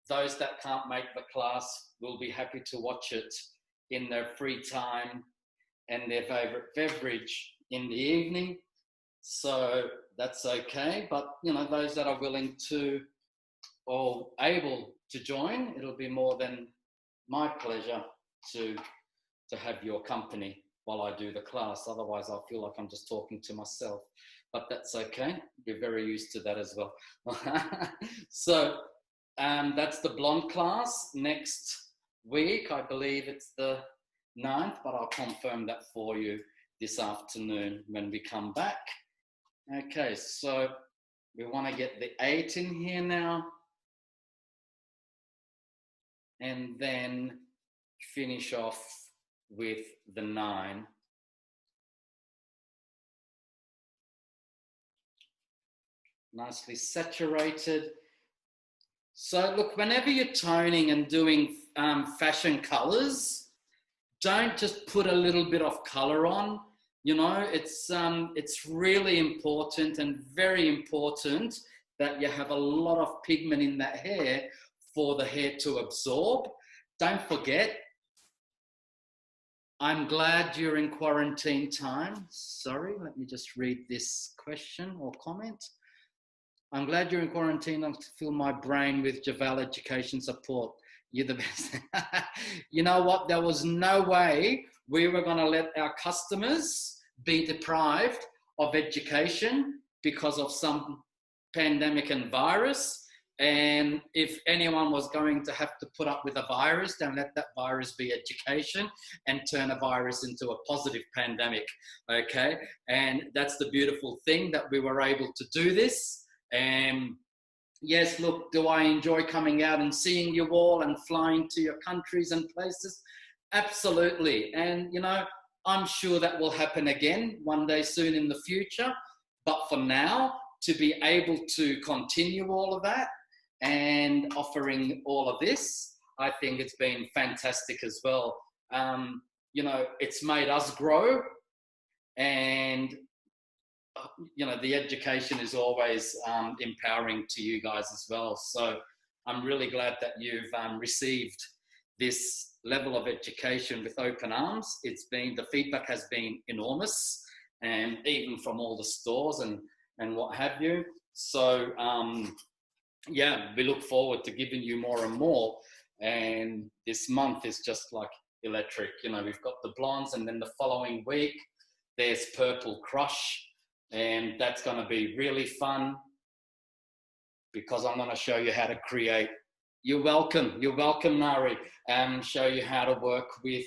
those that can't make the class will be happy to watch it in their free time and their favorite beverage in the evening. So that's okay. But you know, those that are willing to or able to join, it'll be more than my pleasure to have your company while I do the class. Otherwise I'll feel like I'm just talking to myself, but that's okay. You're very used to that as well. So that's the blonde class next week. I believe it's the 9th, but I'll confirm that for you this afternoon when we come back. Okay, so we want to get the 8 in here now, and then finish off with the 9. Nicely saturated. So look, whenever you're toning and doing fashion colors, don't just put a little bit of color on. You know, it's really important and very important that you have a lot of pigment in that hair for the hair to absorb. Don't forget, I'm glad during quarantine time. Sorry, let me just read this question or comment. I'm glad during quarantine I fill my brain with Jeval education support. You're the best. You know what? There was no way we were going to let our customers be deprived of education because of some pandemic and virus. And if anyone was going to have to put up with a virus, then let that virus be education and turn a virus into a positive pandemic. Okay. And that's the beautiful thing, that we were able to do this. And yes, look, do I enjoy coming out and seeing you all and flying to your countries and places? Absolutely. And, you know, I'm sure that will happen again one day soon in the future. But for now, to be able to continue all of that and offering all of this, I think it's been fantastic as well. You know, it's made us grow, and you know, the education is always empowering to you guys as well. So I'm really glad that you've received this level of education with open arms. The feedback has been enormous, and even from all the stores and what have you. So yeah, we look forward to giving you more and more. And this month is just like electric. You know, we've got the blondes, and then the following week there's Purple Crush. And that's going to be really fun, because I'm going to show you how to create. You're welcome, Nari. Show you how to work with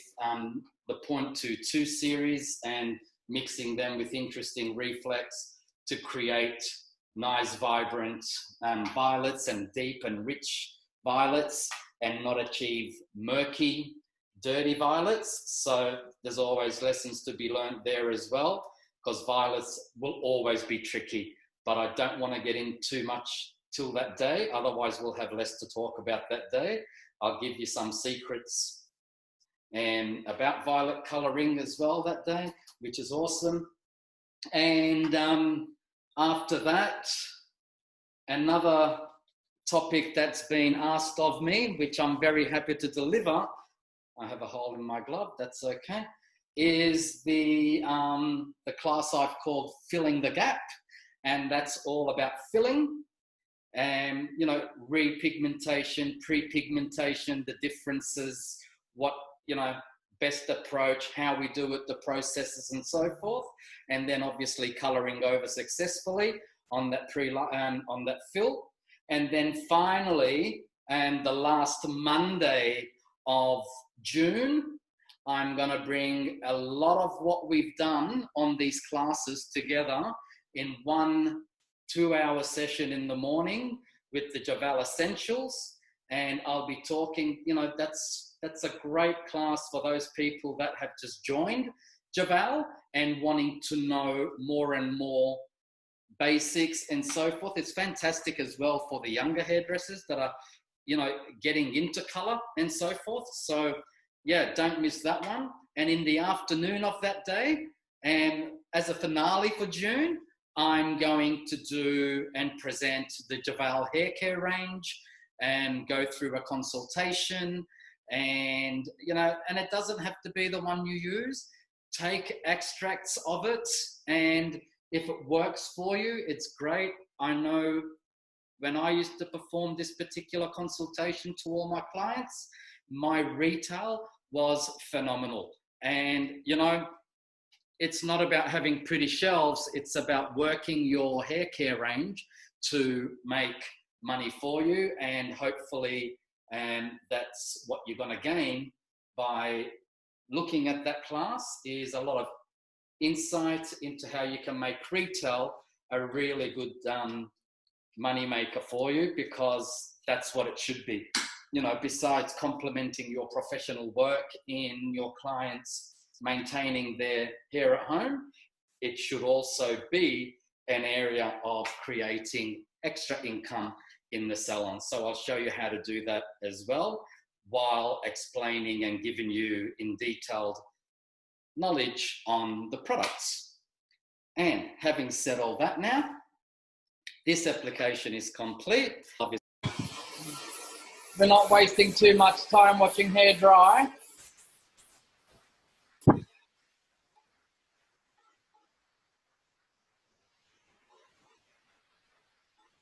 the 0.22 series and mixing them with interesting reflex to create nice, vibrant violets and deep and rich violets, and not achieve murky, dirty violets. So there's always lessons to be learned there as well, because violets will always be tricky, but I don't want to get in too much till that day. Otherwise we'll have less to talk about that day. I'll give you some secrets and about violet coloring as well that day, which is awesome. And after that, another topic that's been asked of me, which I'm very happy to deliver, I have a hole in my glove, that's okay, is the class I've called Filling the Gap. And that's all about filling and, you know, repigmentation, pre-pigmentation, the differences, what, you know, best approach, how we do it, the processes and so forth. And then obviously coloring over successfully on that on that fill. And then finally, and the last Monday of June, I'm going to bring a lot of what we've done on these classes together in 1 2-hour session in the morning with the Jeval Essentials. And I'll be talking, you know, that's a great class for those people that have just joined Jeval and wanting to know more and more basics and so forth. It's fantastic as well for the younger hairdressers that are, you know, getting into color and so forth. So yeah, don't miss that one. And in the afternoon of that day, and as a finale for June, I'm going to do and present the Jeval hair care range and go through a consultation. And, you know, and it doesn't have to be the one you use. Take extracts of it, and if it works for you, it's great. I know when I used to perform this particular consultation to all my clients, my retail was phenomenal. And, you know, it's not about having pretty shelves, it's about working your hair care range to make money for you. And hopefully, that's what you're going to gain by looking at that class, is a lot of insight into how you can make retail a really good money maker for you, because that's what it should be. You know, besides complementing your professional work in your clients maintaining their hair at home, it should also be an area of creating extra income in the salon. So I'll show you how to do that as well, while explaining and giving you in detailed knowledge on the products. And having said all that now, this application is complete. We're not wasting too much time watching hair dry.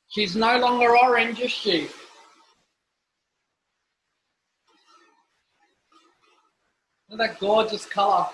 She's no longer orange, is she? Look at that gorgeous colour.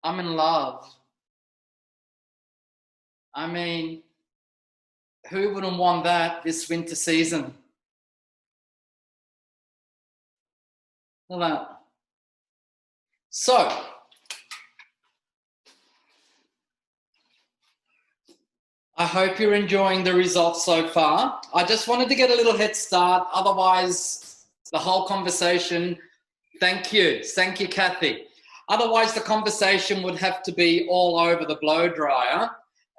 I'm in love. I mean, who wouldn't want that this winter season? Look at that. So, I hope you're enjoying the results so far. I just wanted to get a little head start. Otherwise, the whole conversation, thank you, Kathy. Otherwise, the conversation would have to be all over the blow dryer,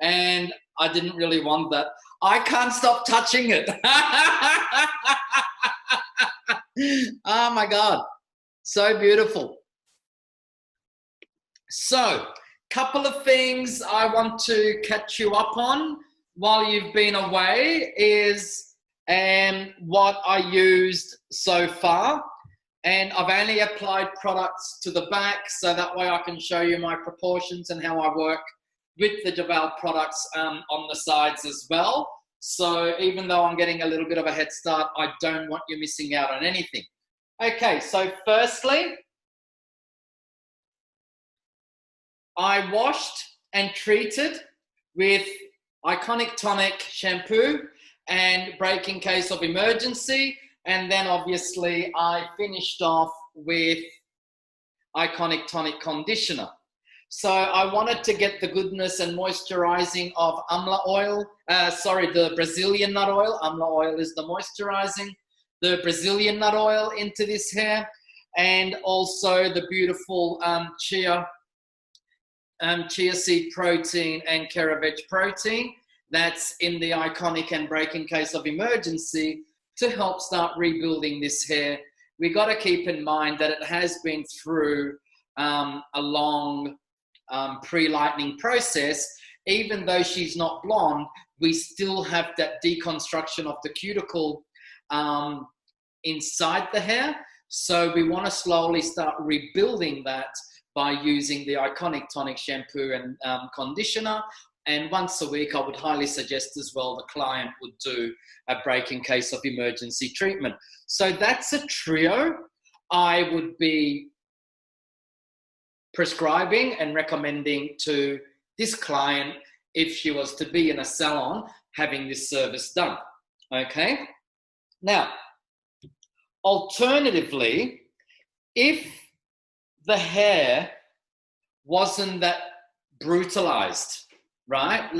and I didn't really want that. I can't stop touching it. Oh my God, so beautiful. So, couple of things I want to catch you up on while you've been away is what I used so far. And I've only applied products to the back, so that way I can show you my proportions and how I work with the Jeval products on the sides as well. So even though I'm getting a little bit of a head start, I don't want you missing out on anything. Okay, so firstly, I washed and treated with Iconic Tonic shampoo and break in case of emergency. And then obviously I finished off with Iconic Tonic conditioner. So I wanted to get the goodness and moisturizing of amla oil, the Brazilian nut oil. Amla oil is the moisturizing. The Brazilian nut oil into this hair, and also the beautiful chia seed protein and caraway protein that's in the Iconic and break in case of emergency to help start rebuilding this hair. We got to keep in mind that it has been through a long pre-lightening process. Even though she's not blonde, we still have that deconstruction of the cuticle inside the hair. So we want to slowly start rebuilding that by using the Iconic Tonic shampoo and conditioner. And once a week, I would highly suggest as well the client would do a break in case of emergency treatment. So that's a trio I would be prescribing and recommending to this client if she was to be in a salon having this service done. Okay? Now, alternatively, if the hair wasn't that brutalized, right?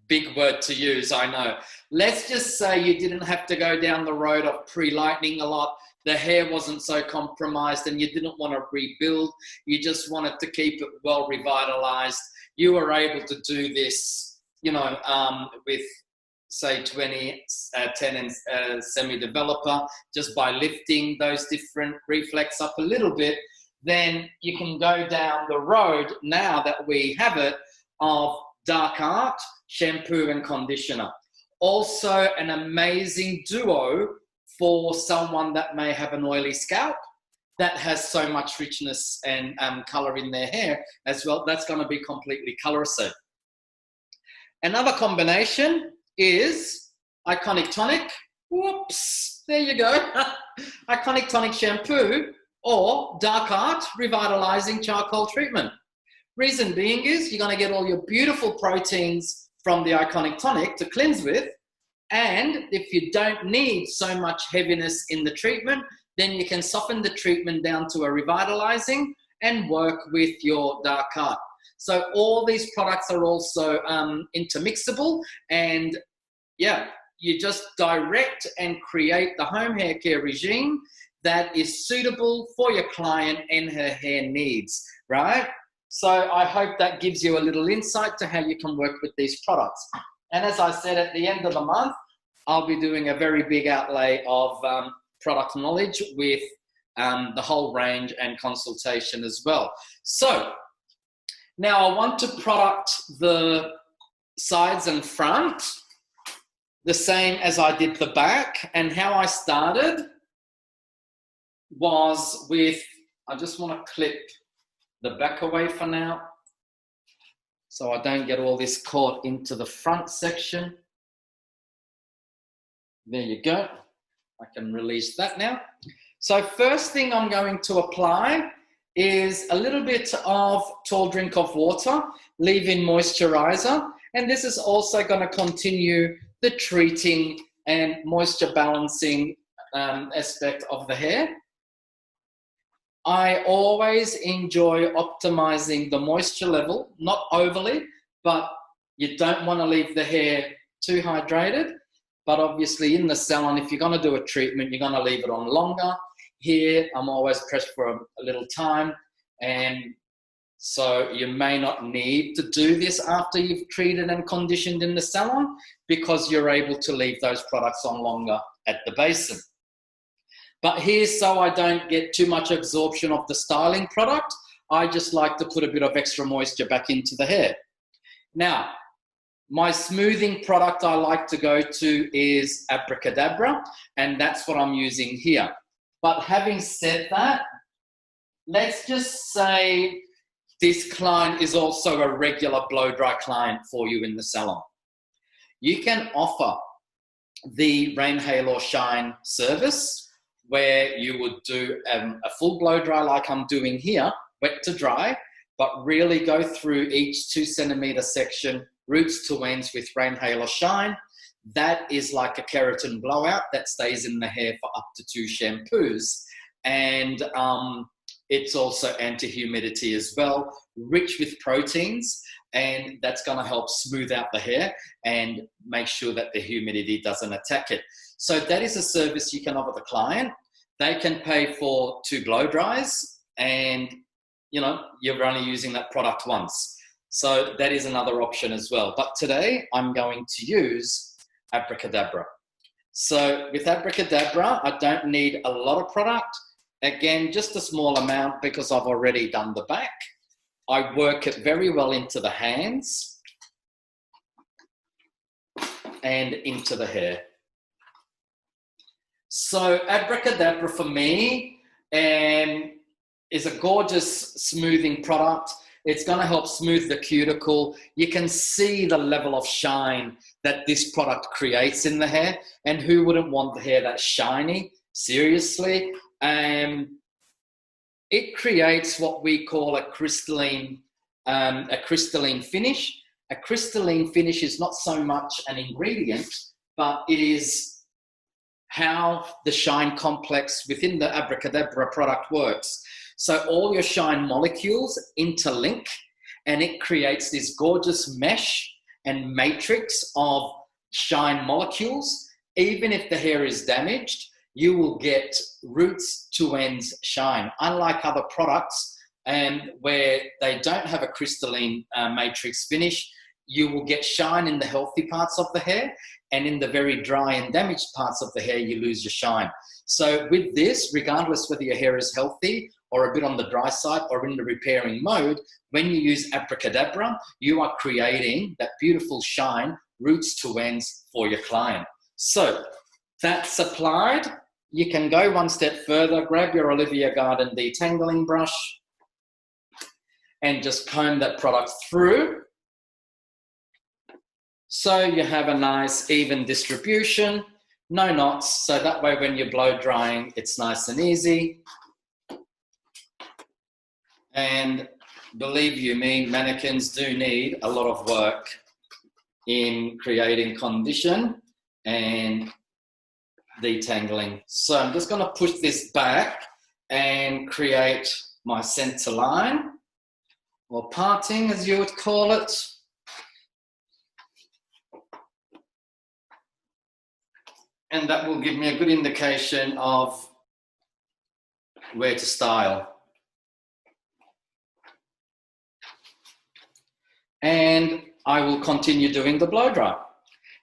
Big word to use, I know. Let's just say you didn't have to go down the road of pre-lightening a lot. The hair wasn't so compromised and you didn't want to rebuild. You just wanted to keep it well revitalized. You were able to do this, with say 10 and semi-developer, just by lifting those different reflex up a little bit. Then you can go down the road, now that we have it, of Dark Art shampoo and conditioner. Also an amazing duo for someone that may have an oily scalp that has so much richness and color in their hair as well. That's going to be completely color safe. Another combination is Iconic Tonic. Whoops, there you go. Iconic Tonic shampoo or Dark Art revitalizing charcoal treatment. Reason being is you're going to get all your beautiful proteins from the Iconic Tonic to cleanse with. And if you don't need so much heaviness in the treatment, then you can soften the treatment down to a revitalizing and work with your Dark Art. So all these products are also intermixable, and yeah, you just direct and create the home hair care regime that is suitable for your client and her hair needs, right? So I hope that gives you a little insight to how you can work with these products. And as I said, at the end of the month, I'll be doing a very big outlay of product knowledge with the whole range and consultation as well. So now I want to product the sides and front the same as I did the back. And how I started was with, I just want to clip the back away for now so I don't get all this caught into the front section. There you go. I can release that now. So first thing I'm going to apply is a little bit of tall drink of water, leave-in moisturizer, and this is also going to continue the treating and moisture balancing aspect of the hair. I always enjoy optimizing the moisture level, not overly, but you don't want to leave the hair too hydrated. But obviously in the salon, if you're going to do a treatment, you're going to leave it on longer. Here, I'm always pressed for a little time And so you may not need to do this after you've treated and conditioned in the salon, because you're able to leave those products on longer at the basin. But here's so I don't get too much absorption of the styling product, I just like to put a bit of extra moisture back into the hair. Now, my smoothing product I like to go to is Abracadabra, and that's what I'm using here. But having said that, let's just say this client is also a regular blow dry client for you in the salon. You can offer the rain, hail or shine service, where you would do a full blow dry like I'm doing here, wet to dry, but really go through each 2 centimeter section, roots to ends with rain, hail or shine. That is like a keratin blowout that stays in the hair for up to 2 shampoos. And it's also anti-humidity as well, rich with proteins, and that's going to help smooth out the hair and make sure that the humidity doesn't attack it. So that is a service you can offer the client. They can pay for 2 blow dries, and you're only using that product once. So that is another option as well. But today I'm going to use Abracadabra. So with Abracadabra, I don't need a lot of product. Again, just a small amount because I've already done the back. I work it very well into the hands and into the hair. So Abracadabra for me is a gorgeous smoothing product. It's going to help smooth the cuticle. You can see the level of shine that this product creates in the hair. And who wouldn't want the hair that's shiny? Seriously. It creates what we call a crystalline finish. A crystalline finish is not so much an ingredient, but it is how the shine complex within the Abracadabra product works. So all your shine molecules interlink, and it creates this gorgeous mesh and matrix of shine molecules. Even if the hair is damaged, you will get roots to ends shine. Unlike other products where they don't have a crystalline matrix finish, you will get shine in the healthy parts of the hair, and in the very dry and damaged parts of the hair, you lose your shine. So with this, regardless whether your hair is healthy or a bit on the dry side or in the repairing mode, when you use Abracadabra, you are creating that beautiful shine, roots to ends for your client. So that's applied. You can go one step further, grab your Olivia Garden detangling brush and just comb that product through. So you have a nice even distribution, no knots, so that way when you're blow drying, it's nice and easy. And believe you me, mannequins do need a lot of work in creating condition and detangling. So I'm just going to push this back and create my center line, or parting as you would call it. And that will give me a good indication of where to style. And I will continue doing the blow dry.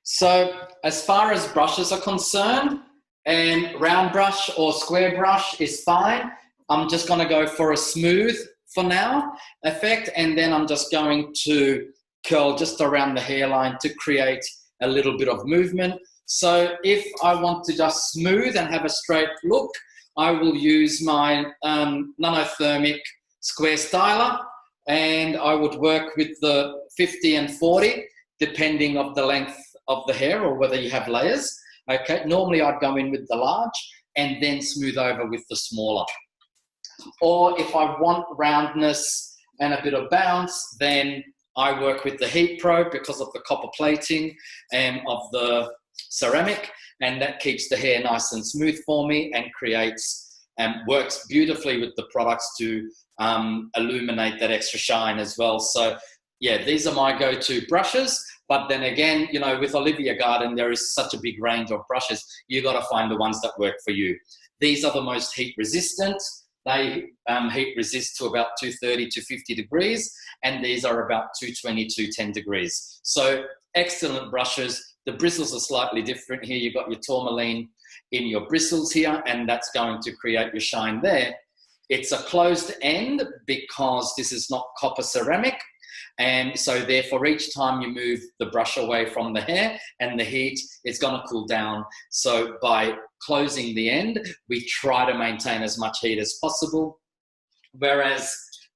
So as far as brushes are concerned, round brush or square brush is fine. I'm just going to go for a smooth for now effect, and then I'm just going to curl just around the hairline to create a little bit of movement. So if I want to just smooth and have a straight look, I will use my nanothermic square styler, and I would work with the 50 and 40 depending on the length of the hair or whether you have layers. Okay, normally I'd go in with the large and then smooth over with the smaller. Or if I want roundness and a bit of bounce, then I work with the heat probe because of the copper plating of the ceramic, and that keeps the hair nice and smooth for me and creates works beautifully with the products to illuminate that extra shine as well. So yeah, these are my go-to brushes. But then again, you know, with Olivia Garden, there is such a big range of brushes. You got to find the ones that work for you. These are the most heat resistant. They heat resist to about 230 to 50 degrees, and these are about 220 to 10 degrees. So excellent brushes. The bristles are slightly different here. You've got your tourmaline in your bristles here, and that's going to create your shine there. It's a closed end because this is not copper ceramic. And so therefore, each time you move the brush away from the hair and the heat, it's going to cool down. So by closing the end, we try to maintain as much heat as possible. Whereas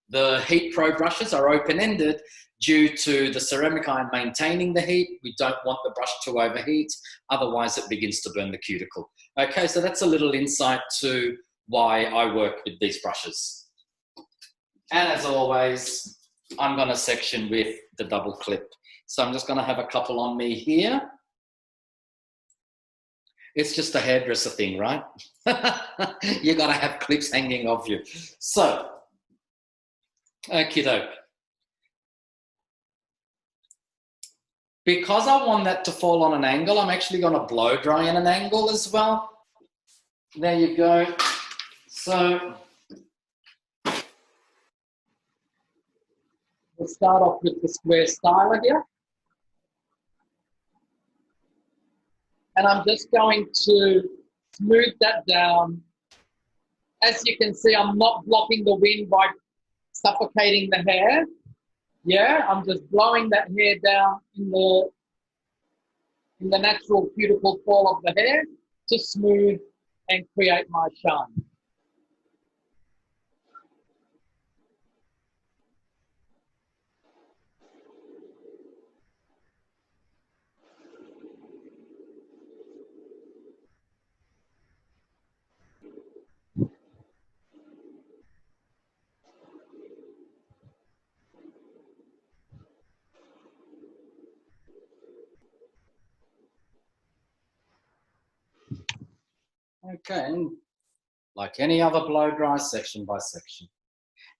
the Heat Pro brushes are open-ended due to the ceramic iron maintaining the heat. We don't want the brush to overheat, otherwise it begins to burn the cuticle. Okay, so that's a little insight to why I work with these brushes. And as always, I'm going to section with the double clip. So I'm just going to have a couple on me here. It's just a hairdresser thing, right? You got to have clips hanging off you. So, okie doke. Because I want that to fall on an angle, I'm actually going to blow dry in an angle as well. There you go. So, we'll start off with the square styler here. And I'm just going to smooth that down. As you can see, I'm not blocking the wind by suffocating the hair. Yeah, I'm just blowing that hair down in the natural cuticle fall of the hair to smooth and create my shine. Okay, like any other blow dry, section by section.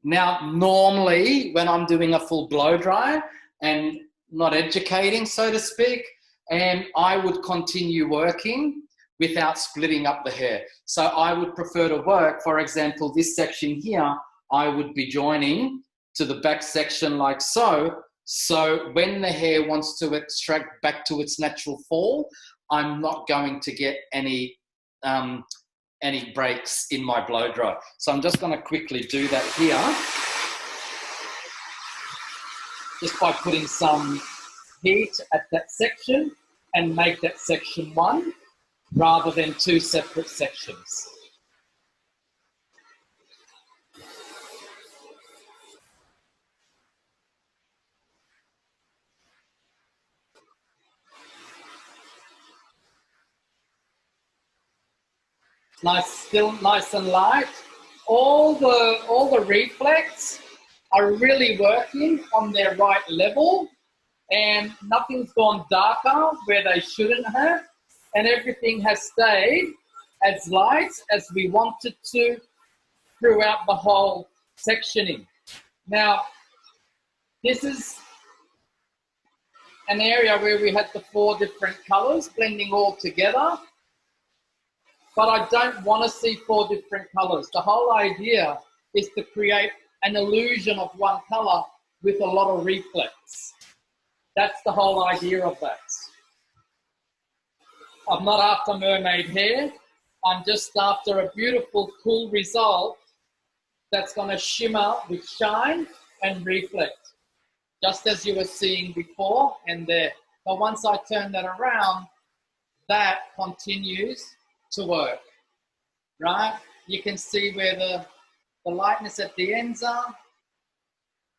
Now, normally when I'm doing a full blow dry and not educating, so to speak, and I would continue working without splitting up the hair. So I would prefer to work, for example, this section here, I would be joining to the back section like so. So when the hair wants to extract back to its natural fall, I'm not going to get any breaks in my blow dry. So I'm just going to quickly do that here, just by putting some heat at that section and make that section one rather than two separate sections. Nice, still nice and light. All the reflex are really working on their right level, and nothing's gone darker where they shouldn't have, and everything has stayed as light as we wanted to throughout the whole sectioning. Now, this is an area where we had the 4 different colors blending all together. But I don't want to see 4 different colors. The whole idea is to create an illusion of one color with a lot of reflex. That's the whole idea of that. I'm not after mermaid hair. I'm just after a beautiful, cool result that's going to shimmer with shine and reflect, just as you were seeing before and there. But once I turn that around, that continues to work, right? You can see where the lightness at the ends are,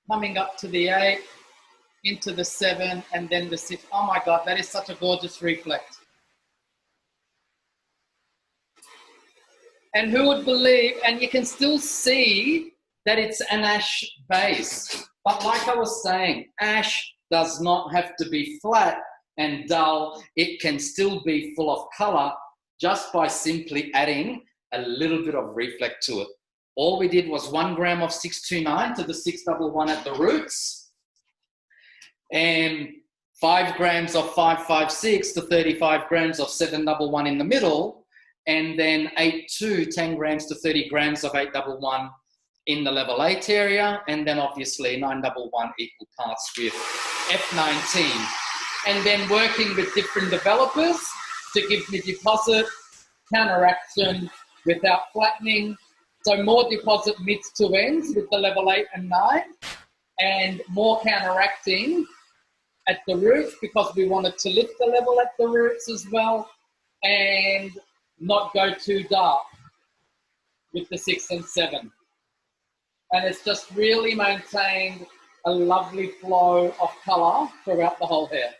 coming up to the 8, into the 7, and then the 6. Oh my God, that is such a gorgeous reflect. And who would believe, and you can still see that it's an ash base. But like I was saying, ash does not have to be flat and dull. It can still be full of color, just by simply adding a little bit of reflect to it. All we did was 1 gram of 629 to the 611 at the roots, and 5 grams of 556 to 35 grams of 711 in the middle, and then 8-2, 10 grams to 30 grams of 811 in the level 8 area, and then obviously 911 equal parts with F19. And then working with different developers to give me deposit, counteraction without flattening. So more deposit mids to ends with the level 8 and 9, and more counteracting at the roots because we wanted to lift the level at the roots as well, and not go too dark with the 6 and 7. And it's just really maintained a lovely flow of colour throughout the whole hair.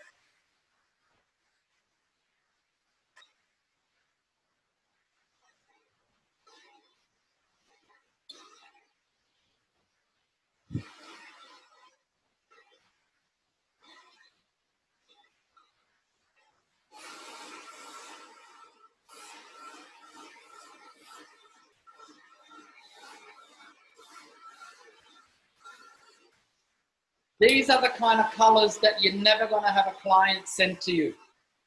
These are the kind of colours that you're never going to have a client send to you.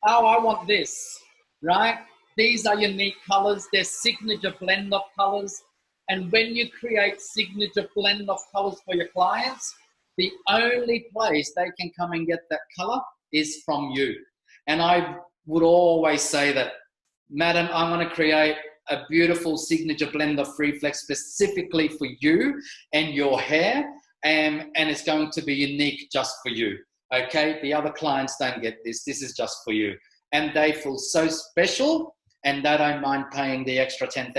Oh, I want this, right? These are unique colours. They're signature blend of colours. And when you create signature blend of colours for your clients, the only place they can come and get that colour is from you. And I would always say that, madam, I'm going to create a beautiful signature blend of Free Flex specifically for you and your hair. And it's going to be unique just for you, okay? The other clients don't get this. This is just for you. And they feel so special, and they don't mind paying the extra $10,000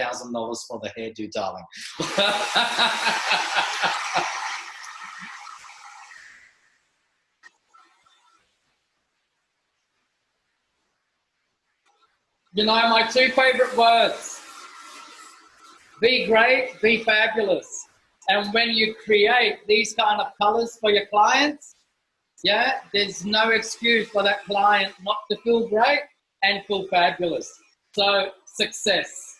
for the hairdo, darling. You know, my 2 favorite words: be great, be fabulous. And when you create these kind of colors for your clients, yeah, there's no excuse for that client not to feel great and feel fabulous. So, success.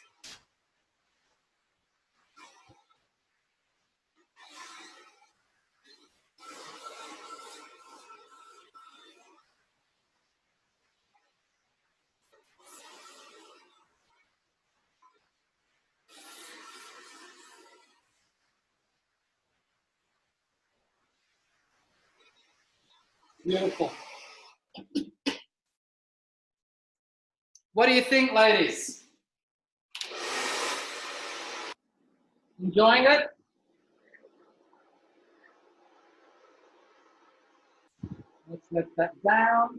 Beautiful. What do you think, ladies? Enjoying it? Let's let that down.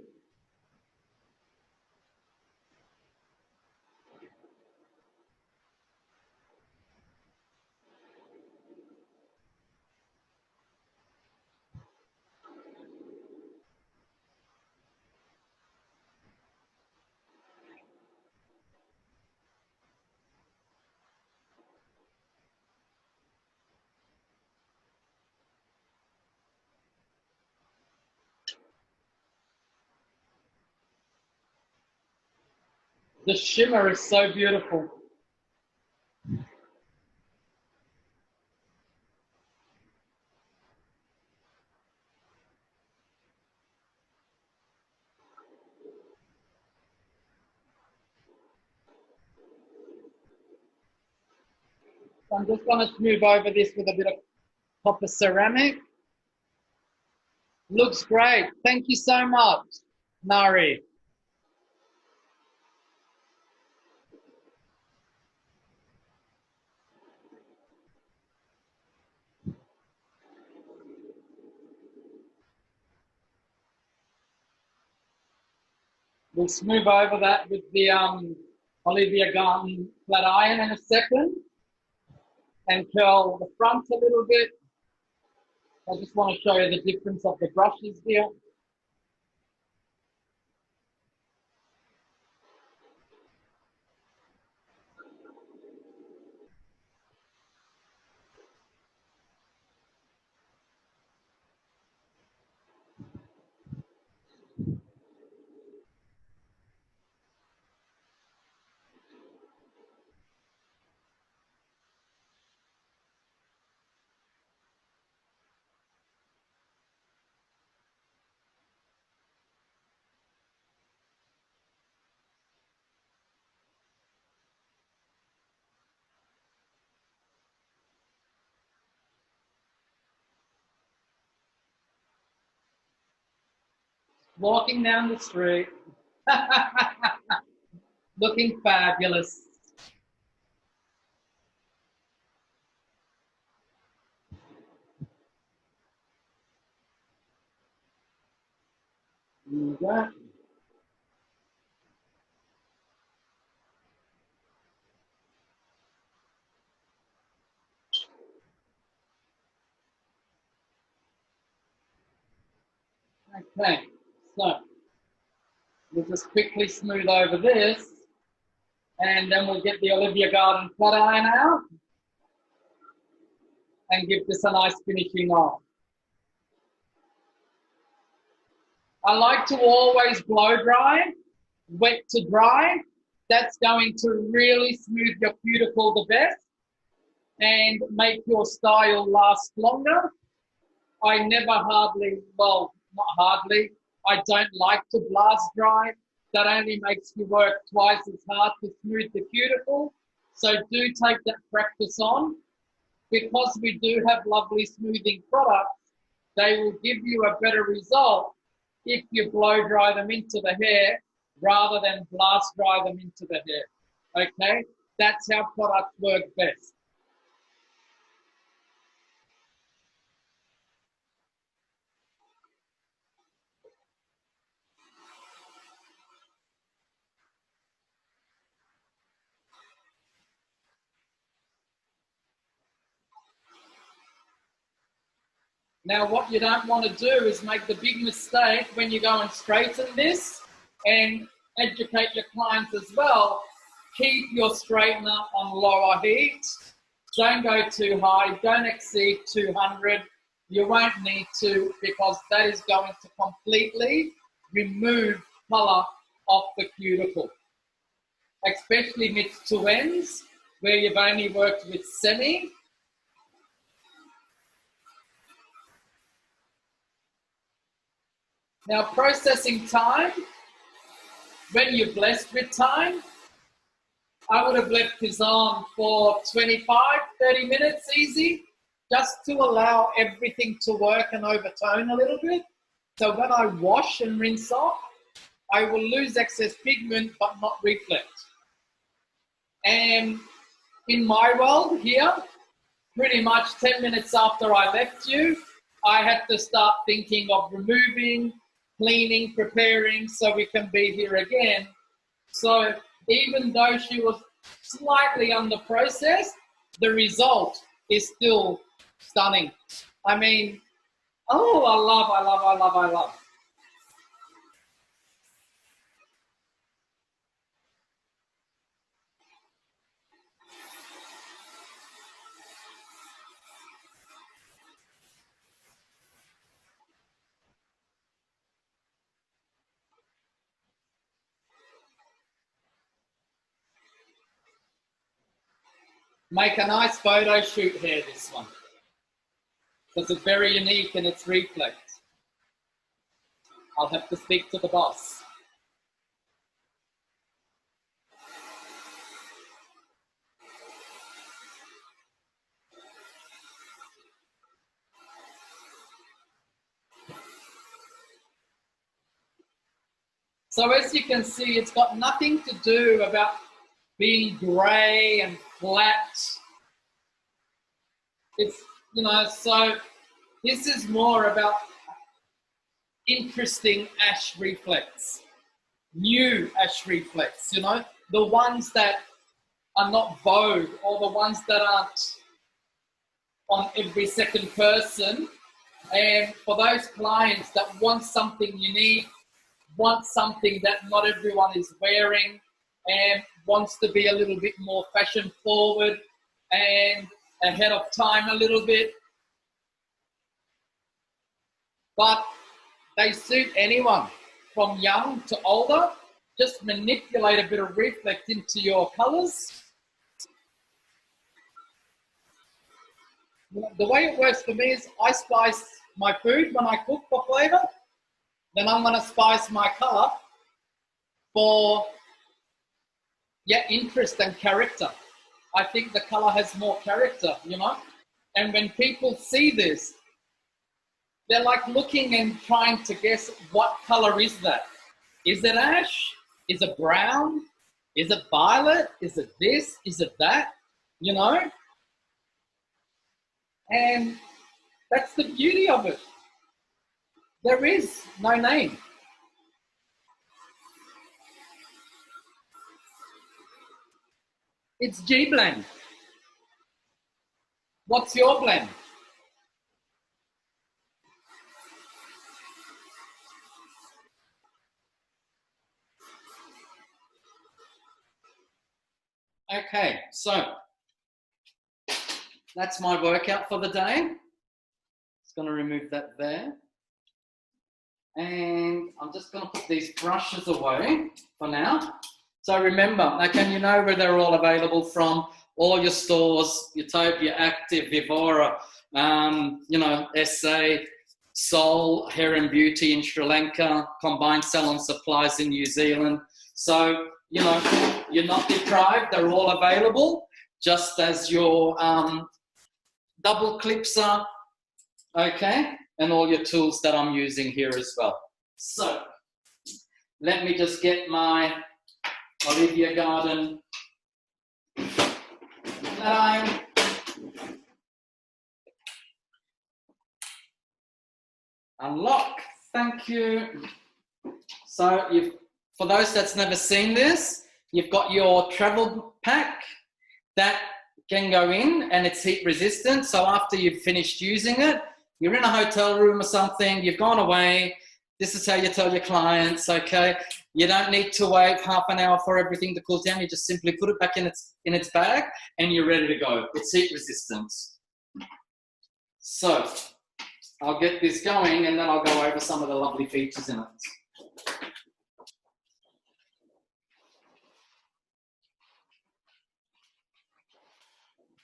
The shimmer is so beautiful. So I'm just going to smooth over this with a bit of copper ceramic. Looks great. Thank you so much, Nari. We'll smooth over that with the Olivia Garden flat iron in a second and curl the front a little bit. I just want to show you the difference of the brushes here. walking down the street, looking fabulous. There you go. Okay, so we'll just quickly smooth over this, and then we'll get the Olivia Garden flat iron out and give this a nice finishing on. I like to always blow dry, wet to dry. That's going to really smooth your cuticle the best and make your style last longer. I never hardly, well, not hardly, I don't like to blast dry. That only makes you work twice as hard to smooth the cuticle. So do take that practice on. Because we do have lovely smoothing products, they will give you a better result if you blow dry them into the hair rather than blast dry them into the hair. Okay, that's how products work best. Now, what you don't want to do is make the big mistake when you go and straighten this, and educate your clients as well. Keep your straightener on lower heat. Don't go too high. Don't exceed 200. You won't need to, because that is going to completely remove color off the cuticle, especially mid to ends where you've only worked with semi. Now, processing time, when you're blessed with time, I would have left this on for 25, 30 minutes easy, just to allow everything to work and overtone a little bit. So when I wash and rinse off, I will lose excess pigment but not reflect. And in my world here, pretty much 10 minutes after I left you, I had to start thinking of removing, cleaning, preparing so we can be here again. So even though she was slightly under processed, the result is still stunning. I mean, oh, I love. Make a nice photo shoot here, this one, because it's very unique in its reflex. I'll have to speak to the boss. So as you can see, it's got nothing to do about being grey and flat. It's, you know, so this is more about interesting ash reflex, new ash reflex, you know, the ones that are not vogue or the ones that aren't on every second person. And for those clients that want something unique, want something that not everyone is wearing, and wants to be a little bit more fashion forward and ahead of time a little bit, but they suit anyone from young to older. Just manipulate a bit of reflect into your colors. The way it works for me is I spice my food when I cook for flavor, then I'm going to spice my color for interest and character. I think the color has more character, you know, and when people see this, they're like looking and trying to guess what color is that. Is it ash? Is it brown? Is it violet? Is it this? Is it that? You know? And that's the beauty of it. There is no name. It's G blend. What's your blend? Okay, so that's my workout for the day. Just going to remove that there. And I'm just going to put these brushes away for now. So remember, okay, you know where they're all available from. All your stores, Utopia, Active, Vivora, you know, SA, Soul, Hair and Beauty in Sri Lanka, Combined Salon Supplies in New Zealand. So, you know, you're not deprived. They're all available, just as your double clips are, okay? And all your tools that I'm using here as well. So, let me just get my Olivia Garden iron. Unlock, thank you. So for those that's never seen this, you've got your travel pack that can go in and it's heat resistant. So after you've finished using it, you're in a hotel room or something, you've gone away, this is how you tell your clients, okay? You don't need to wait half an hour for everything to cool down. You just simply put it back in its bag and you're ready to go. It's heat resistant. So I'll get this going and then I'll go over some of the lovely features in it.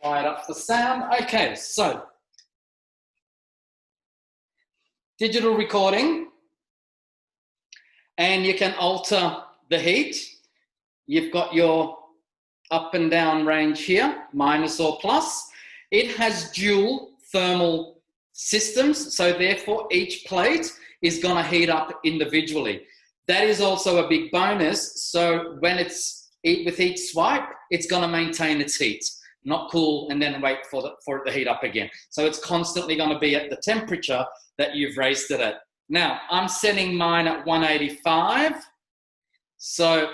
Right up the sound. Okay, so digital recording. And you can alter the heat. You've got your up and down range here, minus or plus. It has dual thermal systems, so therefore each plate is going to heat up individually. That is also a big bonus. So when it's with each swipe, it's going to maintain its heat, not cool and then wait for it to heat up again. So it's constantly going to be at the temperature that you've raised it at. Now, I'm setting mine at 185. So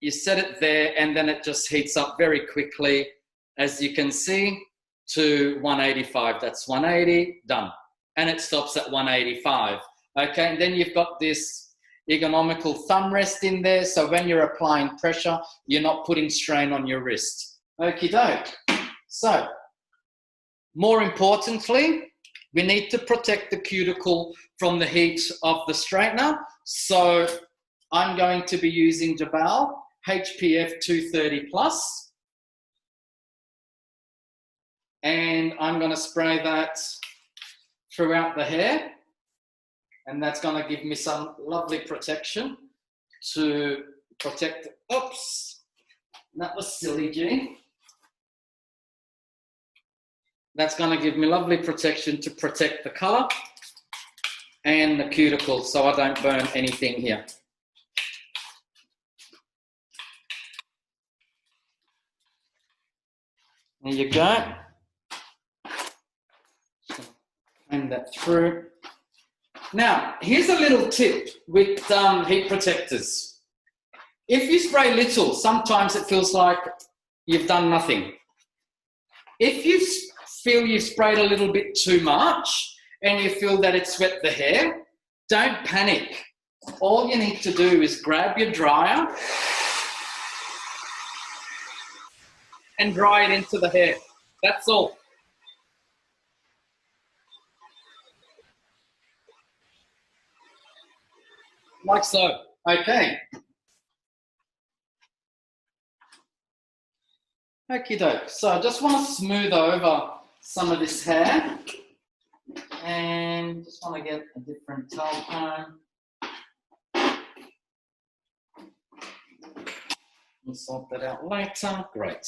you set it there and then it just heats up very quickly, as you can see, to 185. That's 180, done. And it stops at 185. Okay, and then you've got this ergonomical thumb rest in there. So when you're applying pressure, you're not putting strain on your wrist. Okie doke. So, more importantly, we need to protect the cuticle from the heat of the straightener. So I'm going to be using Jeval HPF 230 plus. And I'm going to spray that throughout the hair. And that's going to give me some lovely protection to protect, oops, that was silly, G. That's going to give me lovely protection to protect the colour and the cuticle so I don't burn anything here. There you go. And that through. Now, here's a little tip with heat protectors. If you spray little, sometimes it feels like you've done nothing. If you feel you've sprayed a little bit too much and you feel that it's wet the hair, don't panic. All you need to do is grab your dryer and dry it into the hair. That's all. Like so. Okay. Okie doke. So I just want to smooth over some of this hair and just want to get a different towel comb. We'll sort that out later. Great.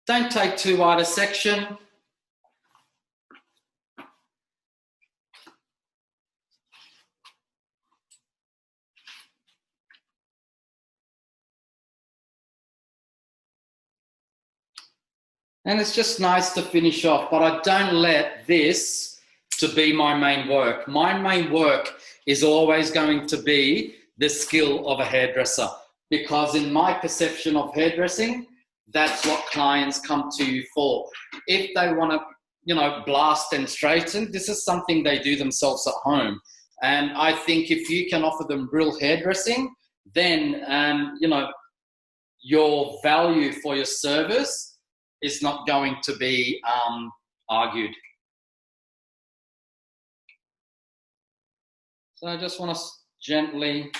Don't take too wide a section. And it's just nice to finish off, but I don't let this to be my main work. My main work is always going to be the skill of a hairdresser, because in my perception of hairdressing, that's what clients come to you for. If they want to, you know, blast and straighten, this is something they do themselves at home. And I think if you can offer them real hairdressing, then, you know, your value for your service is not going to be argued. So I just want to gently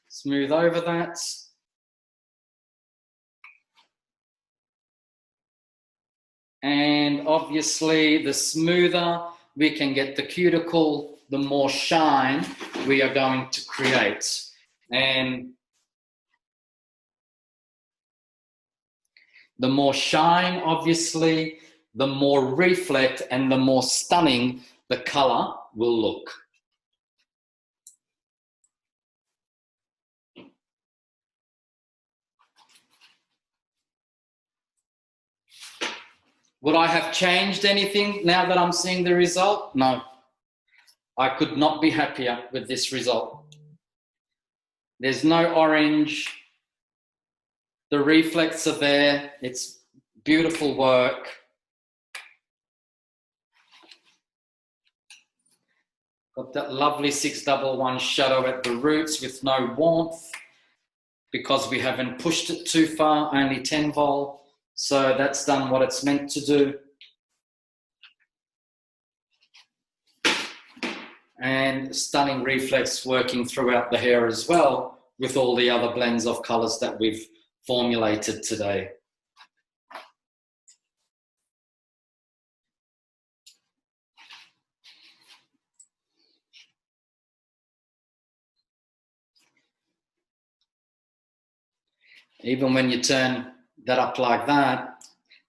smooth over that. And obviously, the smoother we can get the cuticle, the more shine we are going to create. And the more shine, obviously, the more reflect and the more stunning the color will look. Would I have changed anything now that I'm seeing the result? No. I could not be happier with this result. There's no orange. The reflexes are there. It's beautiful work. Got that lovely 611 shadow at the roots with no warmth because we haven't pushed it too far, only 10 volt. So that's done what it's meant to do. And stunning reflex working throughout the hair as well with all the other blends of colors that we've formulated today. Even when you turn that up like that,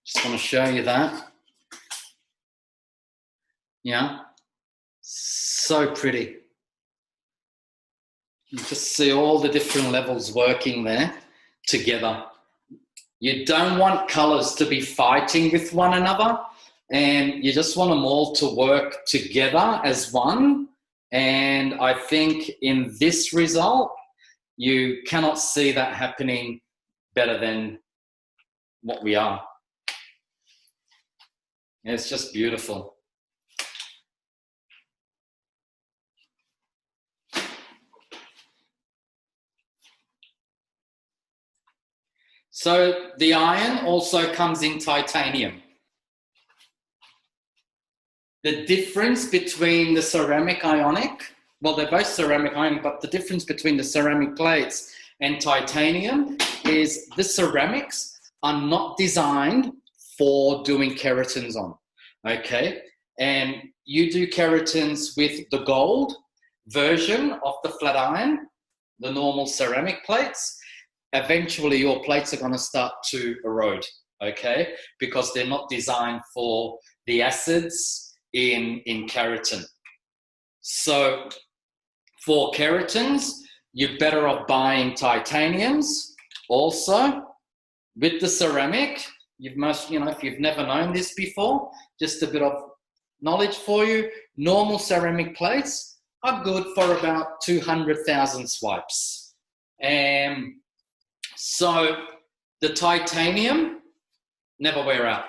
just want to show you that. Yeah, so pretty. You just see all the different levels working there together. You don't want colors to be fighting with one another, and you just want them all to work together as one. And I think in this result, you cannot see that happening better than what we are. It's just beautiful. So the iron also comes in titanium. The difference between the ceramic ionic, well, they're both ceramic ionic, but the difference between the ceramic plates and titanium is the ceramics are not designed for doing keratins on, okay? And you do keratins with the gold version of the flat iron, the normal ceramic plates. Eventually your plates are going to start to erode, okay? Because they're not designed for the acids in keratin. So for keratins, you're better off buying titaniums also with the ceramic. You've most, you know, if you've never known this before, just a bit of knowledge for you. Normal ceramic plates are good for about 200,000 swipes. So the titanium never wear out.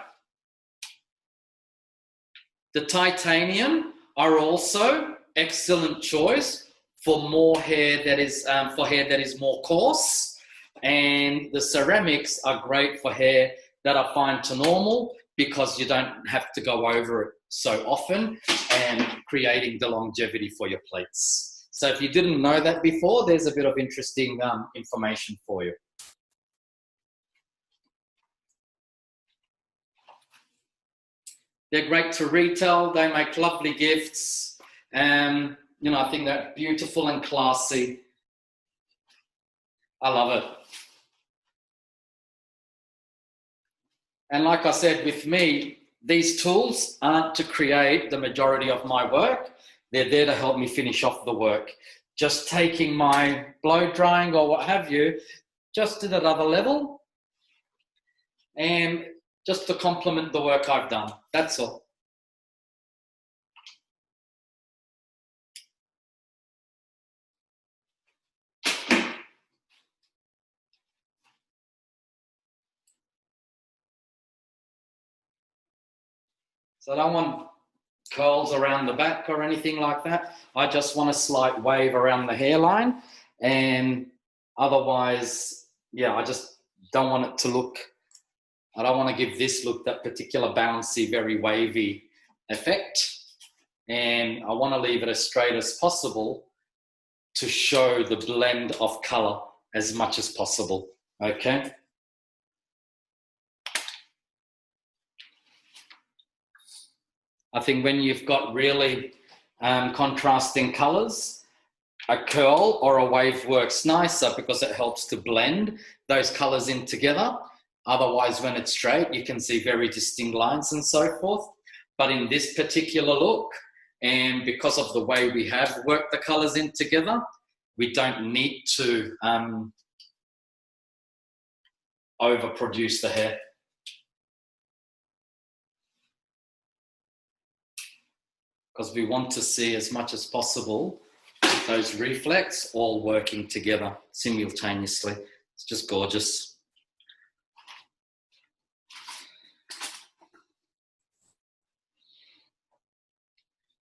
The titanium are also excellent choice for more hair that is for hair that is more coarse, and the ceramics are great for hair that are fine to normal because you don't have to go over it so often and creating the longevity for your plates. So if you didn't know that before, there's a bit of interesting information for you. They're great to retail. They make lovely gifts. You know, I think they're beautiful and classy. I love it. And like I said, with me, these tools aren't to create the majority of my work. They're there to help me finish off the work. Just taking my blow drying or what have you, just to that other level. And just to complement the work I've done. That's all. So I don't want curls around the back or anything like that. I just want a slight wave around the hairline, and otherwise, yeah, I just don't want it to look, I don't want to give this look that particular bouncy, very wavy effect. And I want to leave it as straight as possible to show the blend of color as much as possible, okay? I think when you've got really contrasting colors, a curl or a wave works nicer because it helps to blend those colors in together. Otherwise, when it's straight, you can see very distinct lines and so forth. But in this particular look, and because of the way we have worked the colors in together, we don't need to overproduce the hair. Because we want to see as much as possible those reflex all working together simultaneously. It's just gorgeous.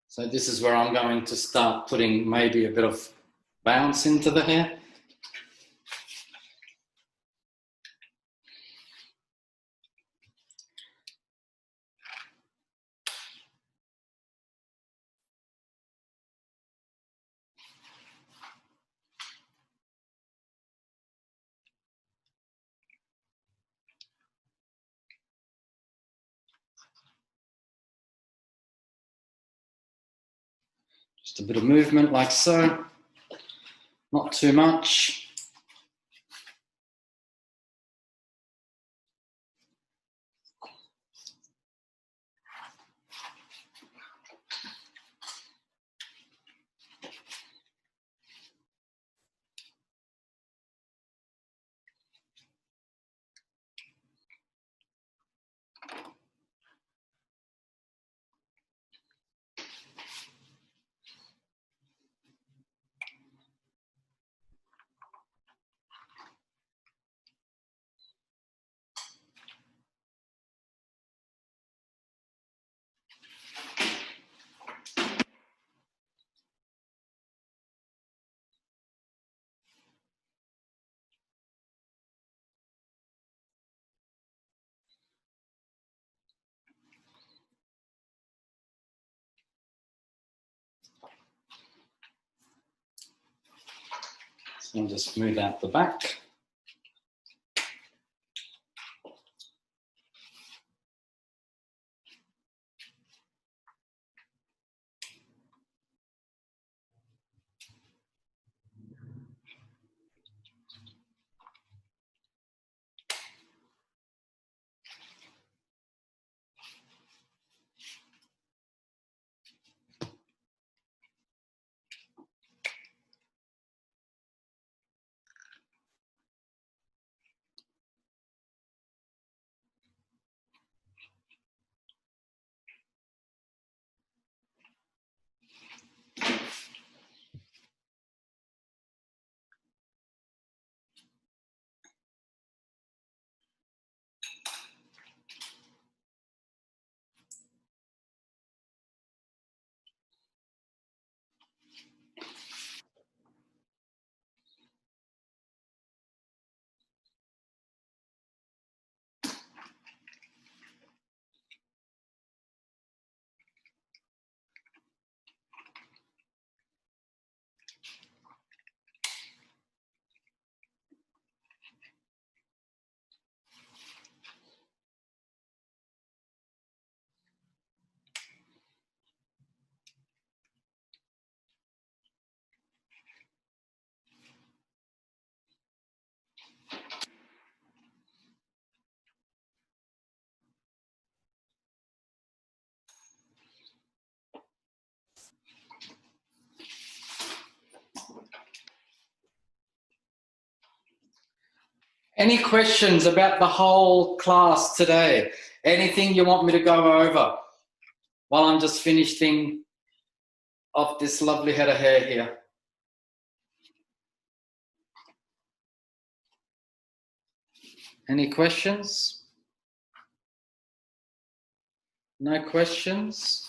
So this is where I'm going to start putting maybe a bit of bounce into the hair. Just a bit of movement like so, not too much. So I'll just smooth out the back. Any questions about the whole class today? Anything you want me to go over while I'm just finishing off this lovely head of hair here? Any questions? No questions?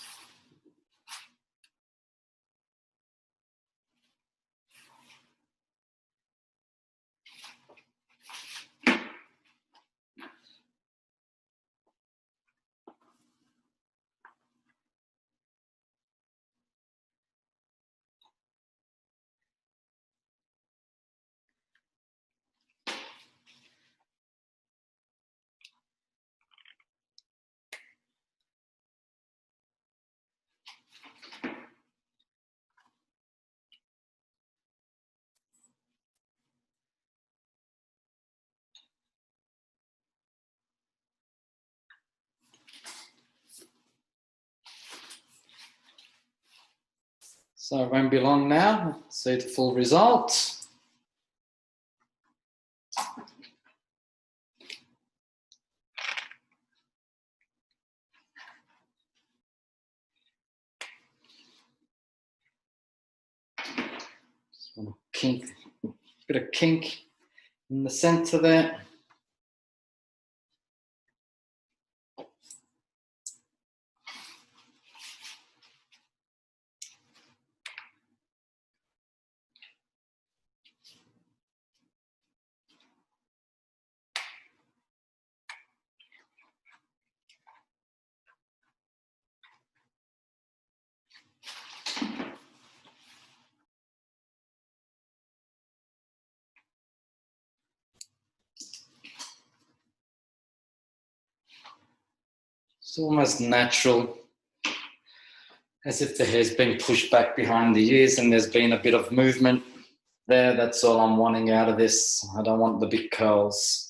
So it won't be long now. See the full result. Just want to kink, bit of kink in the center there. It's almost natural, as if the hair's been pushed back behind the ears and there's been a bit of movement there. That's all I'm wanting out of this. I don't want the big curls.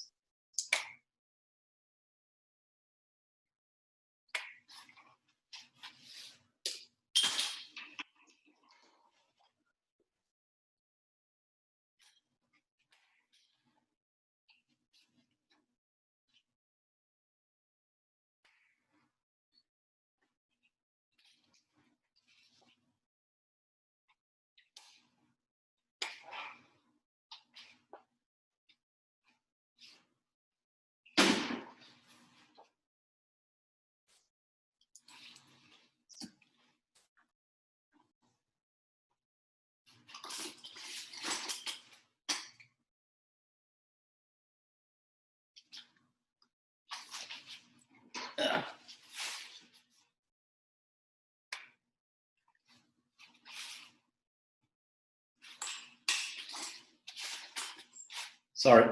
Sorry.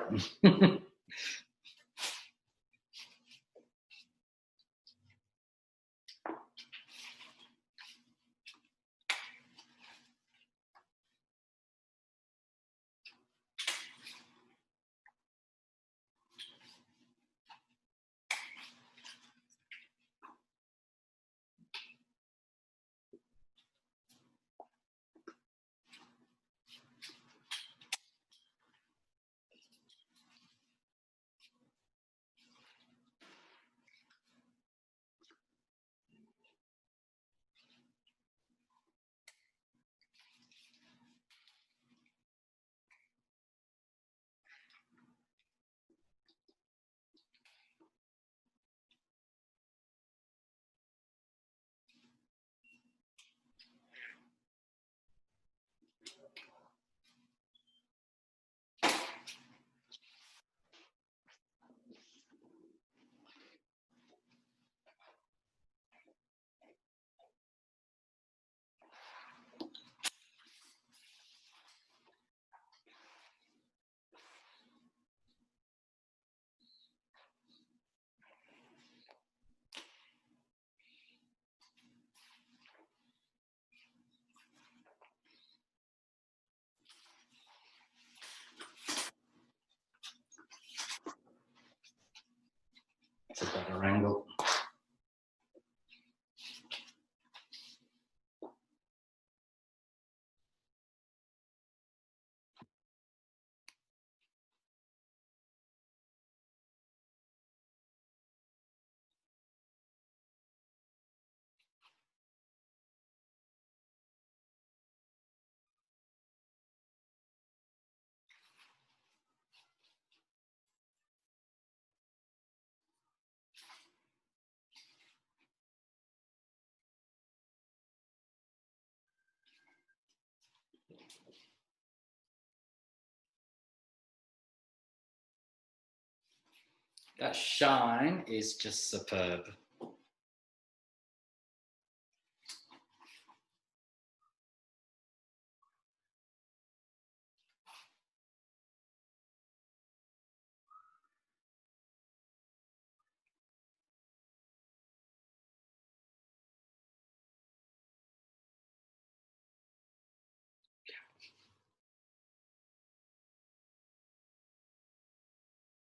That shine is just superb.